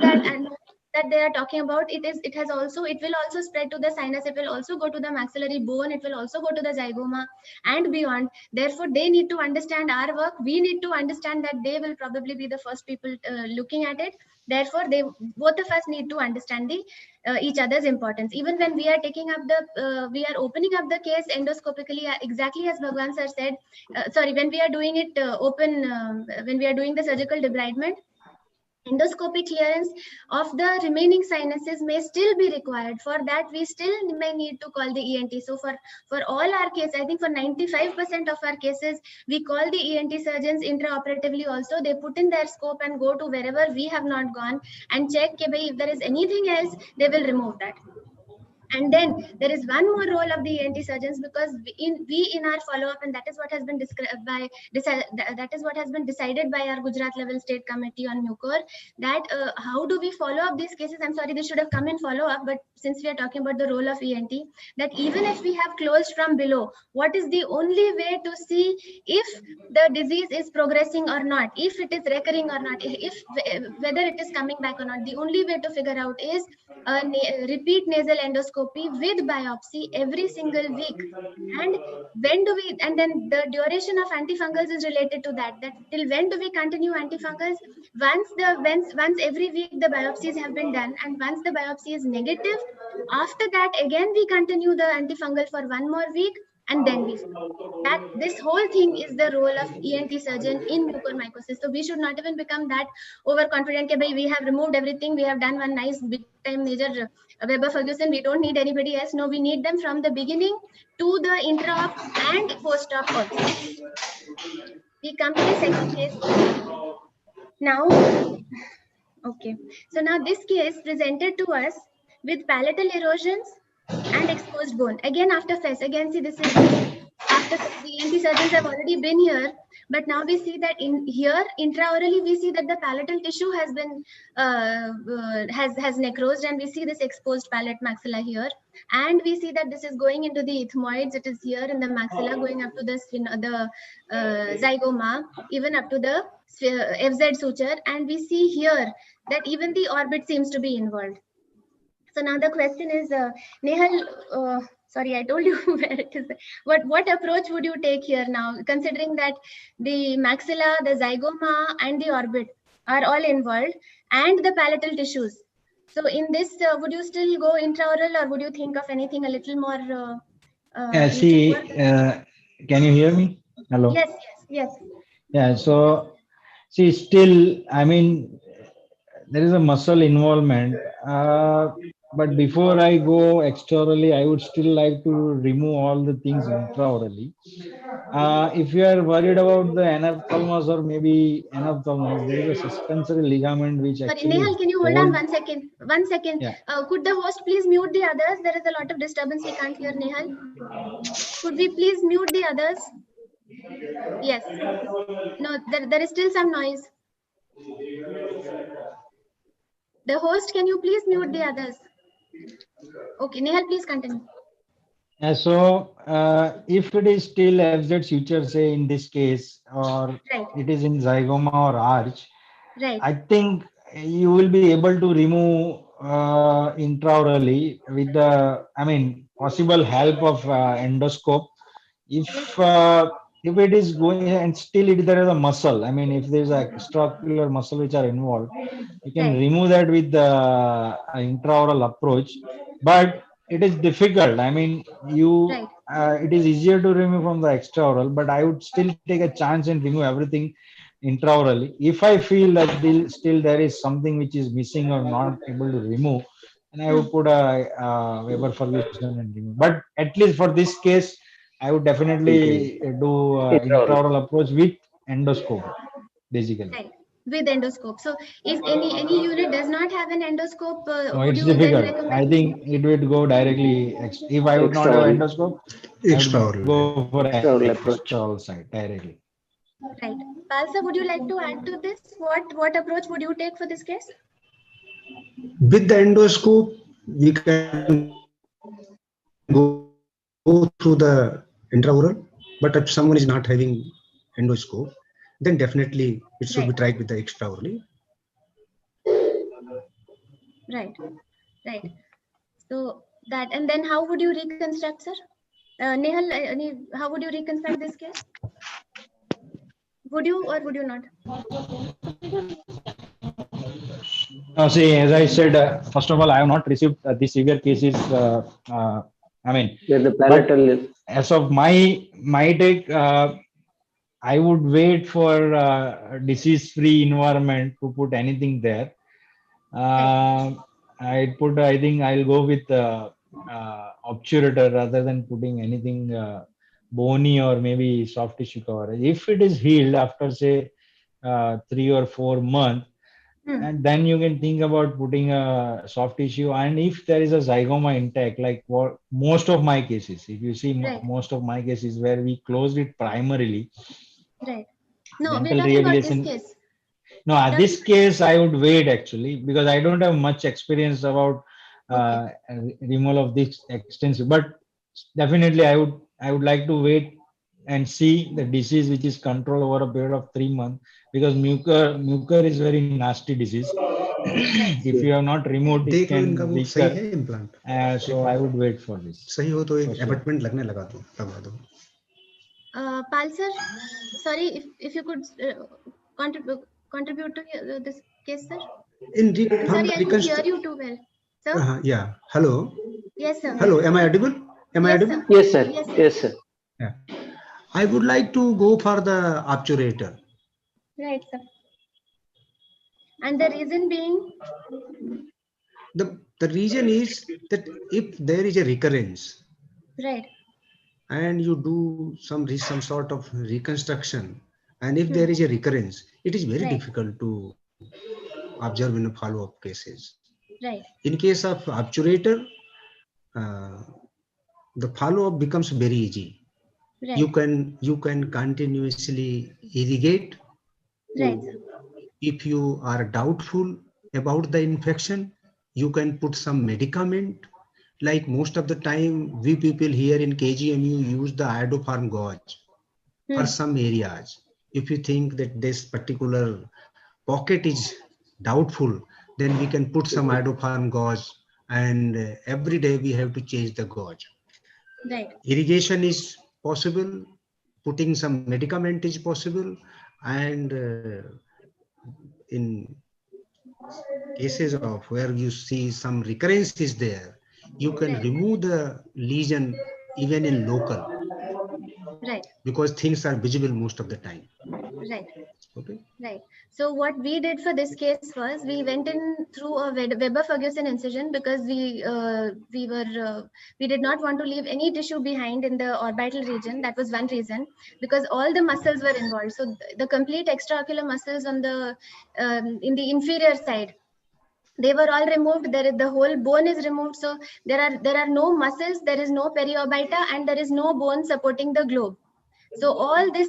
D: that they are talking about. It will also spread to the sinus. It will also go to the maxillary bone. It will also go to the zygoma and beyond. Therefore, they need to understand our work. We need to understand that they will probably be the first people looking at it. Therefore, both of us need to understand each other's importance. Even when we are taking up we are opening up the case endoscopically, exactly as Bhagwan sir said. When we are doing it when we are doing the surgical debridement, endoscopic clearance of the remaining sinuses may still be required. For that, we still may need to call the ENT. So for all our cases, I think for 95% of our cases, we call the ENT surgeons intraoperatively also. They put in their scope and go to wherever we have not gone and check if there is anything else, they will remove that. And then there is one more role of the ENT surgeons, because in our follow-up, and that is what has been decided by our Gujarat level state committee on Mucor, that how do we follow up these cases? I'm sorry, this should have come in follow-up, but since we are talking about the role of ENT, that even if we have closed from below, what is the only way to see if the disease is progressing or not, if it is recurring or not, whether it is coming back or not? The only way to figure out is a repeat nasal endoscopy with biopsy every single week. And when do we, and then the duration of antifungals is related to that till when do we continue antifungals? Once every week the biopsies have been done, and once the biopsy is negative, after that again we continue the antifungal for one more week, and then we stop. This whole thing is the role of ENT surgeon in mucormycosis. So we should not even become that overconfident. We have removed everything. We have done one nice big time major Weber Ferguson. We don't need anybody else. No, we need them from the beginning to the intra-op and post-op also. We come to the second case now. Okay. So now this case presented to us with palatal erosions and exposed bone. Again after FES. Again, see, this is after the ENT surgeons have already been here, but now we see that intraorally we see that the palatal tissue has been has necrosed, and we see this exposed palate maxilla here, and we see that this is going into the ethmoids. It is here in the maxilla, going up to the zygoma, even up to the FZ suture, and we see here that even the orbit seems to be involved. So now the question is, Nehal, sorry, I told you where it is. What approach would you take here now, considering that the maxilla, the zygoma, and the orbit are all involved, and the palatal tissues? So in this, would you still go intraoral, or would you think of anything a little more?
H: Can you hear me? Hello.
D: Yes.
H: Yeah. So, see, still, I mean, there is a muscle involvement. But before I go extraorally, I would still like to remove all the things intraorally. If you are worried about the anophthalmos or maybe anophthalmos, there is a suspensory ligament which actually.
D: Nehal, can you hold on 1 second? 1 second.
H: Yeah.
D: Could the host please mute the others? There is a lot of disturbance. We can't hear Nehal. Could we please mute the others? Yes. No, there is still some noise. The host, can you please mute the others? Okay, Nehal, please continue.
H: So, if it is still FZ suture, say in this case, or it is in zygoma or arch, I think you will be able to remove intraorally with the, possible help of endoscope. If if it is going and still there is a muscle, I mean, if there's a extraocular muscle which are involved, you can
D: Right.
H: remove that with the intraoral approach, but it is difficult. I mean,
D: Right.
H: it is easier to remove from the extraoral, but I would still take a chance and remove everything intraorally. If I feel that still there is something which is missing or not able to remove, and I would put a Weber Ferguson and remove. But at least for this case, I would definitely do
N: Intraoral.
H: intraoral approach with endoscope, basically.
D: Right. With endoscope. So if any unit does not have an endoscope,
H: No,
D: would
H: it's
D: you then
H: difficult. I
D: recommend?
H: think it would go directly. If I would not have
N: Extraoral.
H: endoscope, I would go for
N: Extraoral approach.
H: extraoral side directly.
D: Right. Palsa, would you like to add to this? What approach would you take for this case?
O: With the endoscope, we can go through the intraoral, but if someone is not having endoscope, then definitely it should be
D: Right.
O: tried with the extraorally.
D: Right. Right. So that, and then how would you reconstruct, sir? Nehal, how would you reconstruct this case? Would you or would you not?
H: No, see, as I said, first of all, I have not received these severe cases. I mean,
N: The
H: but
N: palatal.
H: as of my take, I would wait for disease-free environment to put anything there. I think I'll go with obturator rather than putting anything bony or maybe soft tissue coverage. If it is healed after say 3 or 4 months, and then you can think about putting a soft tissue. And if there is a zygoma intact, like what most of my cases, if you see
D: Right.
H: most of my cases where we closed it primarily,
D: Right. No, we're
H: dental
D: talking about this
H: rehabilitation.
D: case.
H: No, this case I would wait actually because I don't have much experience about removal of this extensive. But definitely, I would like to wait and see the disease which is controlled over a period of 3 months because mucor is very nasty disease. If you have not removed, it
O: देख लो इनका
H: can
O: वो सही है
H: recur.
O: Implant,
H: So I would wait for this.
O: सही हो तो एक
H: for sure.
O: Abutment लगने लगा दो.
D: Pal sir, sorry if you could contribute to this case, sir. Sorry, I couldn't hear you too well, sir.
O: Yeah. Hello.
D: Yes, sir.
O: Hello. Am I audible? Am I
D: Yes,
O: audible?
D: sir.
N: Yes, sir.
D: Yes, sir.
N: Yes, sir.
O: Yeah. I would like to go for the obturator.
D: Right, sir. And the reason being?
O: The reason is that if there is a recurrence,
D: right,
O: and you do some sort of reconstruction, and if there is a recurrence, it is very difficult to observe in a follow-up cases.
D: Right.
O: In case of obturator, the follow-up becomes very easy.
D: Right.
O: You can continuously irrigate.
D: Right.
O: If you are doubtful about the infection, you can put some medicament. Like most of the time, we people here in KGMU use the iodoform gauze for some areas. If you think that this particular pocket is doubtful, then we can put some iodoform gauze, and every day we have to change the gauze.
D: Right.
O: Irrigation is possible, putting some medicament is possible, and in cases of where you see some recurrence is there, you can remove the lesion even in local.
D: Right.
O: Because things are visible most of the time.
D: Right.
O: Okay.
D: Right. So what we did for this case was we went in through a Weber Ferguson incision because we did not want to leave any tissue behind in the orbital region. That was one reason, because all the muscles were involved. So the complete extraocular muscles on the in the inferior side, they were all removed. The whole bone is removed. So there are no muscles, there is no periorbita, and there is no bone supporting the globe. So all this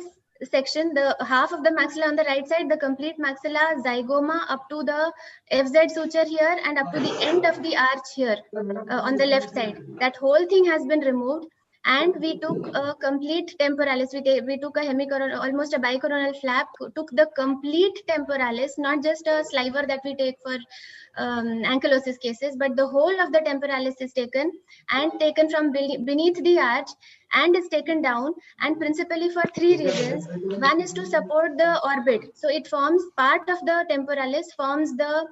D: section, the half of the maxilla on the right side, the complete maxilla, zygoma up to the FZ suture here and up to the end of the arch here on the left side. That whole thing has been removed. And we took a complete temporalis. We took a hemicoronal, almost a bicoronal flap, took the complete temporalis, not just a sliver that we take for ankylosis cases, but the whole of the temporalis is taken from beneath the arch and is taken down, and principally for three reasons. One is to support the orbit. So it forms part of the temporalis, forms the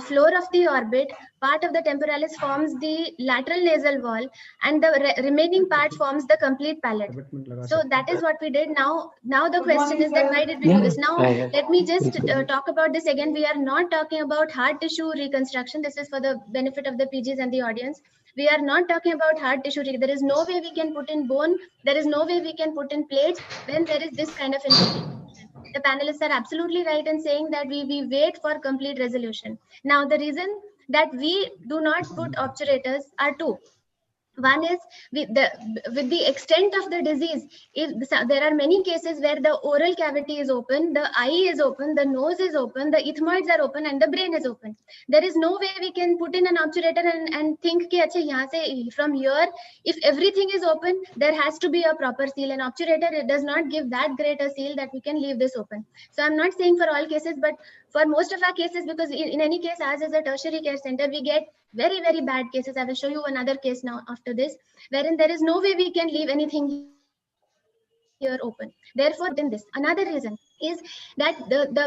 D: floor of the orbit, part of the temporalis forms the lateral nasal wall, and the remaining part forms the complete palate. So that is what we did. Now the question is that why did we do this? Now let me just talk about this again. We are not talking about hard tissue reconstruction. This is for the benefit of the PGs and the audience. We are not talking about hard tissue. There is no way we can put in bone. There is no way we can put in plates when there is this kind of inflammation. The panelists are absolutely right in saying that we wait for complete resolution. Now, the reason that we do not put obturators are two. One is with the extent of the disease. There are many cases where the oral cavity is open, the eye is open, the nose is open, the ethmoids are open, and the brain is open. There is no way we can put in an obturator and think ki, Achha, yahan se, from here, if everything is open, there has to be a proper seal. An obturator, it does not give that great a seal that we can leave this open. So I'm not saying for all cases, but for most of our cases, because in any case, ours is a tertiary care center, we get very, very bad cases. I will show you another case now after this, wherein there is no way we can leave anything here open. Therefore, in this, another reason is that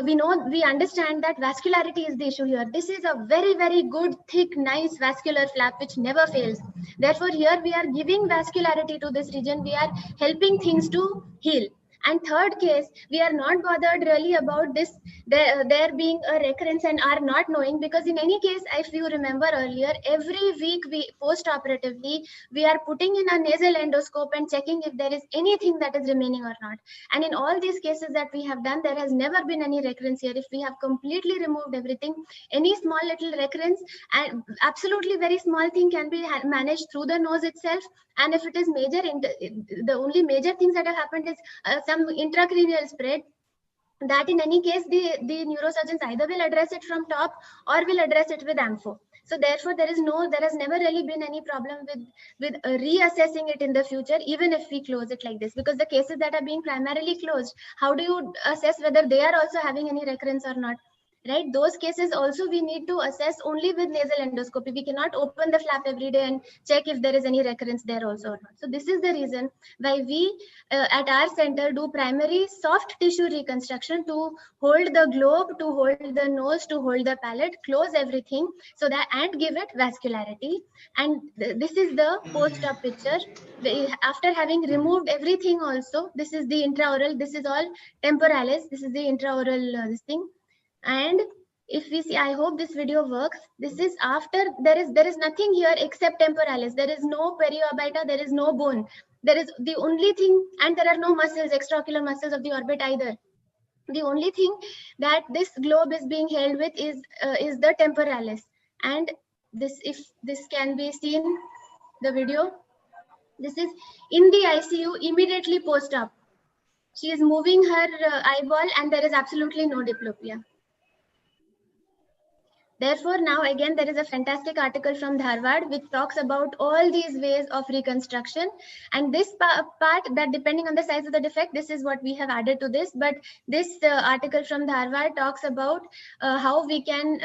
D: we understand that vascularity is the issue here. This is a very, very good, thick, nice vascular flap which never fails. Therefore, here we are giving vascularity to this region. We are helping things to heal. And third case, we are not bothered really about this, there being a recurrence and are not knowing, because in any case, if you remember earlier, every week we post-operatively, we are putting in a nasal endoscope and checking if there is anything that is remaining or not. And in all these cases that we have done, there has never been any recurrence here. If we have completely removed everything, any small little recurrence, and absolutely very small thing can be managed through the nose itself. And if it is major, the only major things that have happened is some intracranial spread, that in any case the neurosurgeons either will address it from top or will address it with ampho. So therefore there has never really been any problem with reassessing it in the future, even if we close it like this, because the cases that are being primarily closed, how do you assess whether they are also having any recurrence or not? Right, those cases also we need to assess only with nasal endoscopy. We cannot open the flap every day and check if there is any recurrence there also or not. So this is the reason why we at our center do primary soft tissue reconstruction to hold the globe, to hold the nose, to hold the palate, close everything, so that, and give it vascularity. And this is the post-op picture. After having removed everything also, this is the intraoral, this is all temporalis, this is the intraoral this thing. And if we see, I hope this video works. This is after there is nothing here except temporalis. There is no periorbita, there is no bone. There is the only thing, and there are no muscles, extraocular muscles of the orbit either. The only thing that this globe is being held with is the temporalis. And this, if this can be seen, the video, this is in the ICU immediately post-op. She is moving her eyeball and there is absolutely no diplopia. Therefore, now again, there is a fantastic article from Dharwad which talks about all these ways of reconstruction. And this part, that depending on the size of the defect, this is what we have added to this. But this article from Dharwad talks about how we can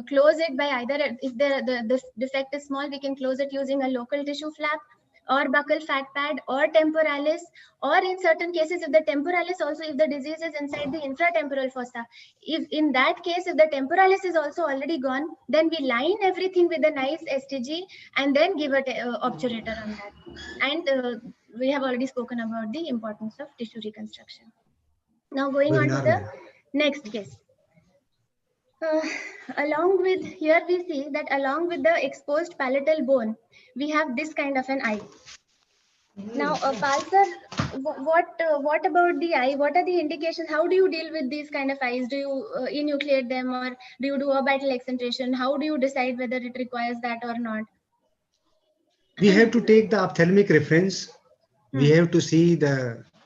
D: close it by either, if the defect is small, we can close it using a local tissue flap, or buccal fat pad, or temporalis, or in certain cases, if the temporalis also, if the disease is inside the infratemporal fossa, if in that case, if the temporalis is also already gone, then we line everything with a nice STG and then give a obturator on that. And we have already spoken about the importance of tissue reconstruction. Now going on to the next case. Along with, here we see that along with the exposed palatal bone, we have this kind of an eye. Now, Pal sir, what about the eye? What are the indications? How do you deal with these kind of eyes? Do you enucleate them, or do you do orbital excentration? How do you decide whether it requires that or not?
O: We have to take the ophthalmic reference. We have to see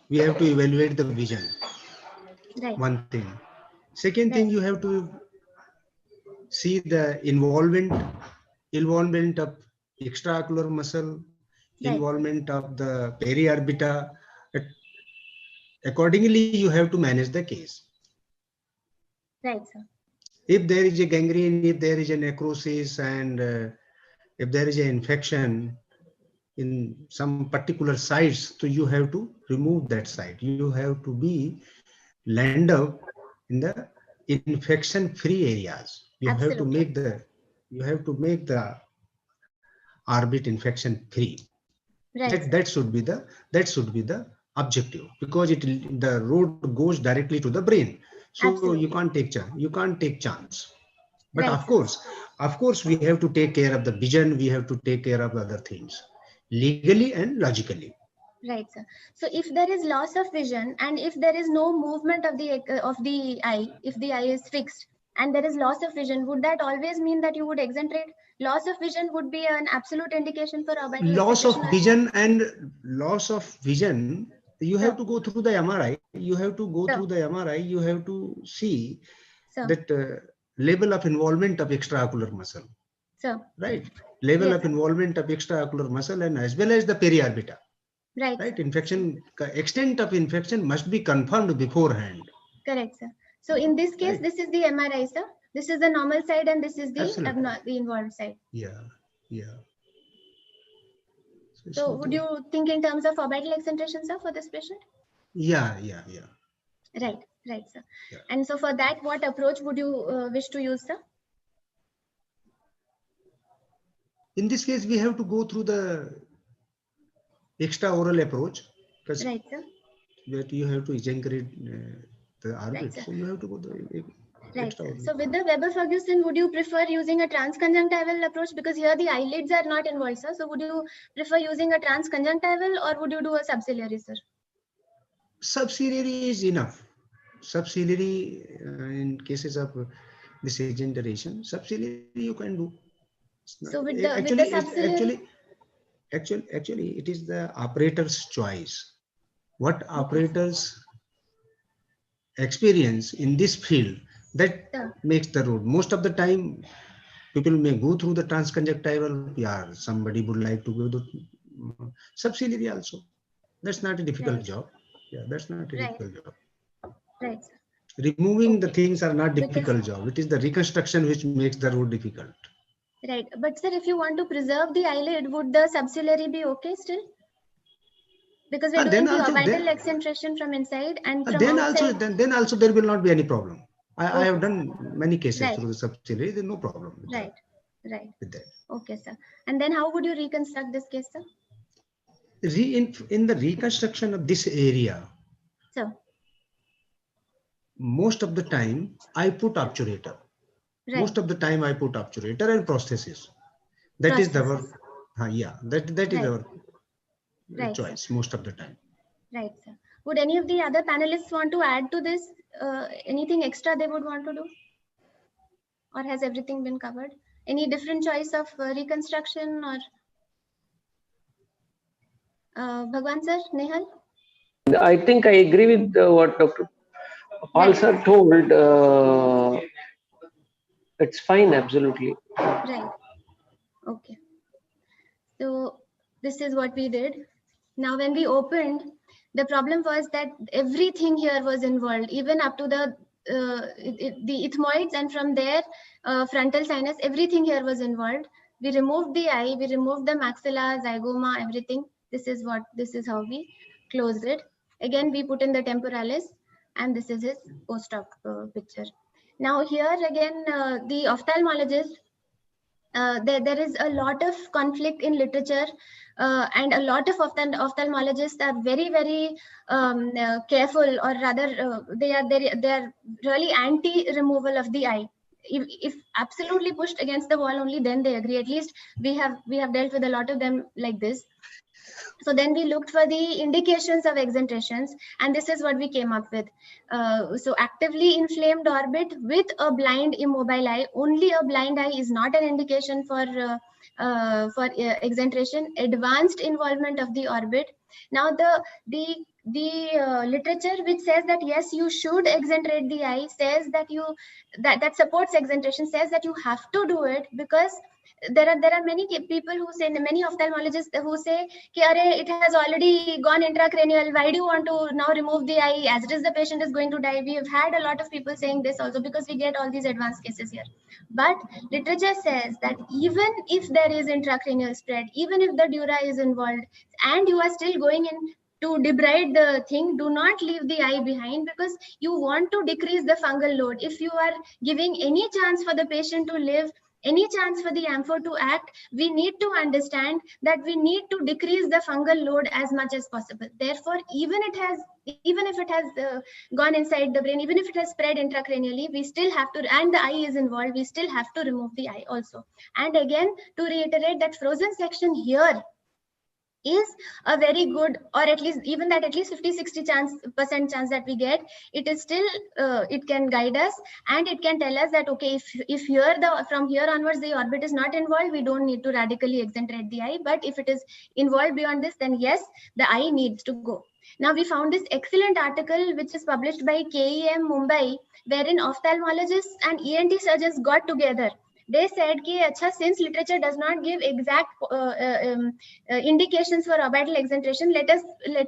O: we have to evaluate the vision.
D: Right.
O: One thing. Second thing, you have to see the involvement of extraocular muscle, involvement of the periorbita. Accordingly, you have to manage the case.
D: Right, sir.
O: If there is a gangrene, if there is a necrosis, and if there is an infection in some particular sites, so you have to remove that site. You have to be land up in the infection-free areas. You have to
D: Absolutely.
O: make the orbit infection-free.
D: Right.
O: That should be the objective, because the road goes directly to the brain. So
D: Absolutely.
O: you can't take chance. But
D: Right,
O: of course, we have to take care of the vision. We have to take care of other things, legally and logically.
D: Right, sir. So if there is loss of vision and if there is no movement of the eye, if the eye is fixed and there is loss of vision, would that always mean that you would exentrate? Loss of vision would be an absolute indication for orbital
O: Loss of
D: exenteration.
O: vision, you have to go through the MRI. You have to go through the MRI. You have to see that level of involvement of extraocular muscle.
D: So,
O: right, level of involvement of extraocular muscle, and as well as the periorbita. Right, infection, extent of infection must be confirmed beforehand.
D: Correct, sir. So in this case, this is the MRI, sir. This is the normal side and this is the involved side.
O: Yeah.
D: So would you think in terms of orbital exenteration, sir, for this patient?
O: Yeah.
D: Right, sir. Yeah. And so for that, what approach would you wish to use, sir?
O: In this case, we have to go through the extraoral approach, because
D: right, sir.
O: That you have to exenterate the orbit.
D: Right,
O: so you have to go the
D: right, sir. So with the Weber-Ferguson, would you prefer using a transconjunctival approach, because here the eyelids are not involved, sir? So would you prefer using a transconjunctival or would you do a subciliary, sir?
O: Subciliary is enough. Subciliary in cases of this exenteration, subciliary you can do.
D: So with the subciliary,
O: actually it is the operator's choice. What operators experience in this field, that makes the road. Most of the time people may go through the transconjunctival. Yeah, somebody would like to go to subciliary also. That's not a difficult job. Yeah, that's not a difficult job.
D: Right.
O: Removing the things are not difficult job. It is the reconstruction which makes the road difficult.
D: Right. But sir, if you want to preserve the eyelid, would the subciliary be okay still? Because we're doing the orbital exentration from inside and from outside.
O: Then also there will not be any problem. I have done many cases through the subciliary. There's no problem.
D: Right.
O: With that.
D: Okay, sir. And then how would you reconstruct this case, sir?
O: In the reconstruction of this area,
D: sir,
O: most of the time I put obturator. Right. Most of the time I put obturator and prosthesis. That is the work. That is our choice most of the time.
D: Right, sir. Would any of the other panelists want to add to this? Anything extra they would want to do? Or has everything been covered? Any different choice of reconstruction or? Bhagwan sir, Nehal?
N: I think I agree with what Dr. Paul sir told. It's fine, absolutely.
D: Right. Okay. So this is what we did. Now, when we opened, the problem was that everything here was involved, even up to the ethmoids, and from there, frontal sinus, everything here was involved. We removed the eye, we removed the maxilla, zygoma, everything. This is how we closed it. Again, we put in the temporalis, and this is his post-op picture. Now here again, the ophthalmologist, there is a lot of conflict in literature, and a lot of ophthalmologists are very, very careful, or rather they are really anti-removal of the eye. If absolutely pushed against the wall, only then they agree. At least we have dealt with a lot of them like this. So then we looked for the indications of exenterations, and this is what we came up with. So actively inflamed orbit with a blind immobile eye. Only a blind eye is not an indication for exenteration. Advanced involvement of the orbit. Now the literature which says that yes, you should exenterate the eye, says that that supports exenteration, says that you have to do it because there are many people who say, many ophthalmologists who say, it has already gone intracranial. Why do you want to now remove the eye? As it is, the patient is going to die. We have had a lot of people saying this also because we get all these advanced cases here. But literature says that even if there is intracranial spread, even if the dura is involved, and you are still going in to debride the thing, do not leave the eye behind, because you want to decrease the fungal load. If you are giving any chance for the patient to live, any chance for the ampho to act, we need to understand that we need to decrease the fungal load as much as possible. Therefore, even if it has gone inside the brain, even if it has spread intracranially, we still have to, and the eye is involved, we still have to remove the eye also. And again, to reiterate, that frozen section here is a very good, or at least even that at least 50-60% chance that we get, it is still it can guide us, and it can tell us that okay, if here from here onwards the orbit is not involved, we don't need to radically exenterate the eye. But if it is involved beyond this, then yes, the eye needs to go. Now we found this excellent article which is published by KEM Mumbai, wherein ophthalmologists and ENT surgeons got together. They said that since literature does not give exact indications for orbital exenteration, let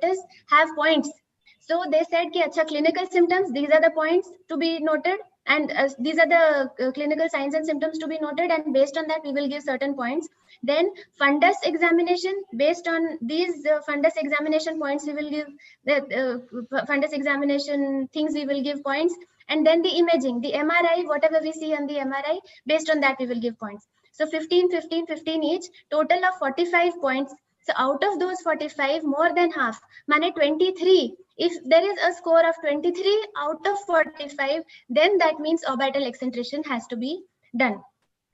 D: us have points. So they said that clinical symptoms, these are the points to be noted, and these are the clinical signs and symptoms to be noted, and based on that we will give certain points. Then fundus examination, based on these fundus examination points, we will give the fundus examination things, we will give points. And then the imaging, the MRI, whatever we see on the MRI, based on that we will give points. So 15, 15, 15 each, total of 45 points. So out of those 45, more than half, mane 23. If there is a score of 23 out of 45, then that means orbital exenteration has to be done.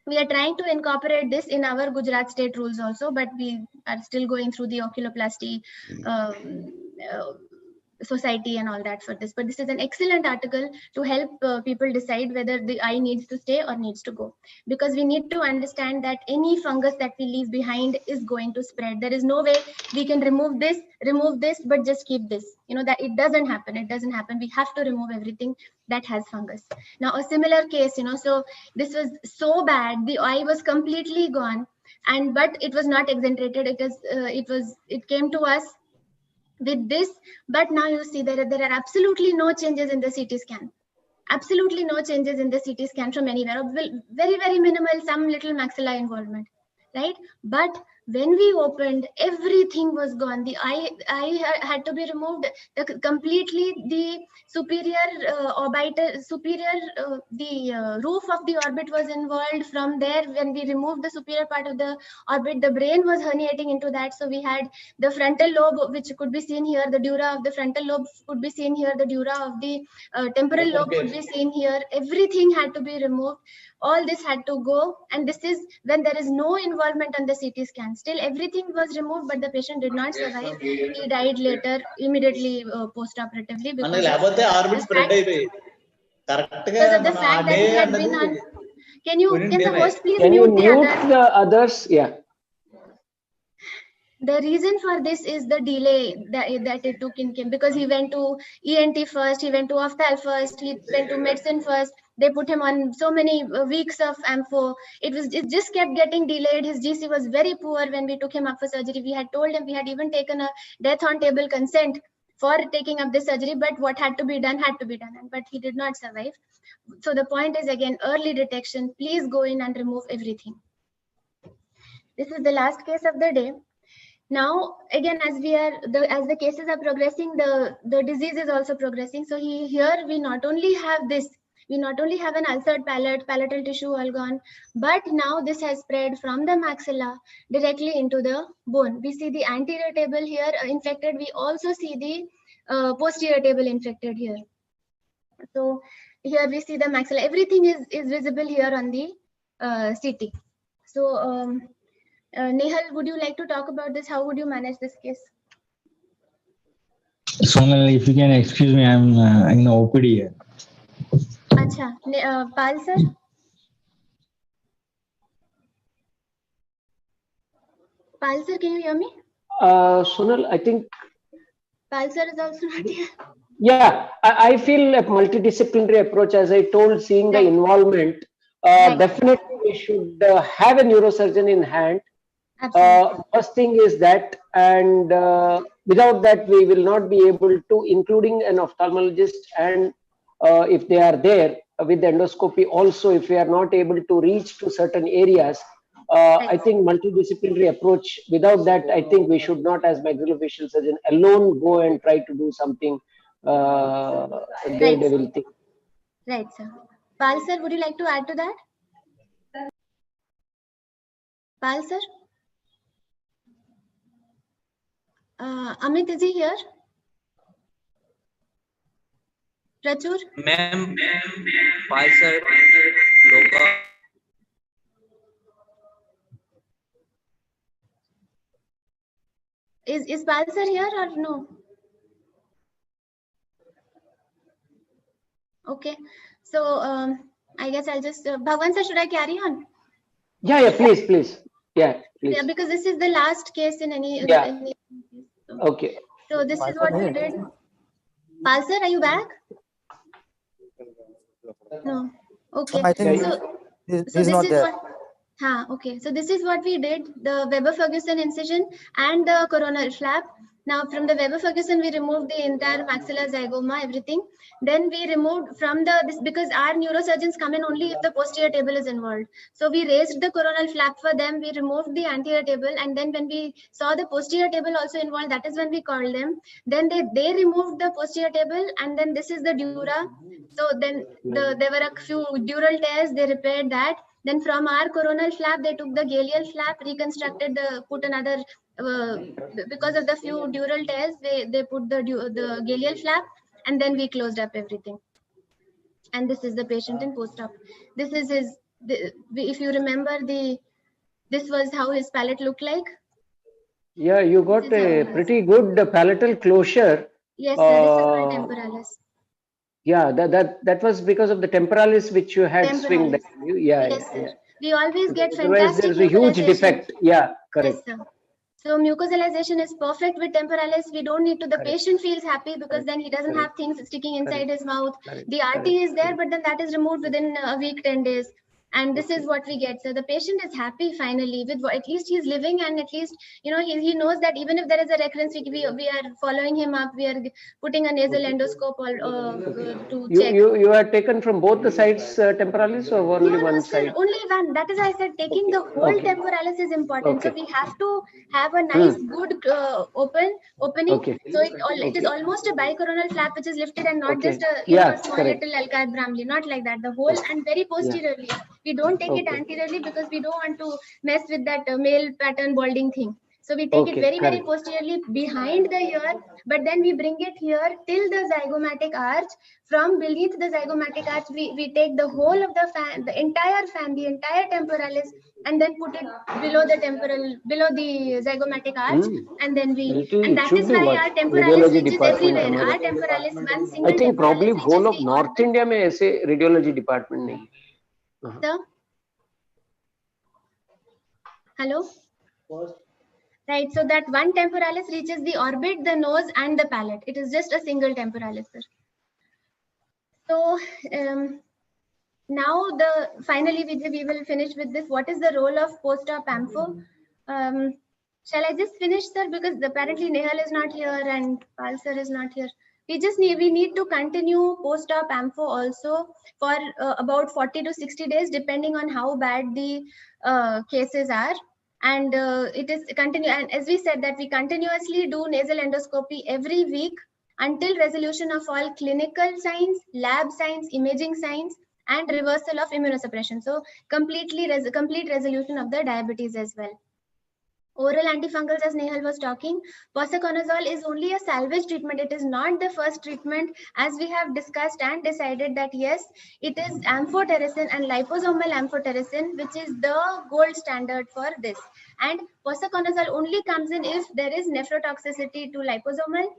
D: We are trying to incorporate this in our Gujarat state rules also, but we are still going through the oculoplasty society and all that for this. But this is an excellent article to help people decide whether the eye needs to stay or needs to go, because we need to understand that any fungus that we leave behind is going to spread. There is no way we can remove this, but just keep this. That it doesn't happen. It doesn't happen. We have to remove everything that has fungus. Now a similar case, so this was so bad, the eye was completely gone, but it was not exenterated. It came to us with this, but now you see there are absolutely no changes in the CT scan. Absolutely no changes in the CT scan from anywhere. Very, very minimal, some little maxilla involvement, right? But when we opened, everything was gone. The eye had to be removed completely. The superior the roof of the orbit was involved. From there, when we removed the superior part of the orbit, the brain was herniating into that. So we had the frontal lobe, which could be seen here. The dura of the frontal lobe could be seen here. The dura of the temporal lobe could be seen here. Everything had to be removed. All this had to go, and this is when there is no involvement on the CT scan. Still everything was removed, but the patient did not survive. He died later, immediately post-operatively, because of the fact that he had been on. Can the host please mute
N: the others? Yeah.
D: The reason for this is the delay that it took in him, because he went to ENT first, he went to ophthalm first, he went to medicine first. They put him on so many weeks of ampho. It just kept getting delayed. His GC was very poor when we took him up for surgery. We had told him, we had even taken a death on table consent for taking up this surgery, but what had to be done, but he did not survive. So the point is, again, early detection. Please go in and remove everything. This is the last case of the day. Now, again, as the cases are progressing, the disease is also progressing. So here we not only have this, we not only have an ulcered palatal tissue all gone, but now this has spread from the maxilla directly into the bone. We see the anterior table here infected. We also see the posterior table infected here. So here we see the maxilla. Everything is visible here on the CT. So Nehal, would you like to talk about this? How would you manage this case?
P: Sonal, if you can excuse me, I'm in OPD here.
D: Acha, Pal sir? Pal sir, can you hear me?
N: Sonal, I think.
D: Pal sir is also not here.
N: Yeah, I feel a multidisciplinary approach, as I told, seeing the involvement, definitely we should have a neurosurgeon in hand. First thing is that, and without that we will not be able to, including an ophthalmologist, and if they are there with endoscopy also, if we are not able to reach to certain areas, I think multidisciplinary approach. Without that, I think we should not, as maxillofacial surgeon, alone go and try to do something. They will think.
D: Right, sir. Pal sir, would you like to add to that? Pal sir? Amit, is he here? Prachur?
I: Ma'am, Pal sir, Loka.
D: Is Pal sir here or no? Okay. So I guess I'll just Bhagwan sir, should I carry on?
N: Yeah, please. Yeah, please.
D: Yeah, because this is the last case in any.
N: Yeah. Okay.
D: So this is what we did. Pal sir, are you back? No. Okay.
Q: I think
D: So
Q: he's
D: this
Q: not
D: is
Q: there.
D: what. Okay. So this is what we did: the Weber-Ferguson incision and the coronal flap. Now from the Weber-Ferguson, we removed the entire maxilla, zygoma, everything. Then we removed from this, because our neurosurgeons come in only if the posterior table is involved. So we raised the coronal flap for them. We removed the anterior table, and then when we saw the posterior table also involved, that is when we called them. Then they removed the posterior table, and then this is the dura. So then there were a few dural tears. They repaired that. Then from our coronal flap, they took the galeal flap, reconstructed put another, because of the few dural tears, they put the galeal flap, and then we closed up everything. And this is the patient in post-op. This is his, if you remember, this was how his palate looked like.
N: Yeah, you got a pretty good palatal closure.
D: Yes, sir, this is called temporalis.
N: Yeah, that was because of the temporalis which you had swing. Yeah,
D: yes, sir. We always get
N: otherwise
D: fantastic
N: there's a huge
D: mucosalization.
N: defect. Yeah, correct.
D: Yes, sir. So mucosalization is perfect with temporalis. We don't need to, the patient feels happy because then he doesn't have things sticking inside his mouth. The RT is there, but then that is removed within a week, 10 days. And this is what we get. So the patient is happy finally with at least he's living, and at least, he knows that even if there is a recurrence, we are following him up. We are putting a nasal endoscope to check.
N: You are taken from both the sides temporalis, or only one side?
D: Only one. That is why I said taking the whole temporalis is important. So we have to have a nice, good opening. So it is almost a bicoronal flap which is lifted, and not just a small little alcad bramley. Not like that. The whole, and very posteriorly. We don't take it anteriorly because we don't want to mess with that male pattern balding thing. So we take it very, very posteriorly behind the ear, but then we bring it here till the zygomatic arch. From beneath the zygomatic arch, we take the whole of the fan, the entire temporalis, and then put it below the zygomatic arch, and then and that is why our temporalis reaches everywhere. Our temporalis, one single.
N: I think probably whole of North India में ऐसे radiology department नहीं.
D: Sir? Hello? Right, so that one temporalis reaches the orbit, the nose, and the palate. It is just a single temporalis, sir. So now finally we will finish with this. What is the role of post-op ampho? Shall I just finish, sir? Because apparently Nehal is not here and Pal sir is not here. We need to continue post-op ampho also for about 40 to 60 days, depending on how bad the cases are. And it is continue. And as we said, that we continuously do nasal endoscopy every week until resolution of all clinical signs, lab signs, imaging signs, and reversal of immunosuppression. So complete resolution of the diabetes as well. Oral antifungals, as Nehal was talking, posaconazole is only a salvage treatment. It is not the first treatment, as we have discussed and decided that yes, it is amphotericin and liposomal amphotericin, which is the gold standard for this. And posaconazole only comes in if there is nephrotoxicity to liposomal,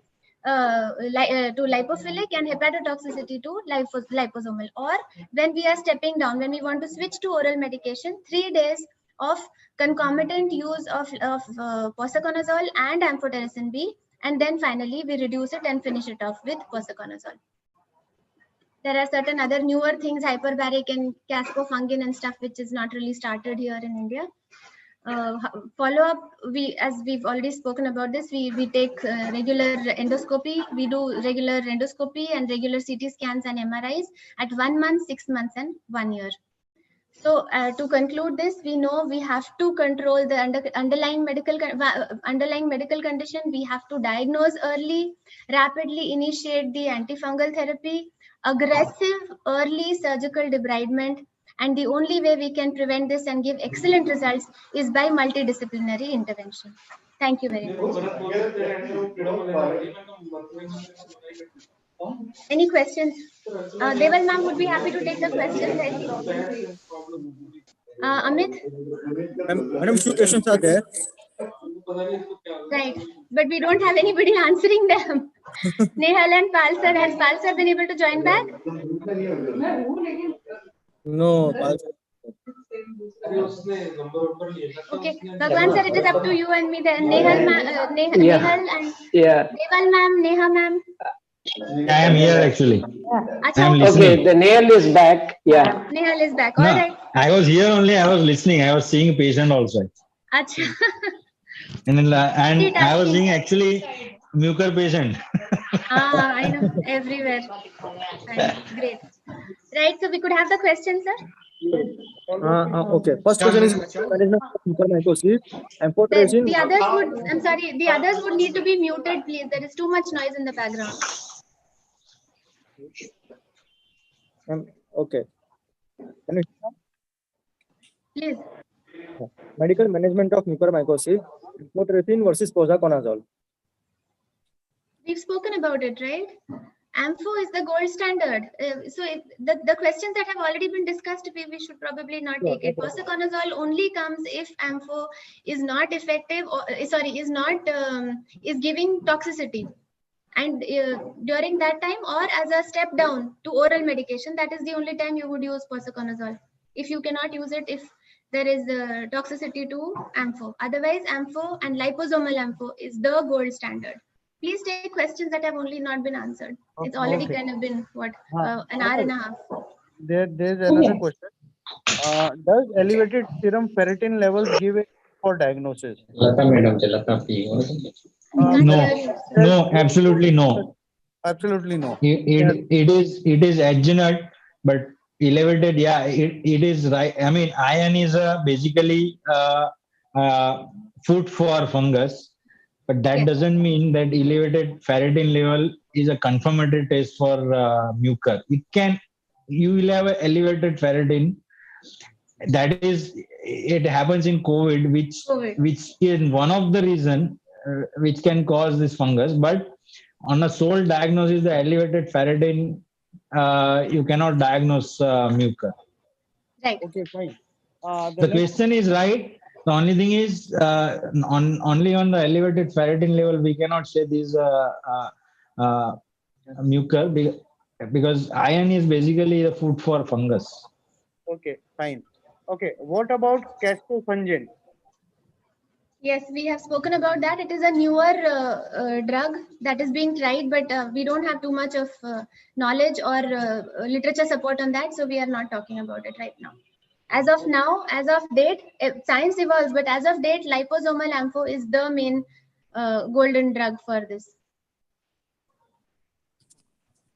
D: to lipophilic, and hepatotoxicity to liposomal, or when we are stepping down, when we want to switch to oral medication, 3 days of concomitant use of posaconazole and amphotericin B, and then finally we reduce it and finish it off with posaconazole. There are certain other newer things, hyperbaric and caspofungin and stuff, which is not really started here in India. Follow up, as we've already spoken about this, we take regular endoscopy. We do regular endoscopy and regular CT scans and MRIs at 1 month, 6 months, and 1 year. So to conclude this, we know we have to control the underlying medical condition. We have to diagnose early, rapidly initiate the antifungal therapy, aggressive early surgical debridement, and the only way we can prevent this and give excellent results is by multidisciplinary intervention. Thank you very much. Any questions? Deval ma'am would be happy to take the questions, I think. Amit?
Q: Madam, few questions are there.
D: Right, but we don't have anybody answering them. Nehal and Pal sir, has Pal sir been able to join back?
Q: No,
D: Okay, Bhagwan sir, it is up to you and me then. Nehal and
N: Yeah.
D: Deval ma'am, Neha ma'am.
P: I am here actually. I am
N: Okay,
P: listening.
N: the nail is back. Yeah.
D: Nehal is back. All
P: No,
D: right.
P: I was here only. I was listening. I was seeing a patient also.
D: Acha.
P: And I was seeing actually mucor patient.
D: I know, everywhere. Great. Right, so we could have the question, sir?
Q: Okay. First question is management of mucormycosis. Amphotericin.
D: The others would, I'm sorry, the others would need to be muted, please. There is too much noise in the background.
Q: Okay. Can you
D: Please.
Q: medical management of mucormycosis, amphotericin versus posaconazole.
D: We've spoken about it, right? Ampho is the gold standard. So if the questions that have already been discussed, we should probably not take it. Posaconazole only comes if Ampho is not effective, or is giving toxicity. And during that time, or as a step down to oral medication, that is the only time you would use posaconazole. If you cannot use it, if there is toxicity to Ampho. Otherwise, Ampho and liposomal Ampho is the gold standard. Please take questions that have only not been answered. It's already kind of been, what, an hour and a half.
Q: There's another question. Does elevated serum ferritin levels give a for diagnosis?
P: No, absolutely no.
Q: Absolutely no.
P: It is adjunct, but elevated. Yeah, it is right. I mean, iron is basically food for fungus, but that doesn't mean that elevated ferritin level is a confirmatory test for mucor. You will have an elevated ferritin. That is, it happens in COVID, which is one of the reason which can cause this fungus. But on a sole diagnosis, the elevated ferritin, you cannot diagnose mucor.
D: Right.
Q: Okay, fine.
P: The question is right. The only thing is, only on the elevated ferritin level, we cannot say this mucor because iron is basically the food for fungus.
Q: Okay, fine. Okay, what about caspofungin?
D: Yes, we have spoken about that. It is a newer drug that is being tried, but we don't have too much of knowledge or literature support on that, so we are not talking about it right now. As of now, as of date, science evolves, but as of date, liposomal Ampho is the main golden drug for this.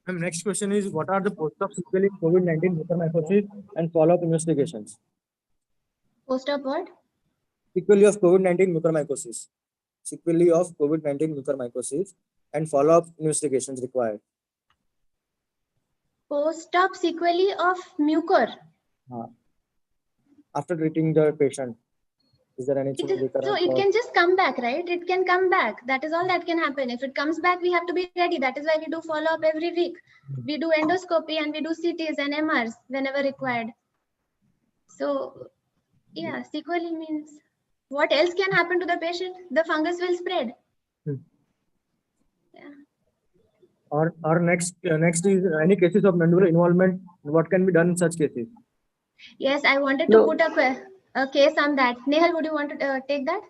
Q: Next question is, what are the post-op sequelae in COVID-19 mucormycosis and follow-up investigations?
D: Post-op what?
Q: Sequelae of COVID-19 mucormycosis. Sequelae of COVID-19 mucormycosis and follow-up investigations required.
D: Post-op sequelae of mucor.
Q: After treating the patient, is there anything?
D: So it can just come back, right? It can come back. That is all that can happen. If it comes back, we have to be ready. That is why we do follow-up every week. We do endoscopy and we do CTs and MRs whenever required. So, yeah, sequelae means what else can happen to the patient? The fungus will spread. Yeah.
Q: Or next is any cases of nondural involvement. What can be done in such cases?
D: Yes, I wanted to put a case on that. Nehal, would you want to take that?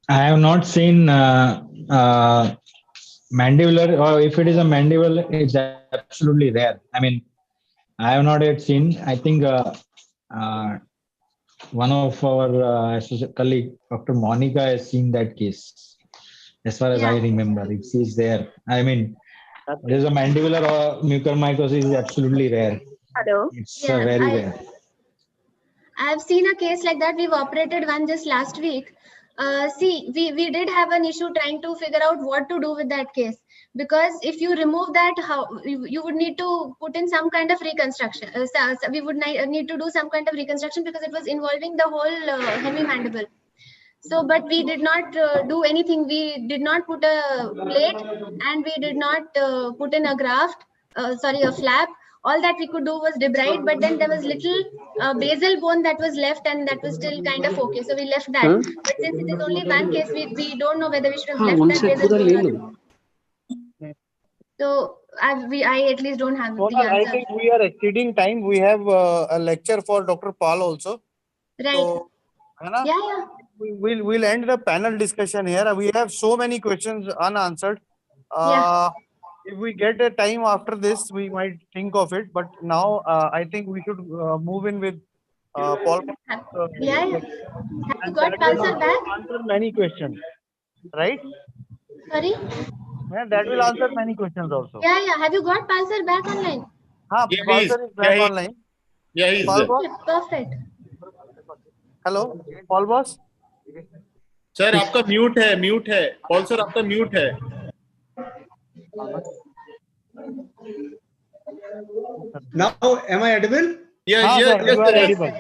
P: I have not seen mandibular, or if it is a mandible, it's absolutely rare. I mean, I have not yet seen. I think uh, one of our associate colleague, Dr. Monica, has seen that case. As far as I
D: Yeah.
P: remember, if she's there. I mean, there is a mandibular or mucormycosis is absolutely rare.
D: Hello.
P: It's
D: Yeah,
P: very rare.
D: I have seen a case like that. We've operated one just last week. See, we did have an issue trying to figure out what to do with that case, because if you remove that, how you would need to put in some kind of reconstruction. We would need to do some kind of reconstruction because it was involving the whole hemimandible. So, but we did not do anything. We did not put a plate, and we did not put in a graft. A flap. All that we could do was debride, but then there was little basal bone that was left, and that was still kind of okay. So we left that. But since it is only one case, we don't know whether we should have left that basal bone or not. So I at least don't have the
G: Sonal, I
D: answer.
G: think we are exceeding time. We have a lecture for Dr. Paul also.
D: Right.
G: So,
D: yeah.
G: We'll end the panel discussion here. We have so many questions unanswered.
D: Yeah.
G: If we get a time after this, we might think of it. But now I think we should move in with Paul.
D: Yeah. Have you got Pulsar back?
G: Answer many questions, right?
D: Sorry?
G: Yeah, that will answer many questions also.
D: Yeah. Have you got Pulsar back online?
B: Yeah,
G: Pulsar is back online.
B: Yeah, he's
G: Paul
B: there.
G: boss?
D: Perfect.
G: Hello, Paul boss?
B: Sir आपका mute है Paul sir आपका mute है
O: Now, am I audible?
B: Yeah,
G: sir, you are audible.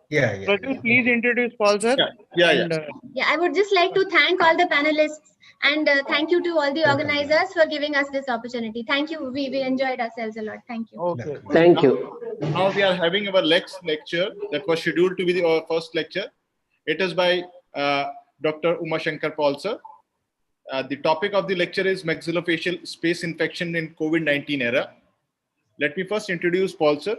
O: Yeah.
G: Pratik, please introduce Paul sir.
B: Yeah.
D: Yeah, I would just like to thank all the panelists and thank you to all the organizers for giving us this opportunity. Thank you. We enjoyed ourselves a lot. Thank you.
G: Okay.
N: Thank you.
B: Now we are having our next lecture that was scheduled to be our first lecture. It is by Dr. Uma Shankar Paul sir. The topic of the lecture is maxillofacial space infection in COVID-19 era. Let me first introduce Paul sir.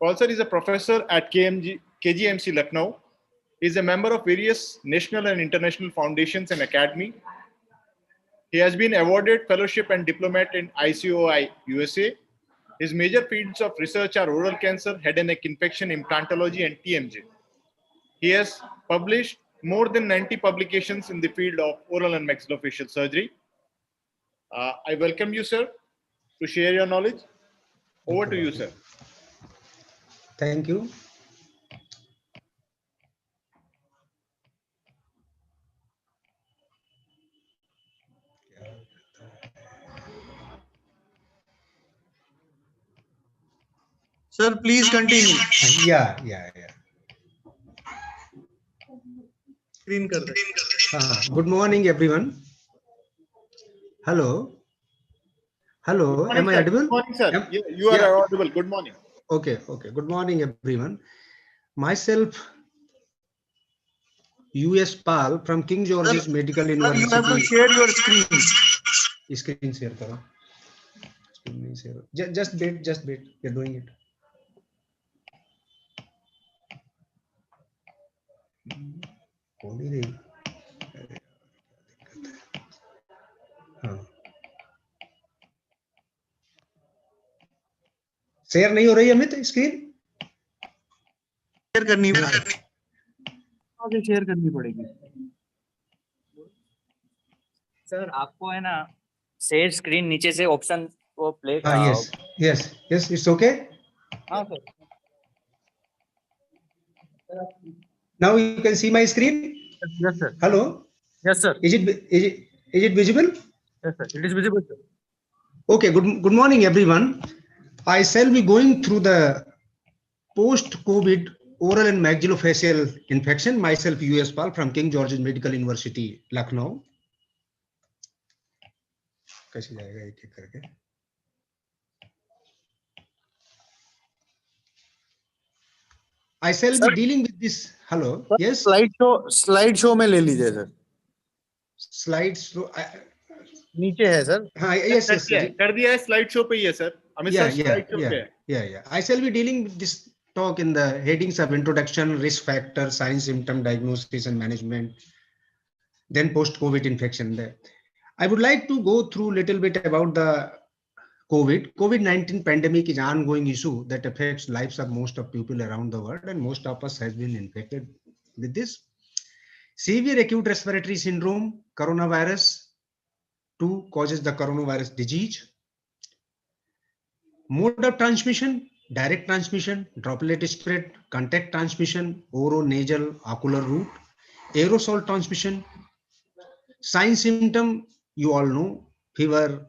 B: Paul sir is a professor at KGMC Lucknow. He is a member of various national and international foundations and academy. He has been awarded fellowship and diplomat in ICOI USA. His major fields of research are oral cancer, head and neck infection, implantology, and TMJ. He has published more than 90 publications in the field of oral and maxillofacial surgery. I welcome you, sir, to share your knowledge. Over to you, sir.
O: Thank you.
K: Sir, please continue.
O: Yeah.
K: Screen kar de.
O: Good morning, everyone. Hello. Am I audible?
B: Good morning, sir. You are audible. Good morning.
O: Okay. Good morning, everyone. Myself, U.S. Pal from King George's Medical University.
K: You have to share your screen.
O: Screen share karo. Screen share. Just wait. We're doing it. Share नहीं हो रही Amit screen
K: share करनी पड़ेगी
I: sir आपको है ना share screen नीचे से ऑप्शन वो प्ले
O: yes it's okay
I: हाँ sir
O: now you can see my screen
K: yes sir
O: hello
K: yes sir
O: is it visible
K: yes sir it is visible sir
O: okay good morning everyone I shall be going through the post-COVID oral and maxillofacial infection. Myself, U.S. Pal from King George's Medical University, Lucknow. I shall be dealing with this. Hello. Yes.
G: Slideshow में ले लीजिए sir.
O: Slideshow.
G: नीचे है sir.
O: हाँ yes.
B: कर दिया है slide show पे ही है sir.
O: Yeah. I shall be dealing with this talk in the headings of introduction, risk factor, signs, symptom, diagnosis and management, then post-COVID infection. I would like to go through a little bit about the COVID-19 pandemic is an ongoing issue that affects lives of most of people around the world, and most of us has been infected with this. Severe acute respiratory syndrome, coronavirus 2 causes the coronavirus disease. Mode of transmission, direct transmission, droplet spread, contact transmission, oral-nasal ocular route, aerosol transmission. Sign symptom, you all know, fever,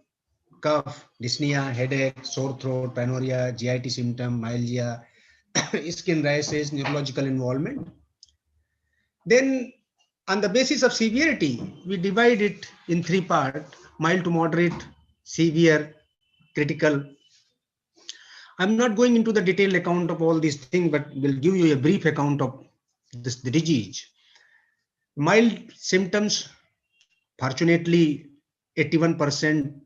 O: cough, dyspnea, headache, sore throat, panoria, GIT symptom, myalgia, skin rashes, neurological involvement. Then on the basis of severity, we divide it in 3 parts: mild to moderate, severe, critical. I'm not going into the detailed account of all these things, but will give you a brief account of this disease. Mild symptoms, fortunately, 81%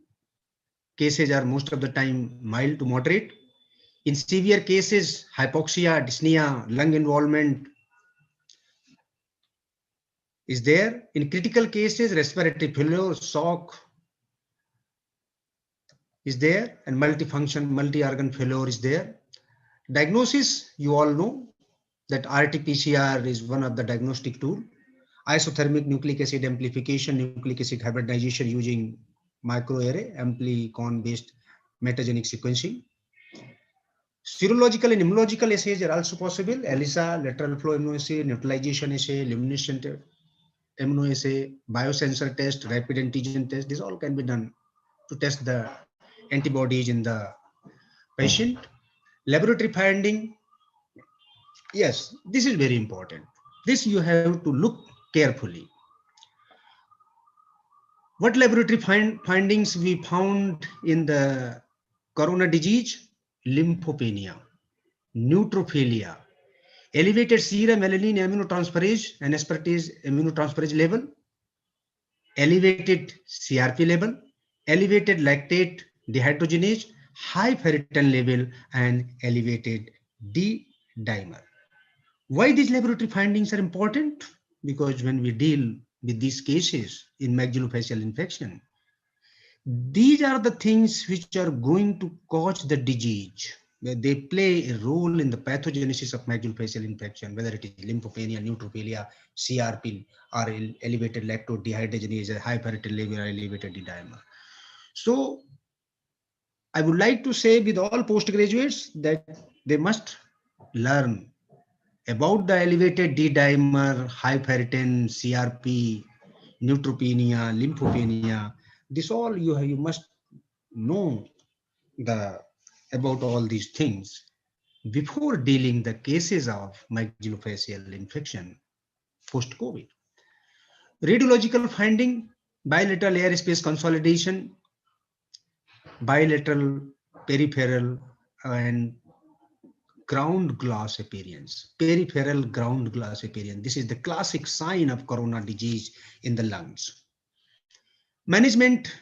O: cases are most of the time mild to moderate. In severe cases, hypoxia, dyspnea, lung involvement is there. In critical cases, respiratory failure, shock is there, and multifunction, multi-organ failure is there. Diagnosis, you all know that RT-PCR is one of the diagnostic tool. Isothermic nucleic acid amplification, nucleic acid hybridization using microarray amplicon-based metagenic sequencing. Serological and immunological assays are also possible. ELISA, lateral flow immunoassay, neutralization assay, luminescent immunoassay, biosensor test, rapid antigen test. This all can be done to test the antibodies in the patient. Laboratory finding, yes, this is very important. This you have to look carefully. What laboratory findings we found in the corona disease? Lymphopenia, neutropenia, elevated serum alanine aminotransferase and aspartate aminotransferase level, elevated CRP level, elevated lactate dehydrogenase, high ferritin level, and elevated D-dimer. Why these laboratory findings are important? Because when we deal with these cases in maxillofacial infection, these are the things which are going to cause the disease. They play a role in the pathogenesis of maxillofacial infection, whether it is lymphopenia, neutropenia, CRP, or elevated lactate dehydrogenase, high ferritin level, or elevated D-dimer. So I would like to say with all postgraduates that they must learn about the elevated D-dimer, high ferritin, CRP, neutropenia, lymphopenia. This all you must know about all these things before dealing the cases of maxillofacial infection post-COVID. Radiological finding, bilateral airspace consolidation, bilateral peripheral and ground glass appearance, peripheral ground glass appearance. This is the classic sign of corona disease in the lungs. Management,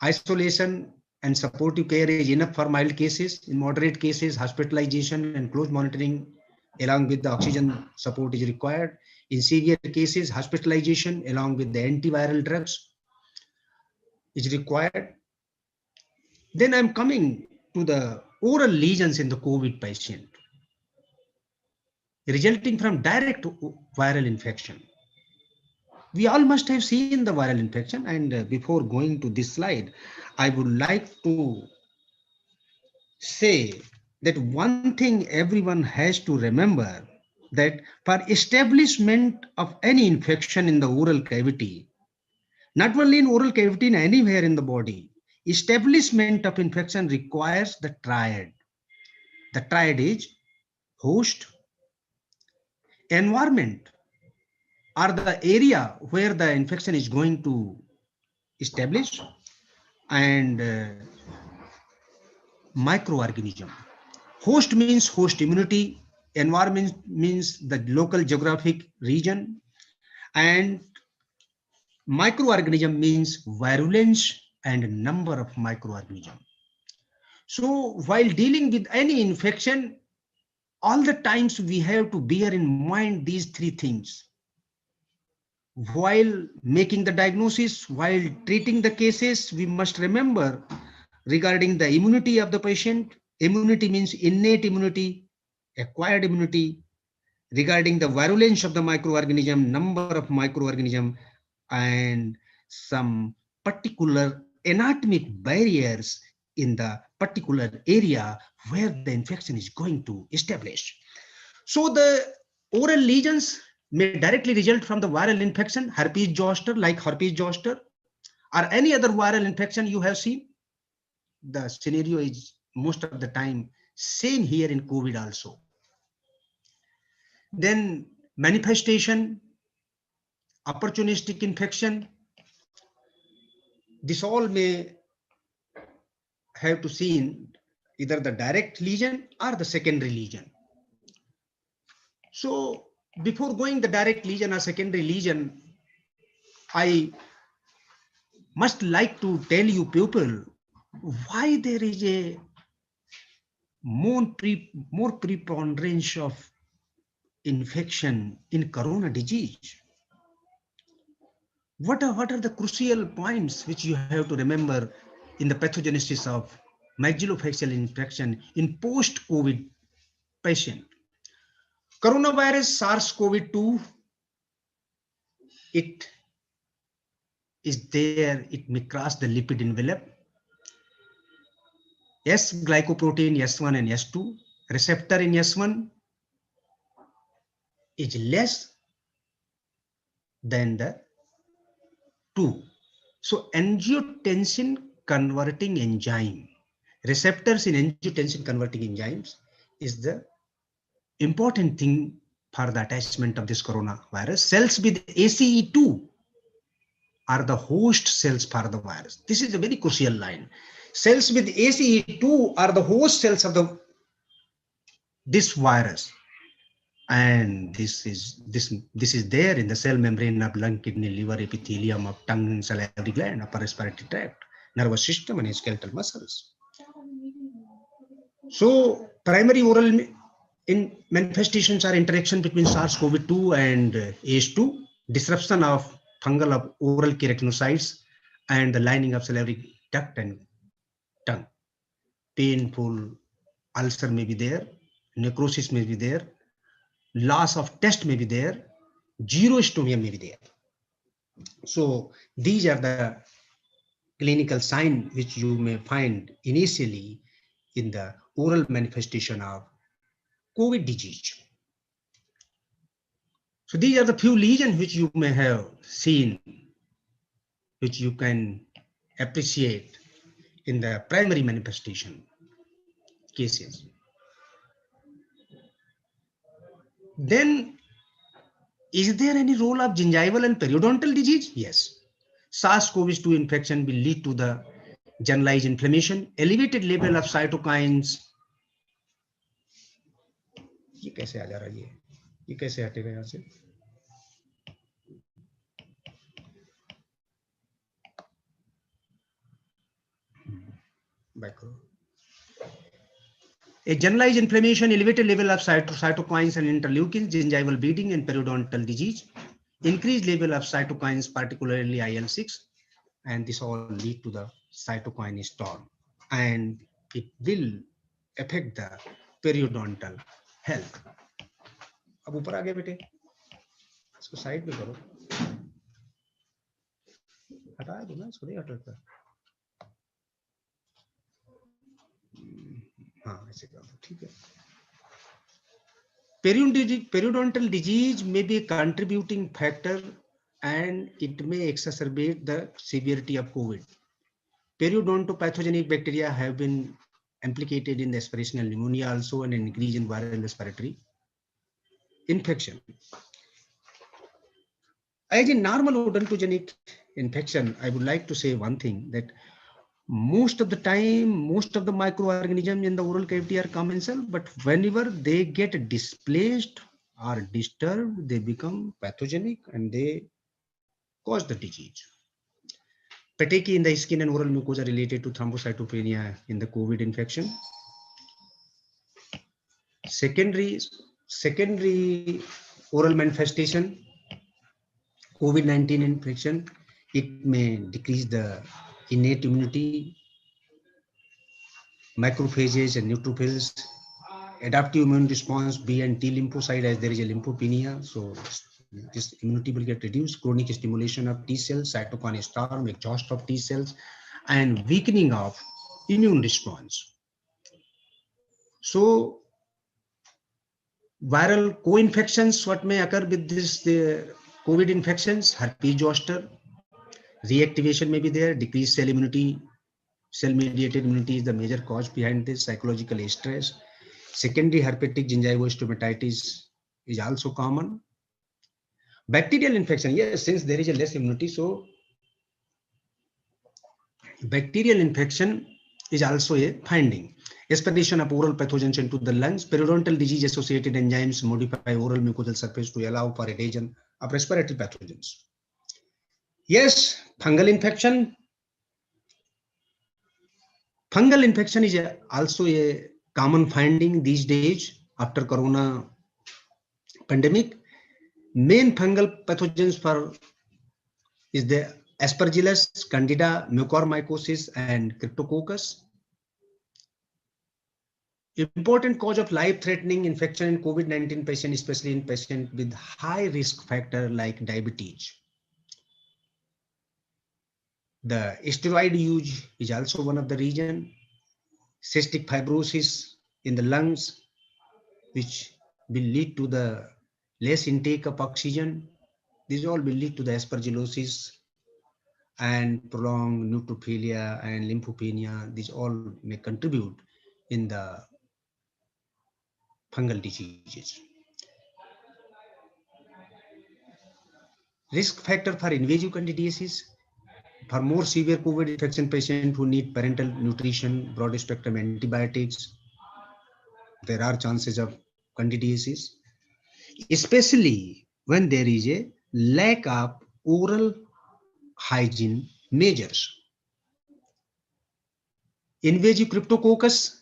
O: isolation and supportive care is enough for mild cases. In moderate cases, hospitalization and close monitoring along with the oxygen support is required. In severe cases, hospitalization along with the antiviral drugs is required. Then I'm coming to the oral lesions in the COVID patient resulting from direct viral infection. We all must have seen the viral infection, and before going to this slide, I would like to say that one thing everyone has to remember, that for establishment of any infection in the oral cavity, not only in oral cavity, in anywhere in the body, establishment of infection requires the triad. The triad is host, environment, or the area where the infection is going to establish, and microorganism. Host means host immunity, environment means the local geographic region, and microorganism means virulence and number of microorganisms. So while dealing with any infection, all the times we have to bear in mind these 3 things. while making the diagnosis, while treating the cases, we must remember regarding the immunity of the patient. Immunity means innate immunity, acquired immunity, regarding the virulence of the microorganism, number of microorganism, and some particular anatomic barriers in the particular area where the infection is going to establish. So the oral lesions may directly result from the viral infection, herpes zoster, like herpes zoster, or any other viral infection you have seen. The scenario is most of the time same here in COVID also. Then manifestation, opportunistic infection, this all may have to see either the direct lesion or the secondary lesion. So before going the direct lesion or secondary lesion, I must like to tell you people why there is a more preponderance of infection in corona disease. What are the crucial points which you have to remember in the pathogenesis of maxillofacial infection in post-COVID patient? Coronavirus SARS-CoV-2, it is there, it may cross the lipid envelope. S glycoprotein S1 and S2, receptor in S1 is less than the 2. So angiotensin converting enzyme, receptors in angiotensin converting enzymes is the important thing for the attachment of this coronavirus. Cells with ACE2 are the host cells for the virus. This is a very crucial line. Cells with ACE2 are the host cells of this virus. And this is there in the cell membrane of lung, kidney, liver, epithelium of tongue, salivary gland, upper respiratory tract, nervous system, and skeletal muscles. So primary oral in manifestations are interaction between SARS-CoV-2 and ACE2, disruption of fungal of oral keratinocytes and the lining of salivary duct and tongue. Painful ulcer may be there, necrosis may be there, loss of taste may be there, xerostomia may be there. So these are the clinical signs which you may find initially in the oral manifestation of COVID disease. So these are the few lesions which you may have seen, which you can appreciate in the primary manifestation cases. Then, is there any role of gingival and periodontal disease? Yes. SARS-CoV-2 infection will lead to the generalized inflammation, elevated level of cytokines. ये कैसे आ जा रहा है ये कैसे हटेगा यहाँ से? Back. A generalized inflammation, elevated level of cytokines and interleukins, gingival bleeding and periodontal disease, increased level of cytokines, particularly IL-6, and this all lead to the cytokine storm, and it will affect the periodontal health. अब ऊपर आ गए बेटे, इसको side में करो, हटा दो ना, इसको नहीं हटाता. हाँ ऐसे कर दो, ठीक है. Periodontal disease may be a contributing factor and it may exacerbate the severity of COVID. Periodontopathogenic bacteria have been implicated in the aspirational pneumonia also and an increase in viral respiratory infection. As in normal odontogenic infection, I would like to say one thing, that most of the time, most of the microorganisms in the oral cavity are commensal, but whenever they get displaced or disturbed, they become pathogenic and they cause the disease. Petechiae in the skin and oral mucosa related to thrombocytopenia in the COVID infection. Secondary oral manifestation, COVID-19 infection, it may decrease the innate immunity, macrophages and neutrophils, adaptive immune response, B and T lymphocyte as there is a lymphopenia. So this immunity will get reduced, chronic stimulation of T cells, cytokine storm, exhaust of T cells, and weakening of immune response. So viral co-infections, what may occur with this the COVID infections, herpes zoster, reactivation may be there, decreased cell immunity, cell-mediated immunity is the major cause behind this, psychological stress. Secondary herpetic gingival stomatitis is also common. Bacterial infection, yes, since there is a less immunity, so bacterial infection is also a finding. Aspiration of oral pathogens into the lungs, periodontal disease-associated enzymes modify oral mucosal surface to allow for adhesion of respiratory pathogens. Yes, fungal infection. Fungal infection is also a common finding these days after corona pandemic. Main fungal pathogens for is the Aspergillus, Candida, Mucormycosis, and Cryptococcus. Important cause of life-threatening infection in COVID-19 patient, especially in patients with high risk factor like diabetes. The steroid use is also one of the reasons. Cystic fibrosis in the lungs, which will lead to the less intake of oxygen. These all will lead to the aspergillosis and prolonged neutropenia and lymphopenia. These all may contribute in the fungal diseases. Risk factor for invasive candidiasis. For more severe COVID infection patients who need parenteral nutrition, broad spectrum antibiotics, there are chances of candidiasis, especially when there is a lack of oral hygiene measures. Invasive cryptococcus,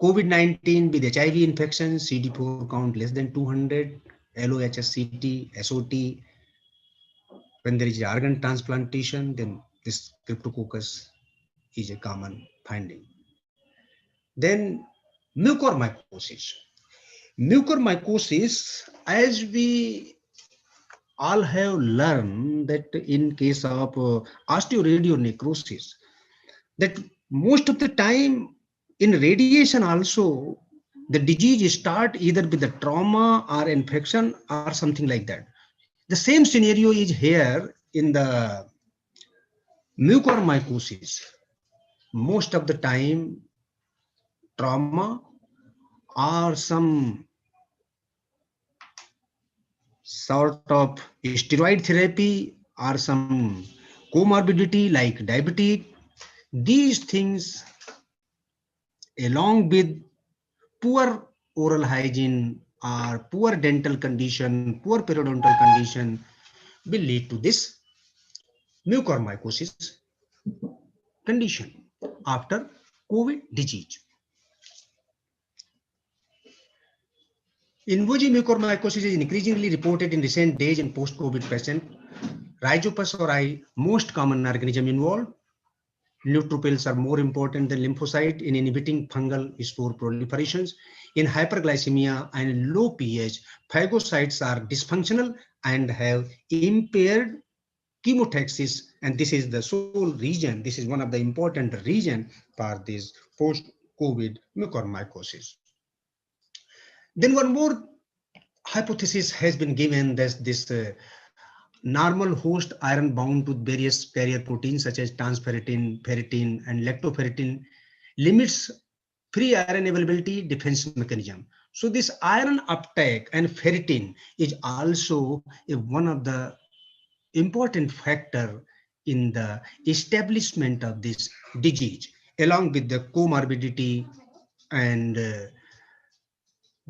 O: COVID-19 with HIV infection, CD4 count less than 200, LOHSCT, SOT. When there is organ transplantation, then this cryptococcus is a common finding. Then mucormycosis. Mucormycosis, as we all have learned that in case of osteoradionecrosis, that most of the time in radiation also, the disease start either with the trauma or infection or something like that. The same scenario is here in the mucormycosis. Most of the time, trauma or some sort of steroid therapy or some comorbidity like diabetes, these things along with poor oral hygiene or poor dental condition, poor periodontal condition will lead to this mucormycosis condition after COVID disease. Invasive mucormycosis is increasingly reported in recent days in post-COVID patients. Rhizopus aureus, most common organism involved. Neutrophils are more important than lymphocyte in inhibiting fungal spore proliferations. In hyperglycemia and low pH, phagocytes are dysfunctional and have impaired chemotaxis, and this is the sole reason, this is one of the important reasons for this post-COVID mucormycosis. Then one more hypothesis has been given that this normal host iron bound to various carrier proteins such as transferritin, ferritin, and lactoferritin limits free iron availability defense mechanism. So this iron uptake and ferritin is also one of the important factor in the establishment of this disease, along with the comorbidity and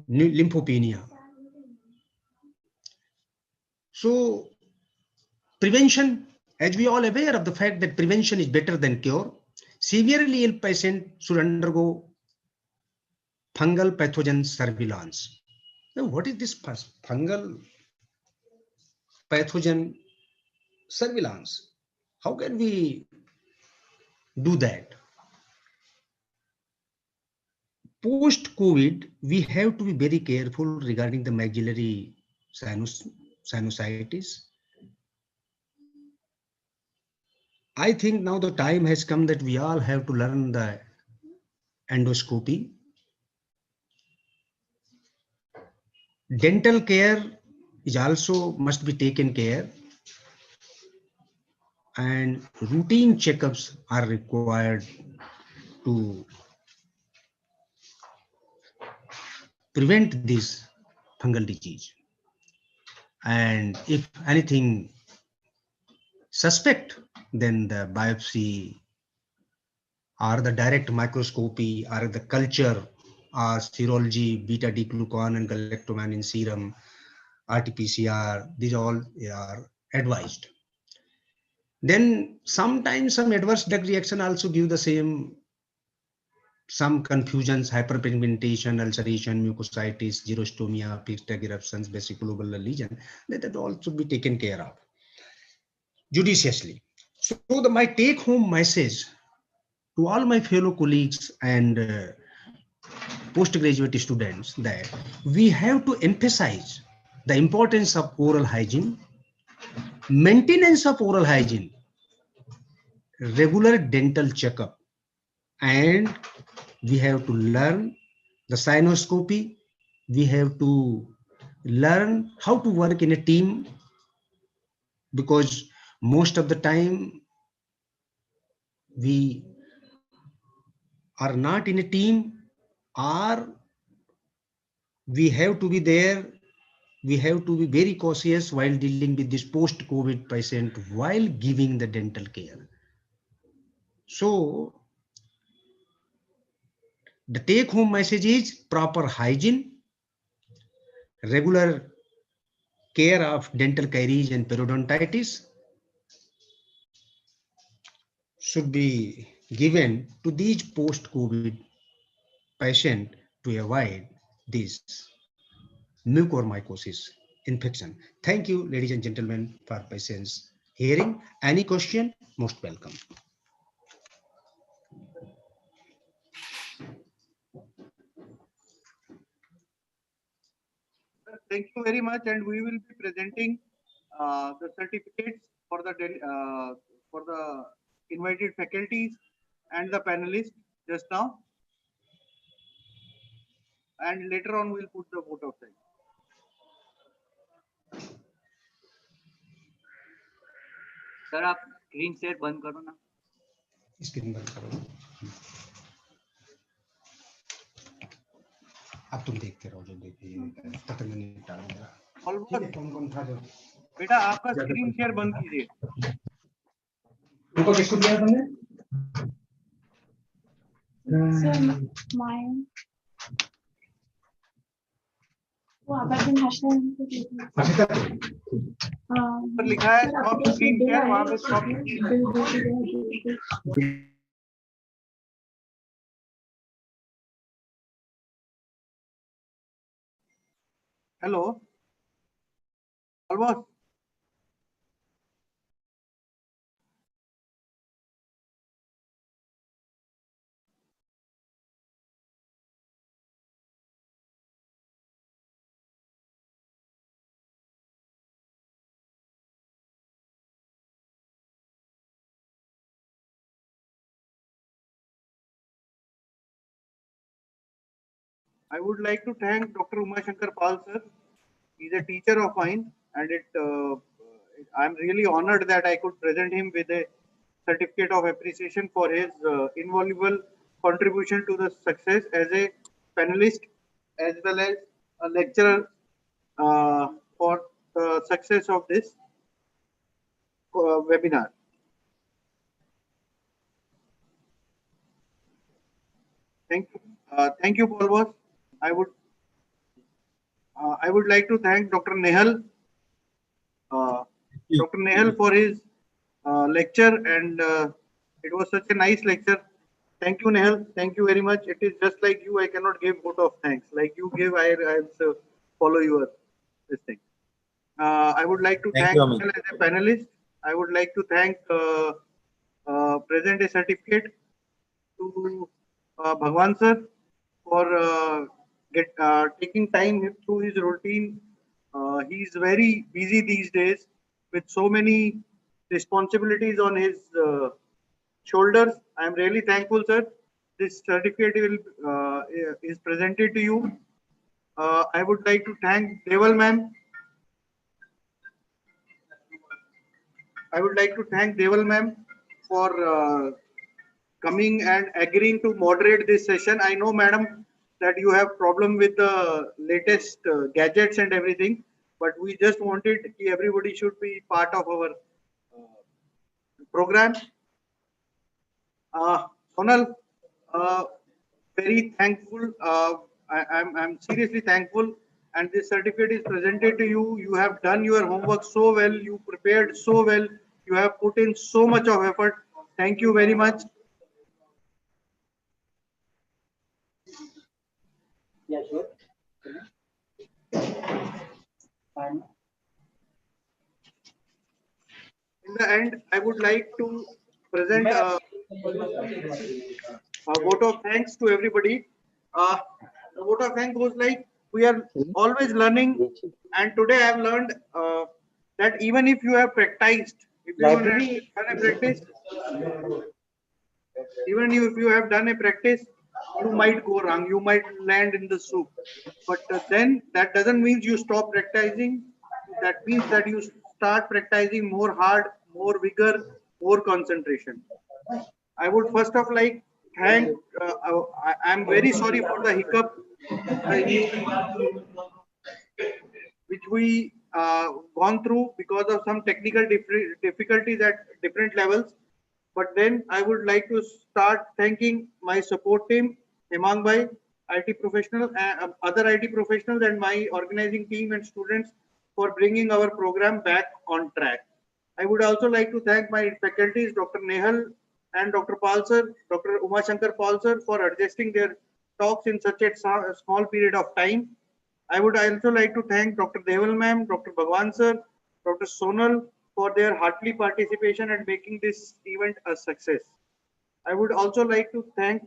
O: lymphopenia. So prevention, as we all aware of the fact that prevention is better than cure, severely ill patient should undergo fungal pathogen surveillance. Now, what is this fungal pathogen surveillance. How can we do that? Post-COVID, we have to be very careful regarding the maxillary sinusitis. I think now the time has come that we all have to learn the endoscopy. Dental care is also must be taken care, and routine checkups are required to prevent this fungal disease. And if anything suspect, then the biopsy or the direct microscopy or the culture or serology, beta D-glucan and galactoman in serum, RT-PCR, these all are advised. Then sometimes some adverse drug reaction also give the same, some confusions, hyperpigmentation, ulceration, mucositis, xerostomia, peak eruptions, basic global lesion, that all should be taken care of judiciously. So my take home message to all my fellow colleagues and postgraduate students, that we have to emphasize the importance of oral hygiene, maintenance of oral hygiene, regular dental checkup, and we have to learn the sinoscopy. We have to learn how to work in a team, because most of the time we are not in a team, or we have to be there. We have to be very cautious while dealing with this post-COVID patient while giving the dental care. So the take-home message is proper hygiene, regular care of dental caries and periodontitis should be given to these post-COVID patients to avoid this mucormycosis infection. Thank you, ladies and gentlemen, for patience hearing. Any question? Most welcome.
K: Thank you very much, and we will be presenting the certificates for the invited faculties and the panelists just now, and later on we'll put the vote of thanks.
I: Sir आप screen share बंद करो ना.
O: Screen बंद करो. अब तुम देखते रहो, जो देखिए तब तक मैंने निपटा दूंगा. कौन था जो?
K: बेटा आपका स्क्रीन शेयर बंद कीजिए.
O: उनको किसको दिया तुमने?
K: पर लिखा है स्टॉप स्क्रीन शेयर, वहां पे stop. Hello almost. I would like to thank Dr. Uma Shankar Pal sir. He's a teacher of mine, and I'm really honored that I could present him with a certificate of appreciation for his invaluable contribution to the success as a panelist as well as a lecturer for the success of this webinar. Thank you, Paul Boss. I would like to thank Dr. Nehal, for his lecture, and it was such a nice lecture. Thank you, Nehal. Thank you very much. It is just like you. I cannot give vote of thanks. Like you give, I also follow your this thing. I would like to
P: Thank
K: thank
P: you, Amit.
K: Kunal as a panelist. I would like to thank present a certificate to Bhagwan sir for taking time through his routine. He is very busy these days with so many responsibilities on his shoulders. I am really thankful, sir. This certificate is presented to you. I would like to thank Deval ma'am. I would like to thank Deval ma'am for coming and agreeing to moderate this session. I know, madam, that you have problem with the latest gadgets and everything, but we just wanted everybody should be part of our program. Sonal, very thankful. I'm seriously thankful. And this certificate is presented to you. You have done your homework so well. You prepared so well. You have put in so much of effort. Thank you very much.
N: Yeah, sure.
K: In the end, I would like to present a vote of thanks to everybody. The vote of thanks goes like we are always learning, and today I have learned that even if you have practiced, if you have done a practice, even if you have done a practice, you might go wrong, you might land in the soup. But then that doesn't mean you stop practicing. That means that you start practicing more hard, more vigor, more concentration. I would first of like thank. I'm very sorry for the hiccup which we gone through because of some technical difficulties at different levels. But then I would like to start thanking my support team, Hemang Bhai, IT professional, other IT professionals, and my organizing team and students for bringing our program back on track. I would also like to thank my faculties, Dr. Nehal and Dr. Pal sir, Dr. Umashankar Pal sir, for adjusting their talks in such a small period of time. I would also like to thank Dr. Deval ma'am, Dr. Bhagwan sir, Dr. Sonal for their heartily participation and making this event a success. I would also like to thank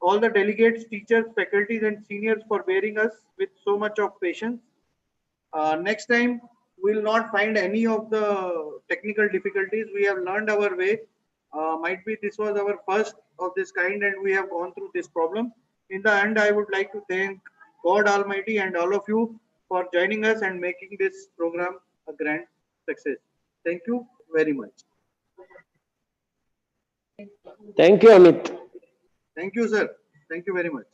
K: all the delegates, teachers, faculties, and seniors for bearing us with so much of patience. Next time, we'll not find any of the technical difficulties. We have learned our way. Might be this was our first of this kind, and we have gone through this problem. In the end, I would like to thank God Almighty and all of you for joining us and making this program a grand success. Thank you very much.
N: Thank you, Amit.
K: Thank you, sir. Thank you very much.